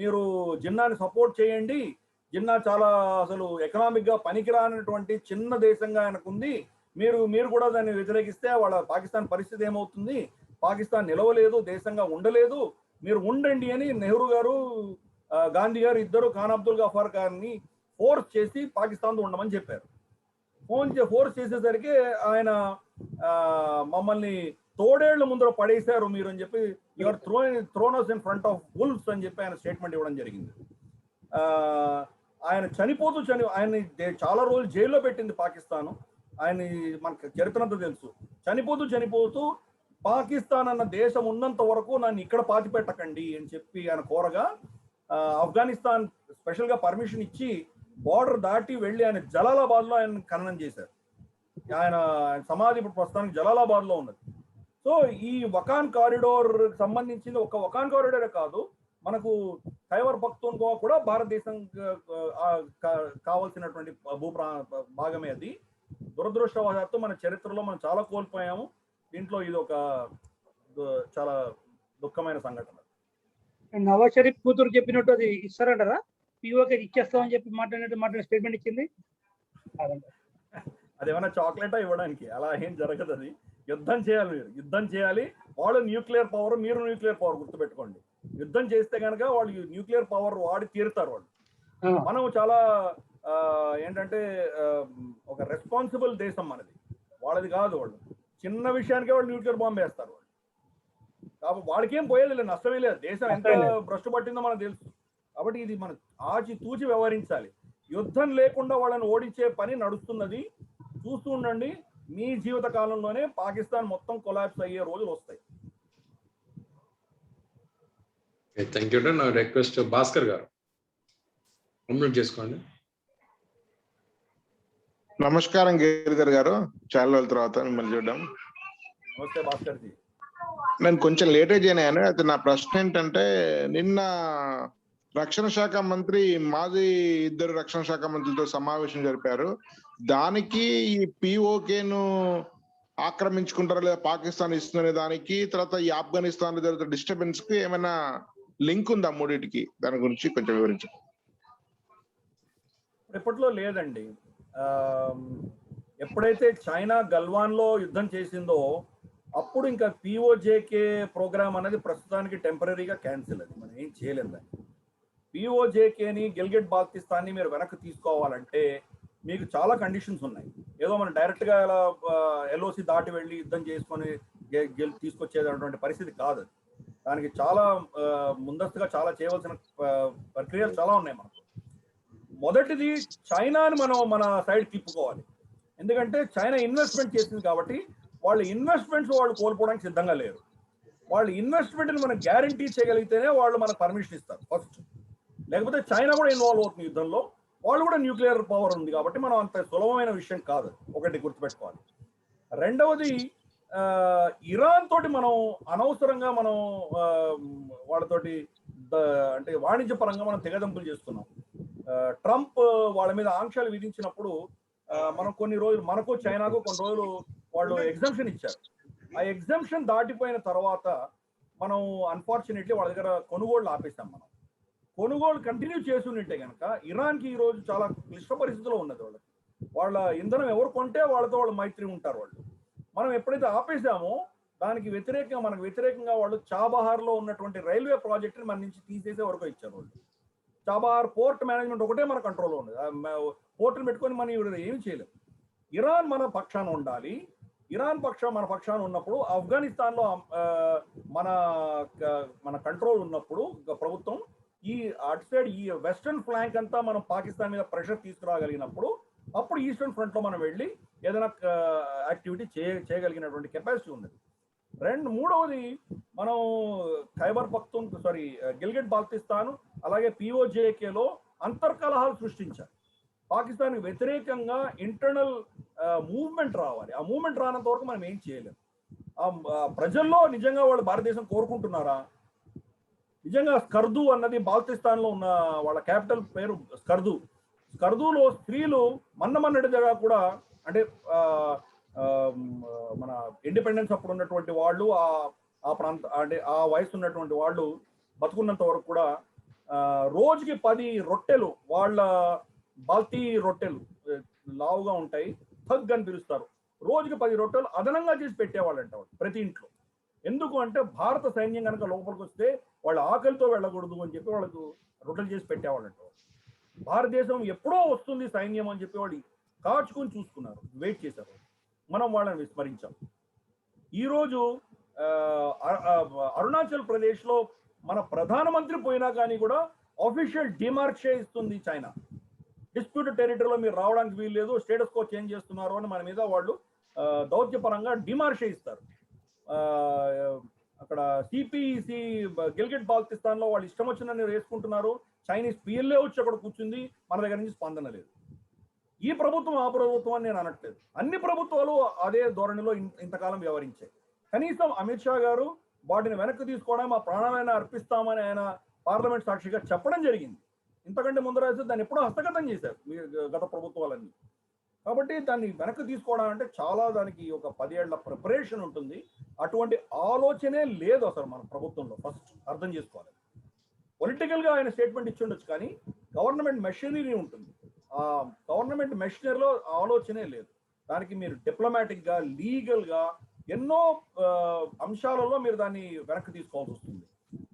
మీరు జిన్నాని సపోర్ట్ చేయండి, జిన్నా చాలా అసలు ఎకనామిక్ గా పనికిరానటువంటి చిన్న దేశంగా ఆయనకుంది, మీరు కూడా దాన్ని వ్యతిరేకిస్తే వాళ్ళ పాకిస్తాన్ పరిస్థితి ఏమవుతుంది, పాకిస్తాన్ నిలవలేదు, దేశంగా ఉండలేదు, మీరు ఉండండి అని నెహ్రూ గారు గాంధీ గారు ఇద్దరు ఖాన్ అబ్దుల్ గఫార్ గారిని ఫోర్స్ చేసి పాకిస్తాన్తో ఉండమని చెప్పారు. ఫోర్స్ చేసేసరికి ఆయన మమ్మల్ని తోడేళ్ల ముందర పడేశారు మీరు అని చెప్పి, your thrones in front of wolves అని చెప్పి ఆయన స్టేట్మెంట్ ఇవ్వడం జరిగింది. ఆయన ఆయన్ని చాలా రోజులు జైల్లో పెట్టింది పాకిస్తాను. ఆయన మనకు చరిత్రంతా తెలుసు. చనిపోతూ పాకిస్తాన్ అన్న దేశం ఉన్నంత వరకు నన్ను ఇక్కడ పాతి పెట్టకండి అని చెప్పి ఆయన కోరగా, ఆఫ్ఘనిస్తాన్ స్పెషల్ గా పర్మిషన్ ఇచ్చి బార్డర్ దాటి వెళ్ళి ఆయన జలాలాబాద్ లో ఆయన ఖననం చేశారు. ఆయన సమాధి ఇప్పుడు ప్రస్తుతానికి జలాలాబాద్ లో ఉన్నది. సో ఈ వకాన్ కారిడోర్ సంబంధించింది ఒక వకాన్ కారిడోరే కాదు, మనకు ఖైబర్ పఖ్తూన్ఖ్వా కూడా భారతదేశం కావాల్సినటువంటి భాగమే. అది దురదృష్టవశాత్తు మన చరిత్రలో మనం చాలా కోల్పోయాము. దీంట్లో ఇది ఒక చాలా దుఃఖమైన సంఘటన. నవాజ్ షరీఫ్ కూతురు చెప్పినట్టు అది ఇస్తారంటారా? పిఓకి ఇచ్చేస్తామని చెప్పి మాట్లాడిన స్టేట్మెంట్ ఇచ్చింది. అదేమన్నా చాక్లెటా ఇవ్వడానికి? అలా ఏం జరగదు. అది యుద్ధం చేయాలి, మీరు యుద్ధం చేయాలి. వాళ్ళు న్యూక్లియర్ పవర్, మీరు న్యూక్లియర్ పవర్, గుర్తుపెట్టుకోండి. యుద్ధం చేస్తే కనుక వాళ్ళు న్యూక్లియర్ పవర్ వాడి తీరుతారు వాళ్ళు. మనం చాలా ఏంటంటే ఒక రెస్పాన్సిబుల్ దేశం మనది, వాళ్ళది కాదు. వాళ్ళు చిన్న విషయానికే వాళ్ళు న్యూక్లియర్ బాంబు వేస్తారు వాళ్ళు. కాబట్టి వాడికి ఏం పోయేది లేదు, నష్టమే లేదు. దేశం ఎంత భ్రష్టు పట్టిందో మనకు తెలుసు. కాబట్టి ఇది మనం ఆచి తూచి వ్యవహరించాలి. యుద్ధం లేకుండా వాళ్ళని ఓడించే పని నడుస్తున్నది. చూస్తూ ఉండండి, మీ జీవిత కాలంలోనే పాకిస్తాన్ మొత్తం కొలాప్స్ అయ్యే రోజులు వస్తాయి. Thank you. నా రిక్వెస్ట్ భాస్కర్ గారు. అన్మ్యూట్ చేసుకోండి. నమస్కారం గిరిధర్ గారు, చాలా రోజుల తర్వాత మిమ్మల్ని చూడడం. నమస్తే భాస్కర్ జీ. నేను కొంచెం లేటే జాయిన్ అయ్యాను. అయితే నా ప్రశ్న ఏంటంటే, నిన్న రక్షణ శాఖ మంత్రి మాజీ 2 రక్షణ శాఖ మంత్రులతో సమావేశం జరిపారు. దానికి ఈ పిఓకేను ఆక్రమించుకుంటారా లేదా పాకిస్తాన్ ఇస్తుందనే దానికి, తర్వాత ఈ ఆఫ్ఘనిస్తాన్ లో జరుగుతున్న డిస్టర్బెన్స్ కి ఏమైనా లింక్ ఉందా మూడింటికి? దాని గురించి కొంచెం వివరించండి. ఇప్పట్లో లేదండి. ఎప్పుడైతే చైనా గల్వాన్ లో యుద్ధం చేసిందో అప్పుడు ఇంకా పిఓజేకే ప్రోగ్రామ్ అనేది ప్రస్తుతానికి టెంపరీగా క్యాన్సిల్. అది మనం ఏం చేయలేం. దాన్ని పిఓజేకేని గిల్గిట్ బాల్టిస్తాన్ని మీరు వెనక్కి తీసుకోవాలంటే మీకు చాలా కండిషన్స్ ఉన్నాయి. ఏదో మనం డైరెక్ట్గా ఇలా ఎల్ఓసి దాటి వెళ్ళి యుద్ధం చేసుకొని తీసుకొచ్చేటటువంటి పరిస్థితి కాదు. దానికి చాలా ముందస్తుగా చాలా చేయవలసిన ప్రక్రియలు చాలా ఉన్నాయి మనకు. మొదటిది చైనాని మనం మన సైడ్ తిప్పుకోవాలి. ఎందుకంటే చైనా ఇన్వెస్ట్మెంట్ చేసింది కాబట్టి వాళ్ళ ఇన్వెస్ట్మెంట్స్ వాళ్ళు కోల్పోవడానికి సిద్ధంగా లేరు. వాళ్ళ ఇన్వెస్ట్మెంట్ని మనం గ్యారంటీ చేయగలిగితేనే వాళ్ళు మనకు పర్మిషన్ ఇస్తారు ఫస్ట్. లేకపోతే చైనా కూడా ఇన్వాల్వ్ అవుతుంది యుద్ధంలో. వాళ్ళు కూడా న్యూక్లియర్ పవర్ ఉంది కాబట్టి మనం అంత సులభమైన విషయం కాదు, ఒకటి గుర్తుపెట్టుకోవాలి. రెండవది, ఇరాన్ తోటి మనం అనవసరంగా మనం వాళ్ళతోటి అంటే వాణిజ్యపరంగా మనం తెగదంపులు చేస్తున్నాం. ట్రంప్ వాళ్ళ మీద ఆంక్షలు విధించినప్పుడు మనం కొన్ని రోజులు, మనకు చైనాకు కొన్ని రోజులు వాళ్ళు ఎగ్జంప్షన్ ఇచ్చారు. ఆ ఎగ్జంప్షన్ దాటిపోయిన తర్వాత మనం అన్ఫార్చునేట్లీ వాళ్ళ దగ్గర కొనుగోళ్లు ఆపేసాం. మనం కొనుగోలు కంటిన్యూ చేసి ఉంటే కనుక ఇరాన్కి ఈ రోజు చాలా క్లిష్ట పరిస్థితిలో ఉన్నది. వాళ్ళ ఇంధనం ఎవరు కొంటే వాళ్ళతో వాళ్ళు మైత్రి ఉంటారు. మనం ఎప్పుడైతే ఆపేసామో దానికి వ్యతిరేకంగా, మనకు వ్యతిరేకంగా వాళ్ళు చాబహార్లో ఉన్నటువంటి రైల్వే ప్రాజెక్టుని మన నుంచి తీసేసే వరకు ఇచ్చారు. చాబహార్ పోర్ట్ మేనేజ్మెంట్ ఒకటే మన కంట్రోల్లో ఉంది. పోర్టును పెట్టుకొని మనం ఇవి ఏమి చేయలేము. ఇరాన్ మన పక్షాన ఉండాలి. ఇరాన్ మన పక్షాన ఉన్నప్పుడు ఆఫ్ఘనిస్తాన్లో మన కంట్రోల్ ఉన్నప్పుడు ప్రభుత్వం ఈ అటు సైడ్ ఈ వెస్టర్న్ ఫ్లాంక్ అంతా మనం పాకిస్తాన్ మీద ప్రెషర్ తీసుకురాగలిగినప్పుడు అప్పుడు ఈస్టర్న్ ఫ్రంట్లో మనం వెళ్ళి ఏదైనా యాక్టివిటీ చేయగలిగినటువంటి కెపాసిటీ ఉన్నది. మూడవది, మనం గిల్గిట్ బాల్టిస్తాన్ అలాగే పిఓజేకేలో అంతర్కలహాలు సృష్టించారు. పాకిస్తాన్కి వ్యతిరేకంగా ఇంటర్నల్ మూవ్మెంట్ రావాలి. ఆ మూవ్మెంట్ రానంత వరకు మనం ఏం చేయలేము. ప్రజల్లో నిజంగా వాళ్ళు భారతదేశం కోరుకుంటున్నారా? నిజంగా స్కర్దు అన్నది బాల్టిస్తాన్లో ఉన్న వాళ్ళ క్యాపిటల్ పేరు స్కర్దులో స్త్రీలు మన్నమన్నటిగా కూడా, అంటే మన ఇండిపెండెన్స్ అప్పుడు ఉన్నటువంటి వాళ్ళు ఆ ప్రాంత అంటే ఆ వయసు ఉన్నటువంటి వాళ్ళు బతుకున్నంత వరకు కూడా రోజుకి 10 రొట్టెలు, వాళ్ళ బాల్తీ రొట్టెలు లావుగా ఉంటాయి, థగ్ అని పిలుస్తారు, రోజుకి 10 రొట్టెలు అదనంగా చేసి పెట్టేవాళ్ళంట ప్రతి ఇంట్లో. ఎందుకు అంటే భారత సైన్యం కనుక లోపలికి వస్తే వాళ్ళ ఆకలితో వెళ్ళకూడదు అని చెప్పి వాళ్ళకు రొట్టెలు చేసి పెట్టేవాళ్ళంట. భారతదేశం ఎప్పుడో వస్తుంది సైన్యం అని చెప్పి వాళ్ళు కాచుకొని చూసుకున్నారు, వెయిట్ చేశారు. మనం వాళ్ళని విస్మరించాం. ఈరోజు అరుణాచల్ ప్రదేశ్లో మన ప్రధానమంత్రి పోయినా కానీ కూడా ఆఫీషియల్ డిమార్క్షే ఇస్తుంది చైనా. డిస్ప్యూటెడ్ టెరిటరీలో మీరు రావడానికి వీలు లేదు, స్టేటస్ కో చేంజ్ చేస్తున్నారు అని మన మీద వాళ్ళు దౌత్యపరంగా డిమార్షే ఇస్తారు. అక్కడ సిపిసి గిల్గిట్ బాల్టిస్తాన్లో వాళ్ళు ఇష్టం వచ్చిందని వేసుకుంటున్నారు. చైనీస్ పిఎల్ఏ వచ్చి అక్కడ కూర్చుంది, మన దగ్గర నుంచి స్పందన లేదు. ఈ ప్రభుత్వం ఆ ప్రభుత్వం అని నేను అనట్లేదు, అన్ని ప్రభుత్వాలు అదే ధోరణిలో ఇంతకాలం వ్యవహరించాయి. కనీసం అమిత్ షా గారు వాటిని వెనక్కి తీసుకోవడం, మా ప్రాణాలైనా అర్పిస్తామని ఆయన పార్లమెంట్ సాక్షిగా చెప్పడం జరిగింది. ఇంతకంటే ముందర దాన్ని ఎప్పుడో హస్తగతం చేశారు గత ప్రభుత్వాలన్నీ. కాబట్టి దాన్ని వెనక్కి తీసుకోవడం అంటే చాలా, దానికి ఒక 10 ఏళ్ల ప్రిపరేషన్ ఉంటుంది. అటువంటి ఆలోచనే లేదు అసలు మన ప్రభుత్వంలో. ఫస్ట్ అర్థం చేసుకోవాలి. పొలిటికల్గా ఆయన స్టేట్మెంట్ ఇచ్చి ఉండొచ్చు, కానీ గవర్నమెంట్ మెషినరీ ఉంటుంది. ఆ గవర్నమెంట్ మెషినరీలో ఆలోచనే లేదు. దానికి మీరు డిప్లొమాటిక్గా, లీగల్గా ఎన్నో అంశాలలో మీరు దాన్ని వెనక్కి తీసుకోవాల్సి వస్తుంది.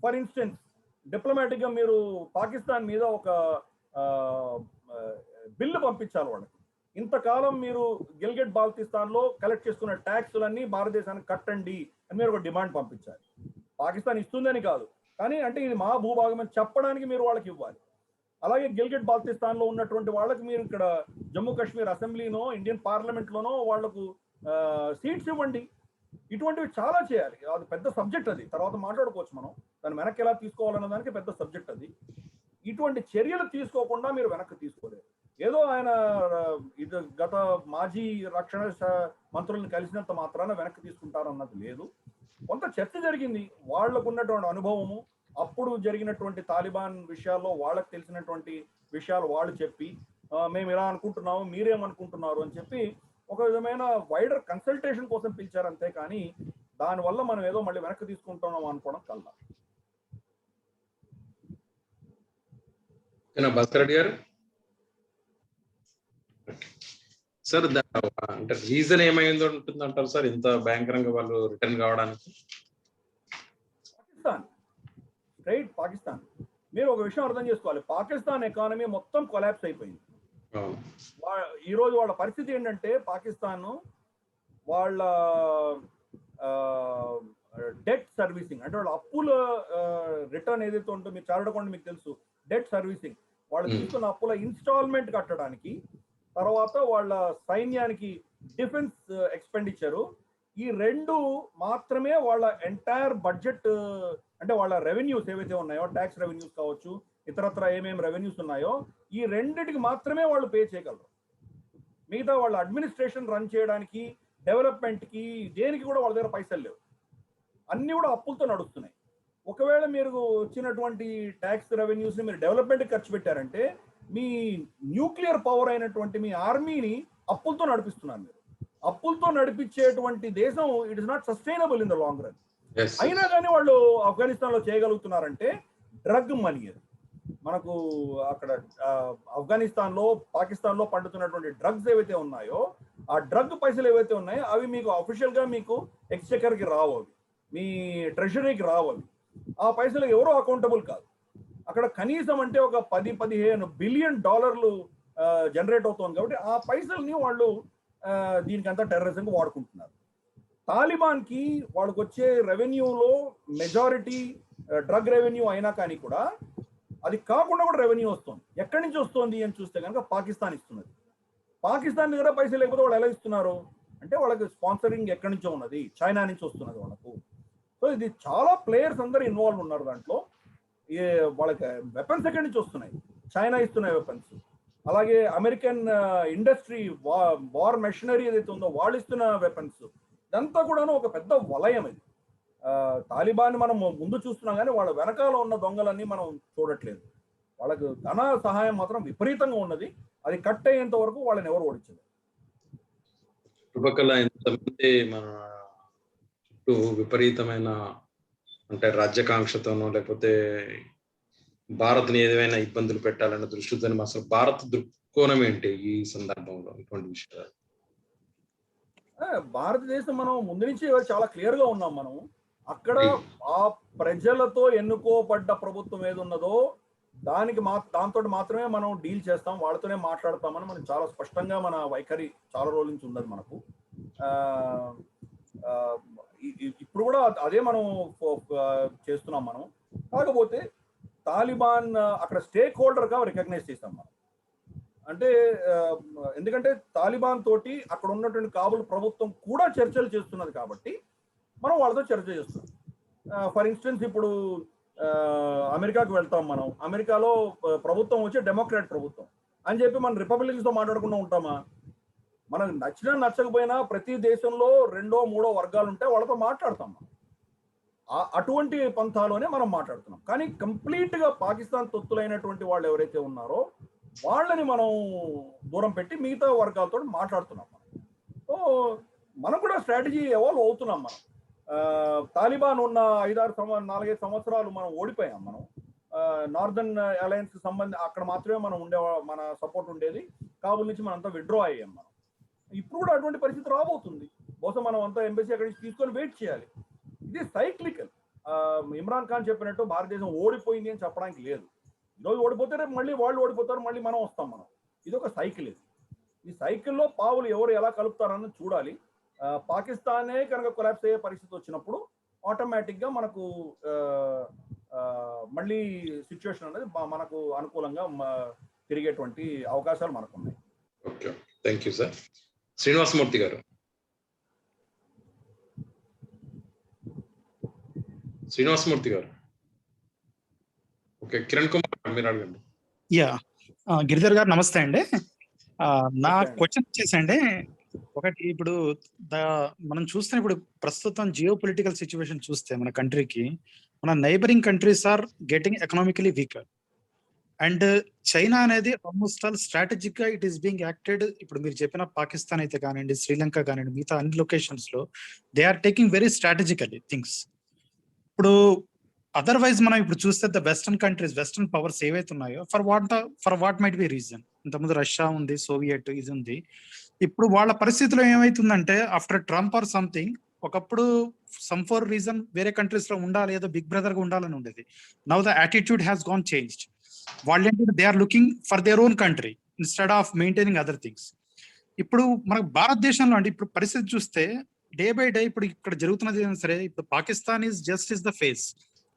ఫర్ ఇన్స్టెన్స్, డిప్లొమాటిక్గా మీరు పాకిస్తాన్ మీద ఒక బిల్లు పంపించాలి వాళ్ళకి. ఇంతకాలం మీరు గిల్గిట్ బాల్టిస్తాన్లో కలెక్ట్ చేసుకున్న ట్యాక్సులన్నీ భారతదేశానికి కట్టండి అని మీరు ఒక డిమాండ్ పంపించాలి. పాకిస్తాన్ ఇస్తుందని కాదు, కానీ అంటే ఇది మా భూభాగం అని చెప్పడానికి మీరు వాళ్ళకి ఇవ్వాలి. అలాగే గిల్గిట్ బాల్టిస్తాన్లో ఉన్నటువంటి వాళ్ళకి మీరు ఇక్కడ జమ్మూ కాశ్మీర్ అసెంబ్లీనో ఇండియన్ పార్లమెంట్లోనో వాళ్లకు సీట్స్ ఇవ్వండి. ఇటువంటివి చాలా చేయాలి. అది పెద్ద సబ్జెక్ట్, అది తర్వాత మాట్లాడుకోవచ్చు మనం. దాన్ని వెనక్కి ఎలా తీసుకోవాలన్న దానికి పెద్ద సబ్జెక్ట్ అది. ఇటువంటి చర్యలు తీసుకోకుండా మీరు వెనక్కి తీసుకోలేరు. ఏదో ఆయన ఇది గత మాజీ రక్షణ మంత్రులను కలిసినంత మాత్రాన వెనక్కి తీసుకుంటారన్నది లేదు. కొంత చర్చ జరిగింది, వాళ్లకు ఉన్నటువంటి అనుభవము, అప్పుడు జరిగినటువంటి తాలిబాన్ విషయాల్లో వాళ్ళకి తెలిసినటువంటి విషయాలు వాళ్ళు చెప్పి మేము ఇలా అనుకుంటున్నాము, మీరేమనుకుంటున్నారు అని చెప్పి ఒక విధమైన వైడర్ కన్సల్టేషన్ కోసం పిలిచారు అంతే. కానీ దానివల్ల మనం ఏదో మళ్ళీ వెనక్కి తీసుకుంటున్నాం అనుకోవడం కల్లా. భాస్కర్ రెడ్డి గారు సార్, అంటే రీజన్ ఏమైందో ఉంటుందంటారు సార్ ఇంత భయంకరంగా వాళ్ళు రిటర్న్ కావడానికి? పాకిస్తాన్ మీరు ఒక విషయం అర్థం చేసుకోవాలి, పాకిస్తాన్ ఎకానమీ మొత్తం కొలాప్స్ అయిపోయింది. ఈ రోజు వాళ్ళ పరిస్థితి ఏంటంటే, పాకిస్తాన్ వాళ్ళ డెట్ సర్వీసింగ్ అంటే వాళ్ళ అప్పుల రిటర్న్ ఏదైతే ఉంటుందో, మీరు చారడకుండా మీకు తెలుసు, డెట్ సర్వీసింగ్, వాళ్ళు తీసుకున్న అప్పుల ఇన్స్టాల్మెంట్ కట్టడానికి, తర్వాత వాళ్ళ సైన్యానికి డిఫెన్స్ ఎక్స్పెండిచరు, ఈ రెండు మాత్రమే వాళ్ళ ఎంటైర్ బడ్జెట్ అంటే వాళ్ళ రెవెన్యూస్ ఏవైతే ఉన్నాయో, ట్యాక్స్ రెవెన్యూస్ కావచ్చు, ఇతరత్ర ఏమేమి రెవెన్యూస్ ఉన్నాయో, ఈ రెండిటికి మాత్రమే వాళ్ళు పే చేయగలరు. మిగతా వాళ్ళ అడ్మినిస్ట్రేషన్ రన్ చేయడానికి, డెవలప్మెంట్కి, దేనికి కూడా వాళ్ళ దగ్గర పైసలు లేవు. అన్నీ కూడా అప్పులతో నడుస్తున్నాయి. ఒకవేళ మీరు వచ్చినటువంటి ట్యాక్స్ రెవెన్యూస్ని మీరు డెవలప్మెంట్కి ఖర్చు పెట్టారంటే, మీ న్యూక్లియర్ పవర్ అయినటువంటి మీ ఆర్మీని అప్పులతో నడిపిస్తున్నారు మీరు. అప్పులతో నడిపించేటువంటి దేశం it is not sustainable in the long run. అయినా కానీ వాళ్ళు ఆఫ్ఘనిస్తాన్లో చేయగలుగుతున్నారంటే డ్రగ్ మనీ. అది మనకు అక్కడ ఆఫ్ఘనిస్తాన్లో, పాకిస్తాన్లో పండుతున్నటువంటి డ్రగ్స్ ఏవైతే ఉన్నాయో, ఆ డ్రగ్ పైసలు ఏవైతే ఉన్నాయో అవి మీకు అఫీషియల్గా మీకు ఎక్స్చెకర్కి రావు, అవి మీ ట్రెజరీకి రావు. అవి ఆ పైసలు ఎవరో అకౌంటబుల్ కాదు. అక్కడ కనీసం అంటే ఒక 10-15 బిలియన్ డాలర్లు జనరేట్ అవుతుంది. కాబట్టి ఆ పైసల్ని వాళ్ళు దీనికంతా టెర్రరిజంగా వాడుకుంటున్నారు. తాలిబాన్కి వాళ్ళకి వచ్చే రెవెన్యూలో మెజారిటీ డ్రగ్ రెవెన్యూ అయినా కానీ కూడా అది కాకుండా కూడా రెవెన్యూ వస్తుంది. ఎక్కడి నుంచి వస్తుంది అని చూస్తే కనుక పాకిస్తాన్ ఇస్తున్నది. పాకిస్తాన్ దగ్గర పైసలు లేకపోతే వాళ్ళు ఎలా ఇస్తున్నారు అంటే, వాళ్ళకి స్పాన్సరింగ్ ఎక్కడి నుంచో ఉన్నది, చైనా నుంచి వస్తున్నది వాళ్ళకు. సో ఇది చాలా ప్లేయర్స్ అందరూ ఇన్వాల్వ్ ఉన్నారు దాంట్లో. వాళ్ళకి వెపన్స్ ఎక్కడి నుంచి వస్తున్నాయి, చైనా ఇస్తున్నాయి వెపన్స్. అలాగే అమెరికన్ ఇండస్ట్రీ వార్ మెషినరీ ఏదైతే ఉందో వాళ్ళు ఇస్తున్న వెపన్స్. ఇదంతా కూడాను ఒక పెద్ద వలయం. ఇది తాలిబాన్ మనం ముందు చూస్తున్నాం కానీ వాళ్ళ వెనకాల ఉన్న దొంగలన్నీ మనం చూడట్లేదు. వాళ్ళకు ధన సహాయం మాత్రం విపరీతంగా ఉన్నది. అది కట్ అయ్యేంత వరకు వాళ్ళని ఎవరు ఓడించలేదు. చుట్టుపక్కల ఎంతమంది మన చుట్టూ విపరీతమైన అంటే రాజ్యాకాంక్షతోనో లేకపోతే భారత్ని ఏదైనా ఇబ్బందులు పెట్టాలన్న దృష్టితో, అసలు భారత్ దృక్కోణం ఏంటి ఈ సందర్భంలో ఇటువంటి విషయాలు? భారతదేశం మనం ముందు నుంచి చాలా క్లియర్ గా ఉన్నాం. మనం అక్కడ ఆ ప్రజలతో ఎన్నుకోబడ్డ ప్రభుత్వం ఏది ఉన్నదో దాంతో మాత్రమే మనం డీల్ చేస్తాం, వాళ్ళతోనే మాట్లాడతామని మనం చాలా స్పష్టంగా మన వైఖరి చాలా రోజుల నుంచి ఉన్నది మనకు. ఇప్పుడు కూడా అదే మనం చేస్తున్నాం మనం. కాకపోతే తాలిబాన్ అక్కడ స్టేక్ హోల్డర్గా రికగ్నైజ్ చేస్తాం మనం. అంటే ఎందుకంటే తాలిబాన్ తోటి అక్కడ ఉన్నటువంటి కాబుల్ ప్రభుత్వం కూడా చర్చలు చేస్తున్నది కాబట్టి మనం వాళ్ళతో చర్చ చేస్తున్నాం. ఫర్ ఇన్స్టెన్స్ ఇప్పుడు అమెరికాకు వెళ్తాం మనం, అమెరికాలో ప్రభుత్వం వచ్చి డెమోక్రాట్ ప్రభుత్వం అని చెప్పి మనం రిపబ్లికన్స్తో మాట్లాడకుండా ఉంటామా? మనకు నచ్చినా నచ్చకపోయినా ప్రతి దేశంలో 2-3 వర్గాలు ఉంటే వాళ్ళతో మాట్లాడతాం మనం. అటువంటి పంథాలోనే మనం మాట్లాడుతున్నాం. కానీ కంప్లీట్గా పాకిస్తాన్ తొత్తులైనటువంటి వాళ్ళు ఎవరైతే ఉన్నారో వాళ్ళని మనం దూరం పెట్టి మిగతా వర్గాలతో మాట్లాడుతున్నాం మనం. సో మనం కూడా స్ట్రాటజీ ఎవాల్వ్ అవుతున్నాం మనం. తాలిబాన్ ఉన్న 4-5 సంవత్సరాలు మనం ఓడిపోయాం. మనం నార్దర్న్ అలయన్స్ అక్కడ మాత్రమే మనం మన సపోర్ట్ ఉండేది. కాబుల్ నుంచి మనం అంతా విత్డ్రా అయ్యాం మనం. ఇప్పుడు కూడా అటువంటి పరిస్థితి రాబోతుంది. బహుశా మనం అంతా ఎంబసీ అక్కడి నుంచి తీసుకొని వెయిట్ చేయాలి. ఇది సైక్లికల్. ఇమ్రాన్ ఖాన్ చెప్పినట్టు భారతదేశం ఓడిపోయింది అని చెప్పడానికి లేదు. ఈరోజు ఓడిపోతే రేపు మళ్ళీ వాళ్ళు ఓడిపోతారు, మళ్ళీ మనం వస్తాం మనం. ఇది ఒక సైకిల్. ఈ సైకిల్లో పావులు ఎవరు ఎలా కలుపుతారని చూడాలి. పాకిస్తానే కనుక కొలాప్స్ అయ్యే పరిస్థితి వచ్చినప్పుడు ఆటోమేటిక్గా మనకు మళ్ళీ సిచ్యువేషన్ అనేది మనకు అనుకూలంగా తిరిగేటువంటి అవకాశాలు మనకు ఉన్నాయి. Okay, thank you sir. Srinivasamurthy గారు. శ్రీనివాసమూర్తి గారు ఓకే, కిరణ్ కుమార్ మీరు అడగండి. యా, గిరిధర్ గారు నమస్తే అండి. నా నమస్తే అండి. క్వశ్చన్ వచ్చేసండి, ఒకటి ఇప్పుడు మనం చూస్తే ఇప్పుడు ప్రస్తుతం జియో పొలిటికల్ సిచ్యువేషన్ చూస్తే మన కంట్రీకి, మన neighbouring countries are getting economically weaker, and China అనేది ఆల్మోస్ట్ ఆల్ స్ట్రాటజిక్ గా ఇట్ ఈస్ బీయింగ్ యాక్టెడ్. ఇప్పుడు మీరు చెప్పిన పాకిస్తాన్ అయితే కానివ్వండి, శ్రీలంక కానివ్వండి, మిగతా అన్ని లొకేషన్స్ లో they are taking very strategically things. ఇప్పుడు అదర్వైజ్ మనం ఇప్పుడు చూస్తే the western countries, western powers ఏవైతే ఉన్నాయో, for what might be reason, ఇంతకుముందు రష్యా ఉంది, సోవియట్ ఇది ఉంది. ఇప్పుడు వాళ్ళ పరిస్థితిలో ఏమైతుందంటే ఆఫ్టర్ ట్రంప్ ఆర్ సంథింగ్, ఒకప్పుడు సమ్ ఫర్ రీజన్ వేరే కంట్రీస్ లో ఉండాలి, ఏదో బిగ్ బ్రదర్ గా ఉండాలని ఉండేది. Now the attitude has gone changed. వాళ్ళు ఏంటంటే they are looking for their own country instead of maintaining other things. ఇప్పుడు మనకు భారతదేశంలో అంటే ఇప్పుడు పరిస్థితి చూస్తే డే బై డే ఇప్పుడు ఇక్కడ జరుగుతున్నది ఏదైనా సరే, ఇప్పుడు Pakistan is just is the face,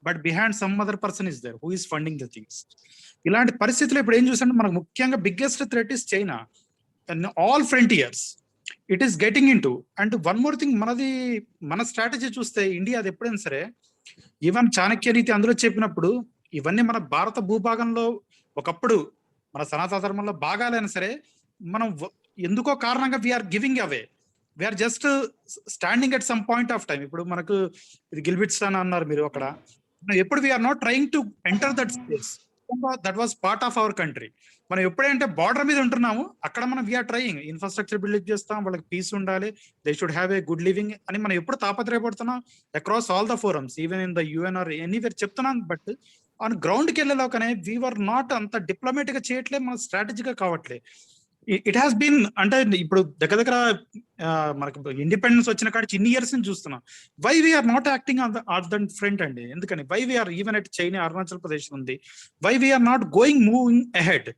but behind some other person is there who is funding the things. ఇలాంటి పరిస్థితుల్లో ఇప్పుడు ఏం చూసాంటే మనకు ముఖ్యంగా biggest threat is China and all frontiers it is getting into. And one more thing, మన strategy చూస్తే India అది ఎప్పుడైనా సరే, ఈవెన్ చాణక్య నీతి అందులో చెప్పినప్పుడు ఇవన్నీ మన భారత భూభాగంలో ఒకప్పుడు మన సనాతన ధర్మంలో భాగాలైనా సరే, మనం ఎందుకో కారణంగా we're giving away, we're just standing at some point of time. ఇప్పుడు మనకు ఇది గిల్బిట్స్టాన్ అన్నారు మీరు అక్కడ, ఎప్పుడు we're not trying to enter that space, that was part of our country. మనం ఎప్పుడైతే బార్డర్ మీద ఉంటున్నాము అక్కడ మనం వీఆర్ ట్రైయింగ్ ఇన్ఫ్రాస్ట్రక్చర్ బిల్డ్ చేస్తాం, వాళ్ళకి పీస్ ఉండాలి, they should have a good living అని మనం ఎప్పుడు తాపత్రయపడుతున్నాం across all the forums, even in the UN or anywhere చెప్తున్నాం. బట్ ఆన్ గ్రౌండ్కి వెళ్ళేలోకనే వీఆర్ నాట్ అంత డిప్లొమాటిక్ గా చేయట్లే, మన స్ట్రాటజీగా కావట్లే. ఇట్ హ్యాస్ బీన్ అంటే ఇప్పుడు దగ్గర మనకు ఇండిపెండెన్స్ వచ్చిన కాడి ఇన్ని ఇయర్స్ నుంచి చూస్తున్నాం. Why we are not acting on that front అండి? ఎందుకని why we are even at China, Arunachal Pradesh ఉంది, why we are not moving ahead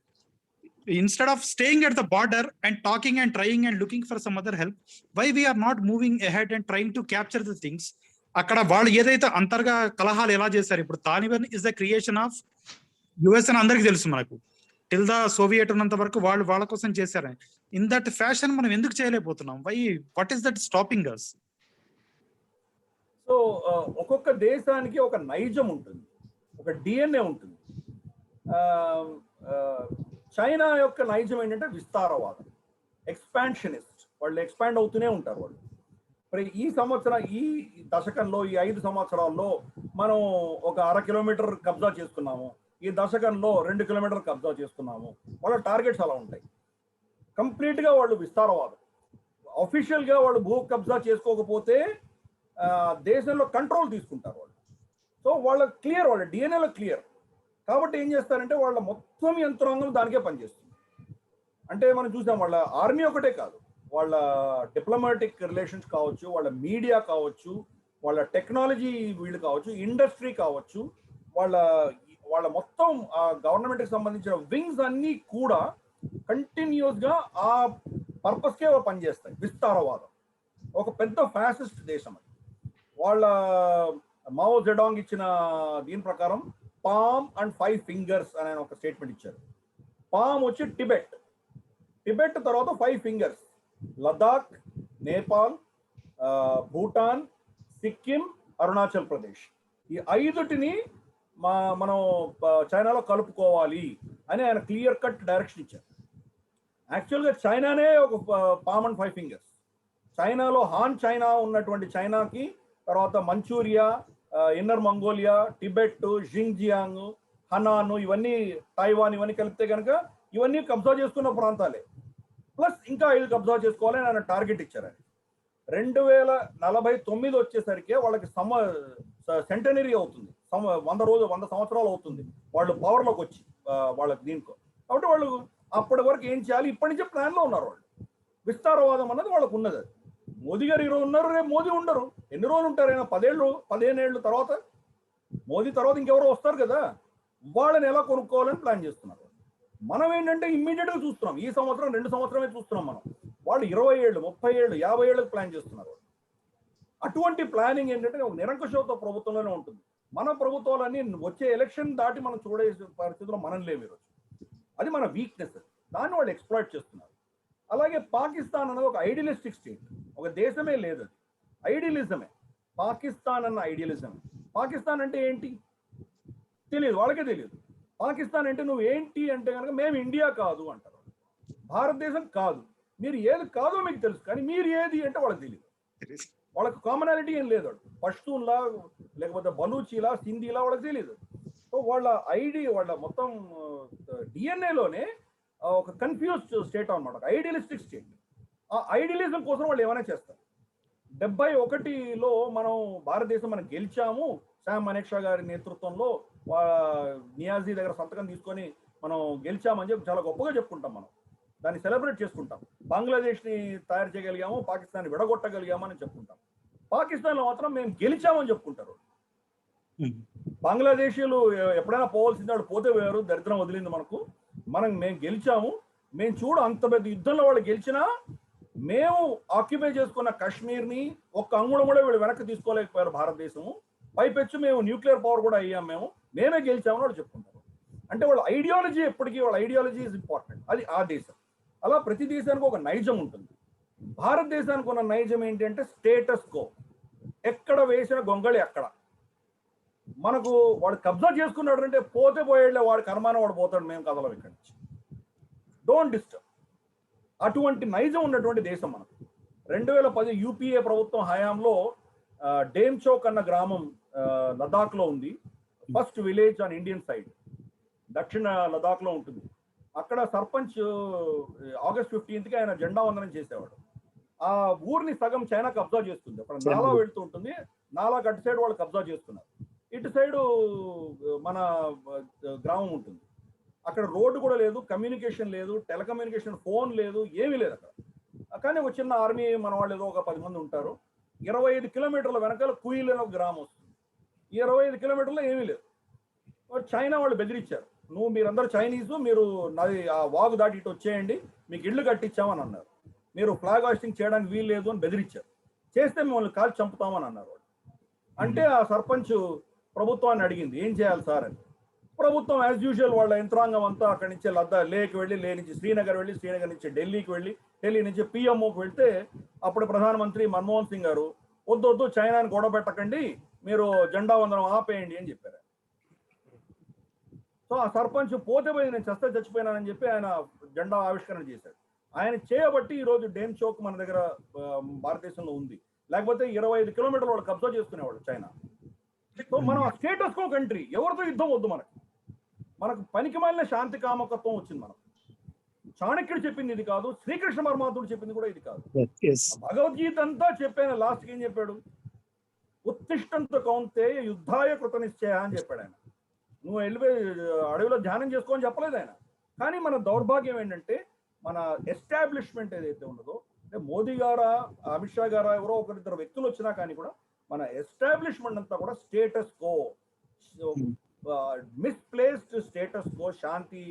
instead of staying at the border and talking and trying and looking for some other help? Why we are not moving ahead and trying to capture the things? అక్కడ వాళ్ళు ఏదైతే అంతర్గా కలహాలు ఎలా చేశారు, ఇప్పుడు Taliban is the creation of US అని అందరికి తెలుసు మనకు. టిల్ ద సోవియట్ ఉన్నంత వరకు వాళ్ళు వాళ్ళ కోసం చేశారని. ఇన్ దట్ ఫ్యాషన్ మనం ఎందుకు చేయలేకపోతున్నాం? Why, what is that stopping us? So ఒక్కొక్క దేశానికి ఒక నైజం ఉంటుంది, ఒక డిఎన్ఏ ఉంటుంది. చైనా యొక్క నైజం ఏంటంటే విస్తారవాదం, ఎక్స్పాన్షనిస్ట్. వాళ్ళు ఎక్స్పాండ్ అవుతూనే ఉంటారు. వాళ్ళు మరి ఈ దశకంలో ఈ 5 సంవత్సరాల్లో మనం ఒక 1/2 కిలోమీటర్ కబ్జా చేసుకున్నాము, ఈ దశకంలో 2 కిలోమీటర్ కబ్జా చేసుకున్నాము. వాళ్ళ టార్గెట్స్ అలా ఉంటాయి. కంప్లీట్గా వాళ్ళు విస్తారవాదం. అఫీషియల్గా వాళ్ళు భూ కబ్జా చేసుకోకపోతే దేశంలో కంట్రోల్ తీసుకుంటారు వాళ్ళు. సో వాళ్ళ క్లియర్, వాళ్ళ డిఎన్ఏలో క్లియర్. కాబట్టి ఏం చేస్తారంటే వాళ్ళ మొత్తం యంత్రాంగం దానికే పనిచేస్తుంది. అంటే మనం చూసాం, వాళ్ళ ఆర్మీ ఒకటే కాదు, వాళ్ళ డిప్లొమాటిక్ రిలేషన్స్ కావచ్చు, వాళ్ళ మీడియా కావచ్చు, వాళ్ళ టెక్నాలజీ వీళ్ళు కావచ్చు, ఇండస్ట్రీ కావచ్చు, వాళ్ళ మొత్తం గవర్నమెంట్కి సంబంధించిన వింగ్స్ అన్నీ కూడా కంటిన్యూస్గా ఆ పర్పస్కే పనిచేస్తాయి. విస్తారవాదం ఒక పెద్ద ఫ్యాసిస్ట్ దేశం అది. వాళ్ళ మావో జెడాంగ్ ఇచ్చిన దీని ప్రకారం పామ్ అండ్ 5 ఫింగర్స్ అనే ఒక స్టేట్మెంట్ ఇచ్చారు. పామ్ వచ్చి టిబెట్ తర్వాత 5 ఫింగర్స్ లదాఖ్, నేపాల్, భూటాన్, సిక్కిం, అరుణాచల్ ప్రదేశ్. ఈ 5టిని మనం చైనాలో కలుపుకోవాలి అని ఆయన క్లియర్ కట్ డైరెక్షన్ ఇచ్చారు. యాక్చువల్గా చైనానే ఒక పామ్ అండ్ 5 ఫింగర్స్. చైనాలో హాన్ చైనా ఉన్నటువంటి చైనాకి, తర్వాత Manchuria, inner Mongolia, Tibet, Xinjiang, Hanan, ఇవన్నీ తైవాన్, ఇవన్నీ కలిపితే కనుక ఇవన్నీ కబ్జా చేసుకున్న ప్రాంతాలే. ప్లస్ ఇంకా 5 కబ్జా చేసుకోవాలని ఆయన టార్గెట్ ఇచ్చారు. 2049 వచ్చేసరికి వాళ్ళకి సెంటనరీ అవుతుంది, 100 సంవత్సరాలు అవుతుంది వాళ్ళు పవర్లోకి వచ్చి వాళ్ళకి దీనికో. కాబట్టి వాళ్ళు అప్పటి వరకు ఏం చేయాలి ఇప్పటి నుంచే ప్లాన్లో ఉన్నారు వాళ్ళు. విస్తారవాదం అన్నది వాళ్ళకు ఉన్నది. మోదీ గారు ఈరోజు ఉన్నారు, రేపు మోదీ ఉండరు. ఎన్ని రోజులు ఉంటారు? అయినా 10 ఏళ్ళు తర్వాత మోదీ తర్వాత ఇంకెవరో వస్తారు కదా, వాళ్ళని ఎలా కొనుక్కోవాలని ప్లాన్ చేస్తున్నారు. మనం ఏంటంటే ఇమ్మీడియట్గా చూస్తున్నాం, ఈ సంవత్సరం 2 సంవత్సరమే చూస్తున్నాం మనం. వాళ్ళు 20 ఏళ్ళు, 30 ఏళ్ళు, 50 ఏళ్ళకి ప్లాన్ చేస్తున్నారు. అటువంటి ప్లానింగ్ ఏంటంటే ఒక నిరంకుశతో ప్రభుత్వంలోనే ఉంటుంది. మన ప్రభుత్వాలన్నీ వచ్చే ఎలక్షన్ దాటి మనం చూడే పరిస్థితుల్లో మనం లేవు ఈరోజు. అది మన వీక్నెస్, దాన్ని వాళ్ళు ఎక్స్ప్లాయిట్ చేస్తున్నారు. అలాగే పాకిస్తాన్ అనేది ఒక ఐడియలిస్టిక్ స్టేట్, ఒక దేశమే లేదు, అది ఐడియలిజమే. పాకిస్తాన్ అన్న ఐడియలిజం. పాకిస్తాన్ అంటే ఏంటి? తెలియదు, వాళ్ళకే తెలియదు. పాకిస్తాన్ అంటే నువ్వు ఏంటి అంటే కనుక మేము ఇండియా కాదు అంటారు, భారతదేశం కాదు. మీరు ఏది కాదో మీకు తెలుసు, కానీ మీరు ఏది అంటే వాళ్ళకి తెలియదు. వాళ్ళకి కామనాలిటీ ఏం లేదు. పష్తూన్లా లేకపోతే బలూచీలా సింధీలా వాళ్ళకి తెలియదు. సో వాళ్ళ వాళ్ళ మొత్తం డిఎన్ఏలోనే ఒక కన్ఫ్యూజ్డ్ స్టేట్ అనమాట, ఒక ఐడియలిస్టిక్ స్టేట్. ఆ ఐడియలిజం కోసం వాళ్ళు ఏమైనా చేస్తారు. 71లో మనం భారతదేశం మనం గెలిచాము, శామ్ మనెక్షా గారి నేతృత్వంలో నియాజీ దగ్గర సంతకం తీసుకొని మనం గెలిచామని చెప్పి చాలా గొప్పగా చెప్పుకుంటాం. మనం దాన్ని సెలబ్రేట్ చేసుకుంటాం. బంగ్లాదేశ్ని తయారు చేయగలిగాము, పాకిస్తాన్ విడగొట్టగలిగామని చెప్పుకుంటాం. పాకిస్తాన్లో మాత్రం మేము గెలిచామని చెప్పుకుంటారు. బంగ్లాదేశీయులు ఎప్పుడైనా పోవాల్సింది, వాళ్ళు పోతే వేరు, దరిద్రం వదిలింది మనకు, మేము గెలిచాము. మేము చూడు అంత పెద్ద యుద్ధంలో వాళ్ళు గెలిచినా మేము ఆక్యుపై చేసుకున్న కాశ్మీర్ని ఒక్క అంగుళం కూడా వీళ్ళు వెనక్కి తీసుకోలేకపోయారు భారతదేశము. పైపెచ్చు మేము న్యూక్లియర్ పవర్ కూడా అయ్యాం, మేమే గెలిచామని వాళ్ళు చెప్పుకుంటారు. అంటే వాళ్ళ ఐడియాలజీ ఎప్పటికీ, వాళ్ళ ఐడియాలజీ ఈజ్ ఇంపార్టెంట్. అది ఆ దేశం. అలా ప్రతి దేశానికి ఒక నైజం ఉంటుంది. భారతదేశానికి ఉన్న నైజం ఏంటంటే స్టేటస్ కో, ఎక్కడ వేసిన గొంగళి అక్కడ. మనకు వాడు కబ్జా చేసుకున్నాడు అంటే పోతే పోయేళ్ళే, వాడి కర్మాన వాడు పోతాడు, మేము కదలం ఇక్కడి నుంచి, డోంట్ డిస్టర్బ్. అటువంటి నైజం ఉన్నటువంటి దేశం మనకు. 2010 యూపీఏ ప్రభుత్వం హయాంలో డేమ్చౌక్ అన్న గ్రామం లదాఖ్లో ఉంది. First village on Indian side, దక్షిణ లదాఖ్లో ఉంటుంది. అక్కడ సర్పంచ్ ఆగస్ట్ 15కి ఆయన జెండా వందనం చేసేవాడు. ఆ ఊరిని సగం చైనా కబ్జా చేస్తుంది. అక్కడ నాలా వెళ్తూ ఉంటుంది, నాలా అటు సైడ్ వాళ్ళు కబ్జా చేస్తున్నారు, ఇటు సైడు మన గ్రామం ఉంటుంది. అక్కడ రోడ్డు కూడా లేదు, కమ్యూనికేషన్ లేదు, టెలికమ్యూనికేషన్ ఫోన్ లేదు, ఏమీ లేదు అక్కడ. కానీ ఒక చిన్న ఆర్మీ మన వాళ్ళు ఏదో ఒక 10 మంది ఉంటారు. 25 కిలోమీటర్ల వెనకాల కుయిల్ అనే ఒక గ్రామం వస్తుంది. ఈ 25 కిలోమీటర్లో ఏమీ లేదు. చైనా వాళ్ళు బెదిరించారు, మీరందరూ చైనీసు, మీరు నాది ఆ వాగు దాటి ఇటు వచ్చేయండి, మీకు ఇళ్ళు కట్టించామని అన్నారు. మీరు ఫ్లాగ్ హాస్టింగ్ చేయడానికి వీలు లేదు అని బెదిరించారు. చేస్తే మిమ్మల్ని కాల్చి చంపుతామని అన్నారు వాళ్ళు. అంటే ఆ సర్పంచ్ ప్రభుత్వాన్ని అడిగింది, ఏం చేయాలి సార్ అని. ప్రభుత్వం యాజ్ యూజువల్ వాళ్ళ యంత్రాంగం అంతా అక్కడి నుంచి లేకి వెళ్ళి, నుంచి శ్రీనగర్ వెళ్ళి, శ్రీనగర్ నుంచి ఢిల్లీకి వెళ్ళి, ఢిల్లీ నుంచి పిఎంఓకి వెళ్తే అప్పుడు ప్రధానమంత్రి మన్మోహన్ సింగ్ గారు వద్దు చైనాని గొడవ పెట్టకండి, మీరు జెండా వందనం ఆపేయండి అని చెప్పారు. సో ఆ సర్పంచ్ పోతే పోయి నేను చచ్చిపోయినానని చెప్పి ఆయన జెండా ఆవిష్కరణ చేశాడు. ఆయన చేయబట్టి ఈరోజు డేమ్చౌక్ మన దగ్గర భారతదేశంలో ఉంది. లేకపోతే 25 కిలోమీటర్లు వాళ్ళు కబ్జా చేసుకునేవాళ్ళు చైనా. సో మనం ఆ స్టేటస్ కో కంట్రీ, ఎవరితో యుద్ధం వద్దు మనకు పనికి మాలిన శాంతి కామకత్వం వచ్చింది. మనం చాణక్యుడు చెప్పింది ఇది కాదు, శ్రీకృష్ణ పరమాత్ముడు చెప్పింది కూడా ఇది కాదు. భగవద్గీత అంతా చెప్పాను, లాస్ట్కి ఏం చెప్పాడు? ఉత్తిష్టంత కౌంతేయ యుద్ధాయ కృత నిశ్చయ అని చెప్పాడు ఆయన. నువ్వు వెళ్ళిపోయి అడవిలో ధ్యానం చేసుకోని చెప్పలేదు ఆయన. కానీ మన దౌర్భాగ్యం ఏంటంటే మన ఎస్టాబ్లిష్మెంట్ ఏదైతే ఉన్నదో, అంటే మోదీ గారా, అమిత్ షా గారా, ఎవరో ఒకరిద్దరు వ్యక్తులు వచ్చినా కానీ కూడా మన ఎస్టాబ్లిష్మెంట్ అంతా కూడా status quo, misplaced status quo. శాంతి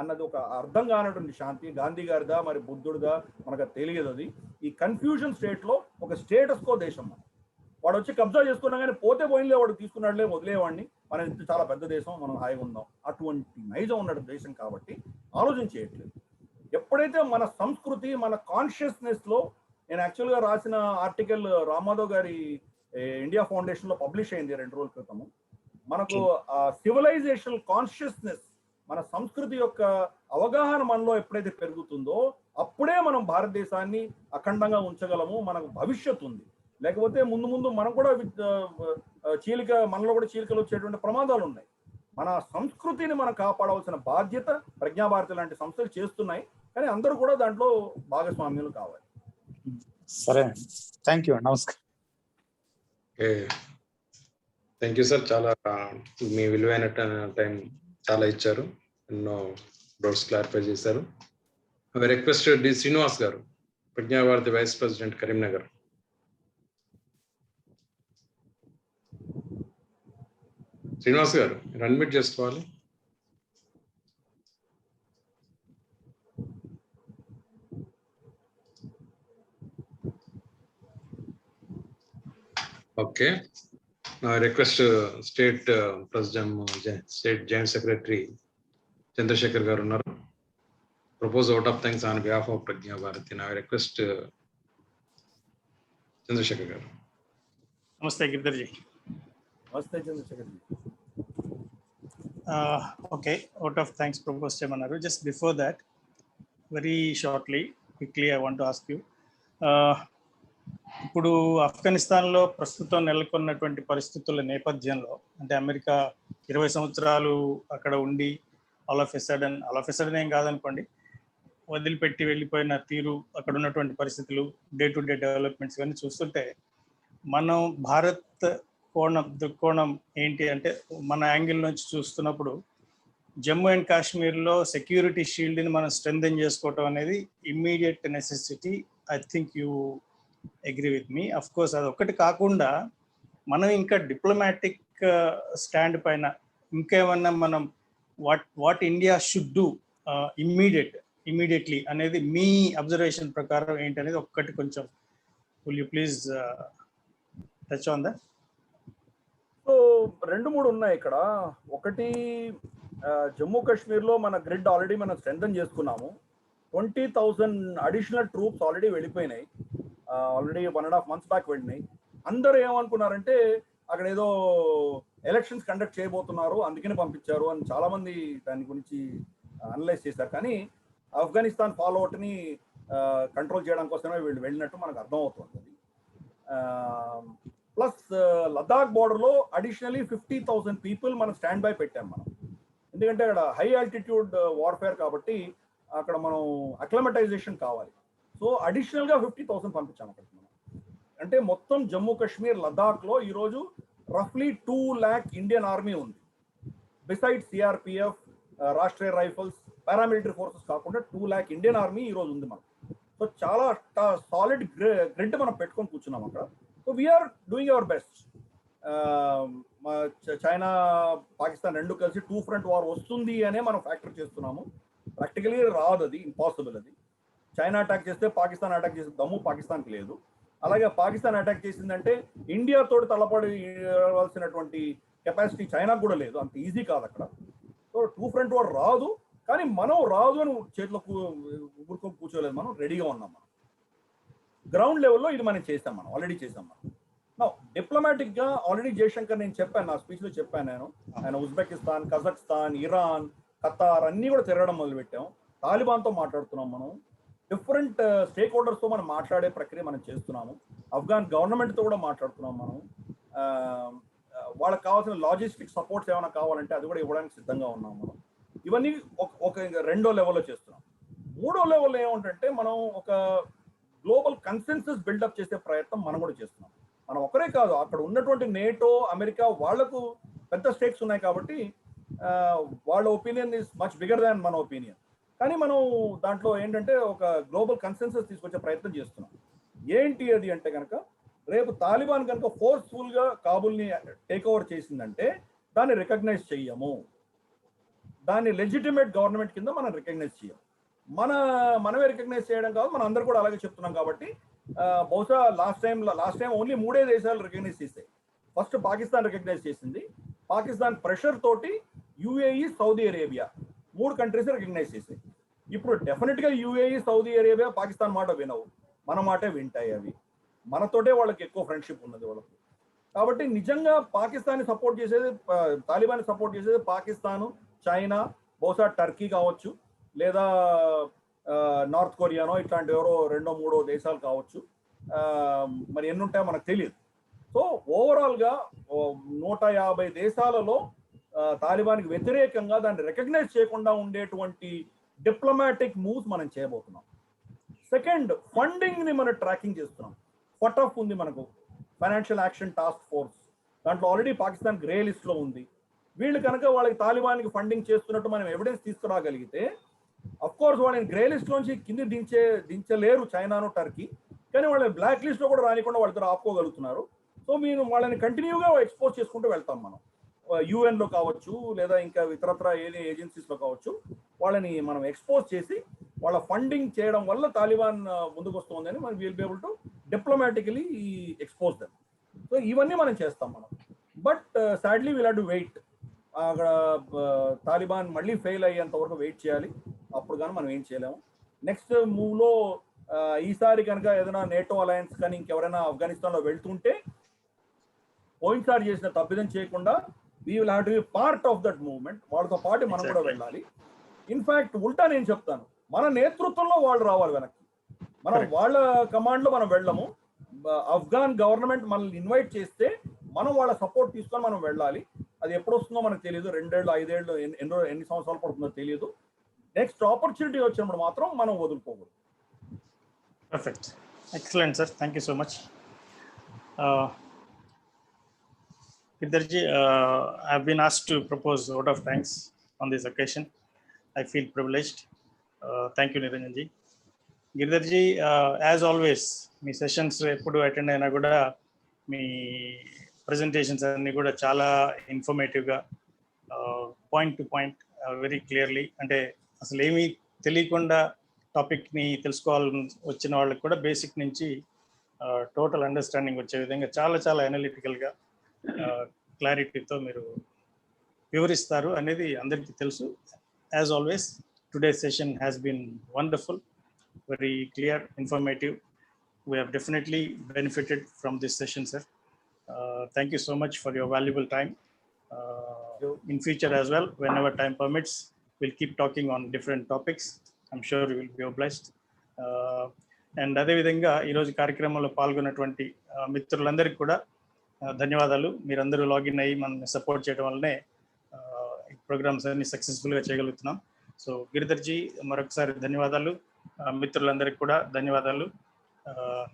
అన్నది ఒక అర్థం కానటువంటి శాంతి, గాంధీ గారిదా మరి బుద్ధుడిదా మనకు తెలియదు. అది ఈ కన్ఫ్యూజన్ స్టేట్ లో ఒక స్టేటస్ కో దేశం. వాడు వచ్చి కబ్జా చేసుకున్నా కానీ పోతే పోయినలే, వాడు తీసుకున్నాడులే, వదిలేవాడిని, మన ఇంత చాలా పెద్ద దేశం, మనం హాయిగా ఉందాం, అటువంటి నైజం ఉన్న దేశం కాబట్టి ఆలోచన చేయట్లేదు. ఎప్పుడైతే మన సంస్కృతి, మన కాన్షియస్నెస్ లో, నేను యాక్చువల్గా రాసిన ఆర్టికల్ రామాధవ్ గారి ఇండియా ఫౌండేషన్ లో పబ్లిష్ అయింది 2 రోజుల క్రితము. మనకు సివిలైజేషన్ కాన్షియస్నెస్, మన సంస్కృతి యొక్క అవగాహన మనలో ఎప్పుడైతే పెరుగుతుందో అప్పుడే మనం భారతదేశాన్ని అఖండంగా ఉంచగలము, మనకు భవిష్యత్తు ఉంది. లేకపోతే ముందు మనం కూడా మనలో కూడా చీలికలు వచ్చేటువంటి ప్రమాదాలు ఉన్నాయి. మన సంస్కృతిని మనం కాపాడవలసిన బాధ్యత ప్రజ్ఞాభారతి లాంటి సంస్థలు చేస్తున్నాయి. కానీ అందరూ కూడా దాంట్లో భాగస్వామ్యులు కావాలి. సరే, థ్యాంక్ యూ, నమస్కారం. థ్యాంక్ యూ సార్, చాలా మీ విలువైన టైం చాలా ఇచ్చారు, ఎన్నో డౌట్స్ క్లారిఫై చేశారు. Request D Srinivas garu, Prajna Bharati vice president, Karimnagar. Srinivas garu unmute చేసుకోవాలి. Okay, request state president, state joint secretary Chandrashekar garu ఉన్నారు. Propose out of thanks on behalf of Prajna Bharati. నా రిక్వెస్ట్ చంద్రశేఖర్ గారు. నమస్తే గిరిధర్ జీ. నమస్తే Chandrashekar ji. Okay, out of thanks proposed చేయమన్నారు. Just before that, very shortly, quickly, I want to ask you. ఇప్పుడు ఆఫ్ఘనిస్తాన్లో ప్రస్తుతం నెలకొన్నటువంటి పరిస్థితుల నేపథ్యంలో, అంటే అమెరికా 20 సంవత్సరాలు అక్కడ ఉండి ఆల్ ఆఫ్ ఎ సడన్ ఏం కాదనుకోండి, వదిలిపెట్టి వెళ్ళిపోయిన తీరు, అక్కడ ఉన్నటువంటి పరిస్థితులు, డే టు డే డెవలప్మెంట్స్ ఇవన్నీ చూస్తుంటే మనం భారత్ దృక్కోణం ఏంటి అంటే, మన యాంగిల్ నుంచి చూస్తున్నప్పుడు జమ్మూ అండ్ కాశ్మీర్లో సెక్యూరిటీ షీల్డ్ని మనం స్ట్రెంథెన్ చేసుకోవటం అనేది immediate necessity. I think you agree with me. Of course అది ఒక్కటి కాకుండా మనం ఇంకా డిప్లొమాటిక్ స్టాండ్ పైన ఇంకేమన్నా మనం what India should do immediately అనేది మీ అబ్జర్వేషన్ ప్రకారం ఏంటి అనేది ఒక్కటి కొంచెం will you please touch on that? So 2-3 ఉన్నాయి ఇక్కడ. ఒకటి, జమ్మూ కాశ్మీర్లో మన గ్రిడ్ ఆల్రెడీ మనం స్ట్రెంథన్ చేసుకున్నాము. 20,000 అడిషనల్ ట్రూప్స్ ఆల్రెడీ వెళ్ళిపోయినాయి. ఆల్రెడీ 1.5 months బ్యాక్ వెళ్ళినాయి. అందరూ ఏమనుకున్నారంటే అక్కడ ఏదో ఎలక్షన్స్ కండక్ట్ చేయబోతున్నారు అందుకని పంపించారు అని చాలామంది దాని గురించి అనలైజ్ చేశారు. కానీ ఆఫ్ఘనిస్తాన్ ఫాలో అవుట్ని కంట్రోల్ చేయడం కోసమే వీళ్ళు వెళ్ళినట్టు మనకు అర్థమవుతుంది. ప్లస్ లద్దాఖ్ బోర్డర్లో అడిషనలీ 50,000 పీపుల్ మనం స్టాండ్ బై పెట్టాం మనం. ఎందుకంటే అక్కడ హై ఆల్టిట్యూడ్ వార్ఫేర్ కాబట్టి అక్కడ మనం అక్లమటైజేషన్ కావాలి. సో అడిషనల్గా 50,000 పంపించాం అక్కడికి మనం. అంటే మొత్తం జమ్మూ కాశ్మీర్ లద్దాఖ్లో ఈరోజు రఫ్లీ 2 lakh ఇండియన్ ఆర్మీ ఉంది. Beside CRPF, Rashtriya rifles, paramilitary forces కాకుండా 2 lakh ఇండియన్ ఆర్మీ ఈరోజు ఉంది మనం. సో చాలా సాలిడ్ గ్రిడ్ మనం పెట్టుకొని కూర్చున్నాం అక్కడ. So we're doing our best. China Pakistan రెండు కలిసి 2 front వార్ వస్తుంది అనే మనం ఫ్యాక్టర్ చేస్తున్నాము. ప్రాక్టికలీ రాదు, అది ఇంపాసిబుల్. అది చైనా అటాక్ చేస్తే పాకిస్తాన్ అటాక్ చేసే దమ్ము పాకిస్తాన్కి లేదు. అలాగే పాకిస్తాన్ అటాక్ చేసిందంటే ఇండియాతో తలపడవలసినటువంటి కెపాసిటీ చైనాకు కూడా లేదు. అంత ఈజీ కాదు అక్కడ. సో 2 front వార్ రాదు, కానీ మనం రాదు అని చేతిలో ఊరుకొని కూర్చోలేదు. మనం రెడీగా ఉన్నాం. మనం గ్రౌండ్ లెవెల్లో ఇది మనం చేసాం, మనం ఆల్రెడీ చేసాం. మనం డిప్లొమాటిక్గా ఆల్రెడీ జయశంకర్ నేను చెప్పాను, నా స్పీచ్లో చెప్పాను నేను. ఆయన ఉజ్బెకిస్తాన్, కజాఖ్స్తాన్, ఇరాన్, ఖతార్ అన్నీ కూడా తిరగడం మొదలుపెట్టాం. తాలిబాన్తో మాట్లాడుతున్నాం. మనం డిఫరెంట్ స్టేక్ హోల్డర్స్తో మనం మాట్లాడే ప్రక్రియ మనం చేస్తున్నాము. ఆఫ్ఘాన్ గవర్నమెంట్తో కూడా మాట్లాడుతున్నాం మనం. వాళ్ళకి కావాల్సిన లాజిస్టిక్ సపోర్ట్స్ ఏమైనా కావాలంటే అది కూడా ఇవ్వడానికి సిద్ధంగా ఉన్నాం మనం. ఇవన్నీ ఒక 2వ లెవెల్లో చేస్తున్నాం. 3వ లెవెల్లో ఏమంటే మనం ఒక గ్లోబల్ కన్సెన్సస్ బిల్డప్ చేసే ప్రయత్నం మనం కూడా చేస్తున్నాం. మనం ఒకరే కాదు, అక్కడ ఉన్నటువంటి నేటో, అమెరికా వాళ్ళకు పెద్ద స్టేక్స్ ఉన్నాయి కాబట్టి వాళ్ళ opinion is much bigger than మన ఒపీనియన్. కానీ మనం దాంట్లో ఏంటంటే ఒక గ్లోబల్ కన్సెన్సస్ తీసుకొచ్చే ప్రయత్నం చేస్తున్నాం. ఏంటి అది అంటే కనుక, రేపు తాలిబాన్ కనుక ఫోర్స్ఫుల్గా కాబుల్ని టేక్ ఓవర్ చేసిందంటే దాన్ని రికగ్నైజ్ చెయ్యము. దాన్ని లెజిటిమేట్ గవర్నమెంట్ కింద మనం రికగ్నైజ్ చేయం. మనమే రికగ్నైజ్ చేయడం కాదు, మనం అందరూ కూడా అలాగే చెప్తున్నాం. కాబట్టి బహుశా లాస్ట్ టైం ఓన్లీ 3 దేశాలు రికగ్నైజ్ చేశాయి. ఫస్ట్ పాకిస్తాన్ రికగ్నైజ్ చేసింది. పాకిస్తాన్ ప్రెషర్ తోటి UAE, Saudi Arabia 3 countries recognise చేశాయి. ఇప్పుడు డెఫినెట్గా యుఏఈ, సౌదీ అరేబియా పాకిస్తాన్ మాట వినవు, మన మాటే వింటాయి. అవి మనతోటే వాళ్ళకి ఎక్కువ ఫ్రెండ్షిప్ ఉన్నది వాళ్ళకి. కాబట్టి నిజంగా పాకిస్తాన్ని సపోర్ట్ చేసేది, తాలిబాన్ని సపోర్ట్ చేసేది పాకిస్తాను, చైనా, బహుశా టర్కీ కావచ్చు, లేదా నార్త్ కొరియానో ఇట్లాంటి ఎవరో 2-3 దేశాలు కావచ్చు. మరి ఎన్ని ఉంటాయో మనకు తెలియదు. సో ఓవరాల్గా 150 దేశాలలో తాలిబాన్కి వ్యతిరేకంగా దాన్ని రికగ్నైజ్ చేయకుండా ఉండేటువంటి డిప్లొమాటిక్ మూవ్స్ మనం చేయబోతున్నాం. సెకండ్, ఫండింగ్ని మనం ట్రాకింగ్ చేస్తున్నాం. ఫటఫ్ ఉంది మనకు, ఫైనాన్షియల్ యాక్షన్ టాస్క్ ఫోర్స్. దాంట్లో ఆల్రెడీ పాకిస్తాన్ గ్రే లిస్ట్లో ఉంది. వీళ్ళు కనుక వాళ్ళకి తాలిబాన్కి ఫండింగ్ చేస్తున్నట్టు మనం ఎవిడెన్స్ తీసుకురాగలిగితే, అఫ్కోర్స్ వాళ్ళని గ్రే లిస్ట్లోంచి కింద దించలేరు చైనాను, టర్కీ. కానీ వాళ్ళని బ్లాక్ లిస్ట్లో కూడా రానికుండా వాళ్ళతో ఆపుకోగలుగుతున్నారు. సో మేము వాళ్ళని కంటిన్యూగా ఎక్స్పోజ్ చేసుకుంటూ వెళ్తాం. మనం యూఎన్లో కావచ్చు, లేదా ఇంకా ఇతరత్ర ఏజెన్సీస్లో కావచ్చు, వాళ్ళని మనం ఎక్స్పోజ్ చేసి వాళ్ళ ఫండింగ్ చేయడం వల్ల తాలిబాన్ ముందుకు వస్తుందని మనం will be able to diplomatically expose them. So ఇవన్నీ మనం చేస్తాం మనం. But sadly will have to wait. అక్కడ తాలిబాన్ మళ్ళీ ఫెయిల్ అయ్యేంత వరకు వెయిట్ చేయాలి. అప్పుడు కానీ మనం ఏం చేయలేము. నెక్స్ట్ మూవ్లో ఈసారి కనుక ఏదైనా నేటో అలయన్స్ కానీ ఇంకెవరైనా ఆఫ్ఘనిస్తాన్లో వెళ్తుంటే పోయినసారి చేసిన తప్పిదం చేయకుండా we will have to be part of that movement. వాళ్ళతో పాటు మనం కూడా వెళ్ళాలి. ఇన్ఫాక్ట్ ఉల్టా నేను చెప్తాను, మన నేతృత్వంలో వాళ్ళు రావాలి వెనక్కి. మనం వాళ్ళ కమాండ్లో మనం వెళ్ళము. ఆఫ్ఘన్ గవర్నమెంట్ మనల్ని ఇన్వైట్ చేస్తే మనం వాళ్ళ సపోర్ట్ తీసుకొని మనం వెళ్ళాలి. అది ఎప్పుడు వస్తుందో మనకు తెలియదు, 2 ఏళ్ళు 5 ఏళ్ళు ఎన్ని సంవత్సరాలు పడుతుందో తెలియదు. నెక్స్ట్ ఆపర్చునిటీ వచ్చినప్పుడు మాత్రం మనం వదులుకోకూడదు. Perfect. Excellent, sir. Thank you so much. Girdharji, I've been asked to propose a vote of thanks on this occasion. I feel privileged. Thank you, Niranjanji. Girdharji, as always, మీ sessions ఎప్పుడు attend అయినా కూడా మీ presentations అన్ని కూడా చాలా ఇన్ఫర్మేటివ్గా, point to point, very clearly, అంటే అసలు ఏమీ తెలియకుండా టాపిక్ని తెలుసుకోవాలని వచ్చిన వాళ్ళకి కూడా బేసిక్ నుంచి టోటల్ అండర్స్టాండింగ్ వచ్చే విధంగా చాలా చాలా అనలిటికల్గా క్లారిటీతో మీరు వివరిస్తారు అనేది అందరికీ తెలుసు. As always today's session has been wonderful, very clear, informative. We have definitely benefited from this session, sir. Thank you so much for your valuable time. In future as well, whenever time permits, we'll keep talking on different topics. I'm sure you will be obliged. And అదే విధంగా ఈరోజు కార్యక్రమంలో పాల్గొన్నటువంటి మిత్రులందరికీ కూడా ధన్యవాదాలు. మీరందరూ login అయ్యి మనల్ని సపోర్ట్ చేయడం వల్లనే ఈ ప్రోగ్రామ్స్ అన్ని సక్సెస్ఫుల్గా చేయగలుగుతున్నాం. సో గిరిధర్జీ మరొకసారి ధన్యవాదాలు. మిత్రులందరికీ కూడా ధన్యవాదాలు.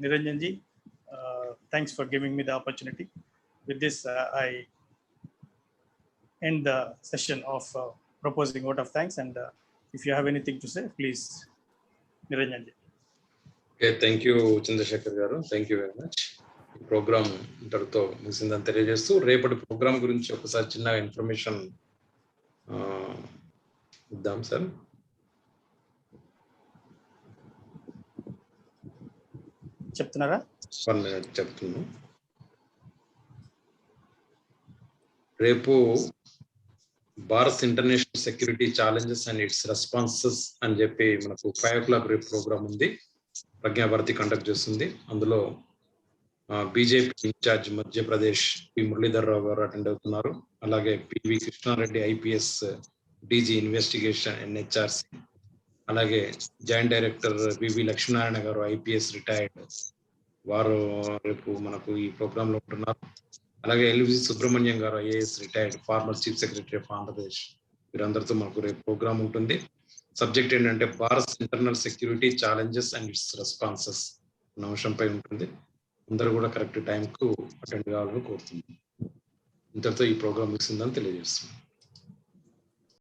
Niranjan ji, thanks for giving me the opportunity. With this I end the session of proposing vote of thanks, and if you have anything to say, please, Niranjanji. Okay, thank you Chandrashekhar garu, thank you very much. ఈ programme ఇంతటితో ముగిసిందని తెలియజేస్తూ రేపటి programme గురించి ఒకసారి చిన్న information ఇద్దాం sir. చెప్తున్నారా? 1 minute చెప్తున్నాను. రేపు Bharat international security challenges and its responses అని చెప్పి మనకు 5 o'clock రేపు ప్రోగ్రామ్ ఉంది. ప్రజ్ఞాభారతి కండక్ట్ చేస్తుంది. అందులో BJP in-charge Madhya Pradesh P Muralidhar Rao garu attend అవుతున్నారు. అలాగే PV Krishna Reddy IPS DG investigation NHRC, అలాగే joint director PV Lakshminarayana garu IPS retired, వారు రేపు మనకు ఈ ప్రోగ్రామ్ లో ఉంటున్నారు. అలాగే LV Subrahmanyam garu IAS retired, former chief secretary of Andhra Pradesh, వీరందరితో మనకు రేపు ప్రోగ్రామ్ ఉంటుంది. సబ్జెక్ట్ ఏంటంటే Bharat internal security challenges and its responses అన్న అంశంపై ఉంటుంది. అందరూ కూడా కరెక్ట్ టైంకు అటెండ్ కావాలని కోరుతున్నాం. ఇంతటితో ఈ ప్రోగ్రామ్ ముగిసిందని తెలియజేస్తున్నాం.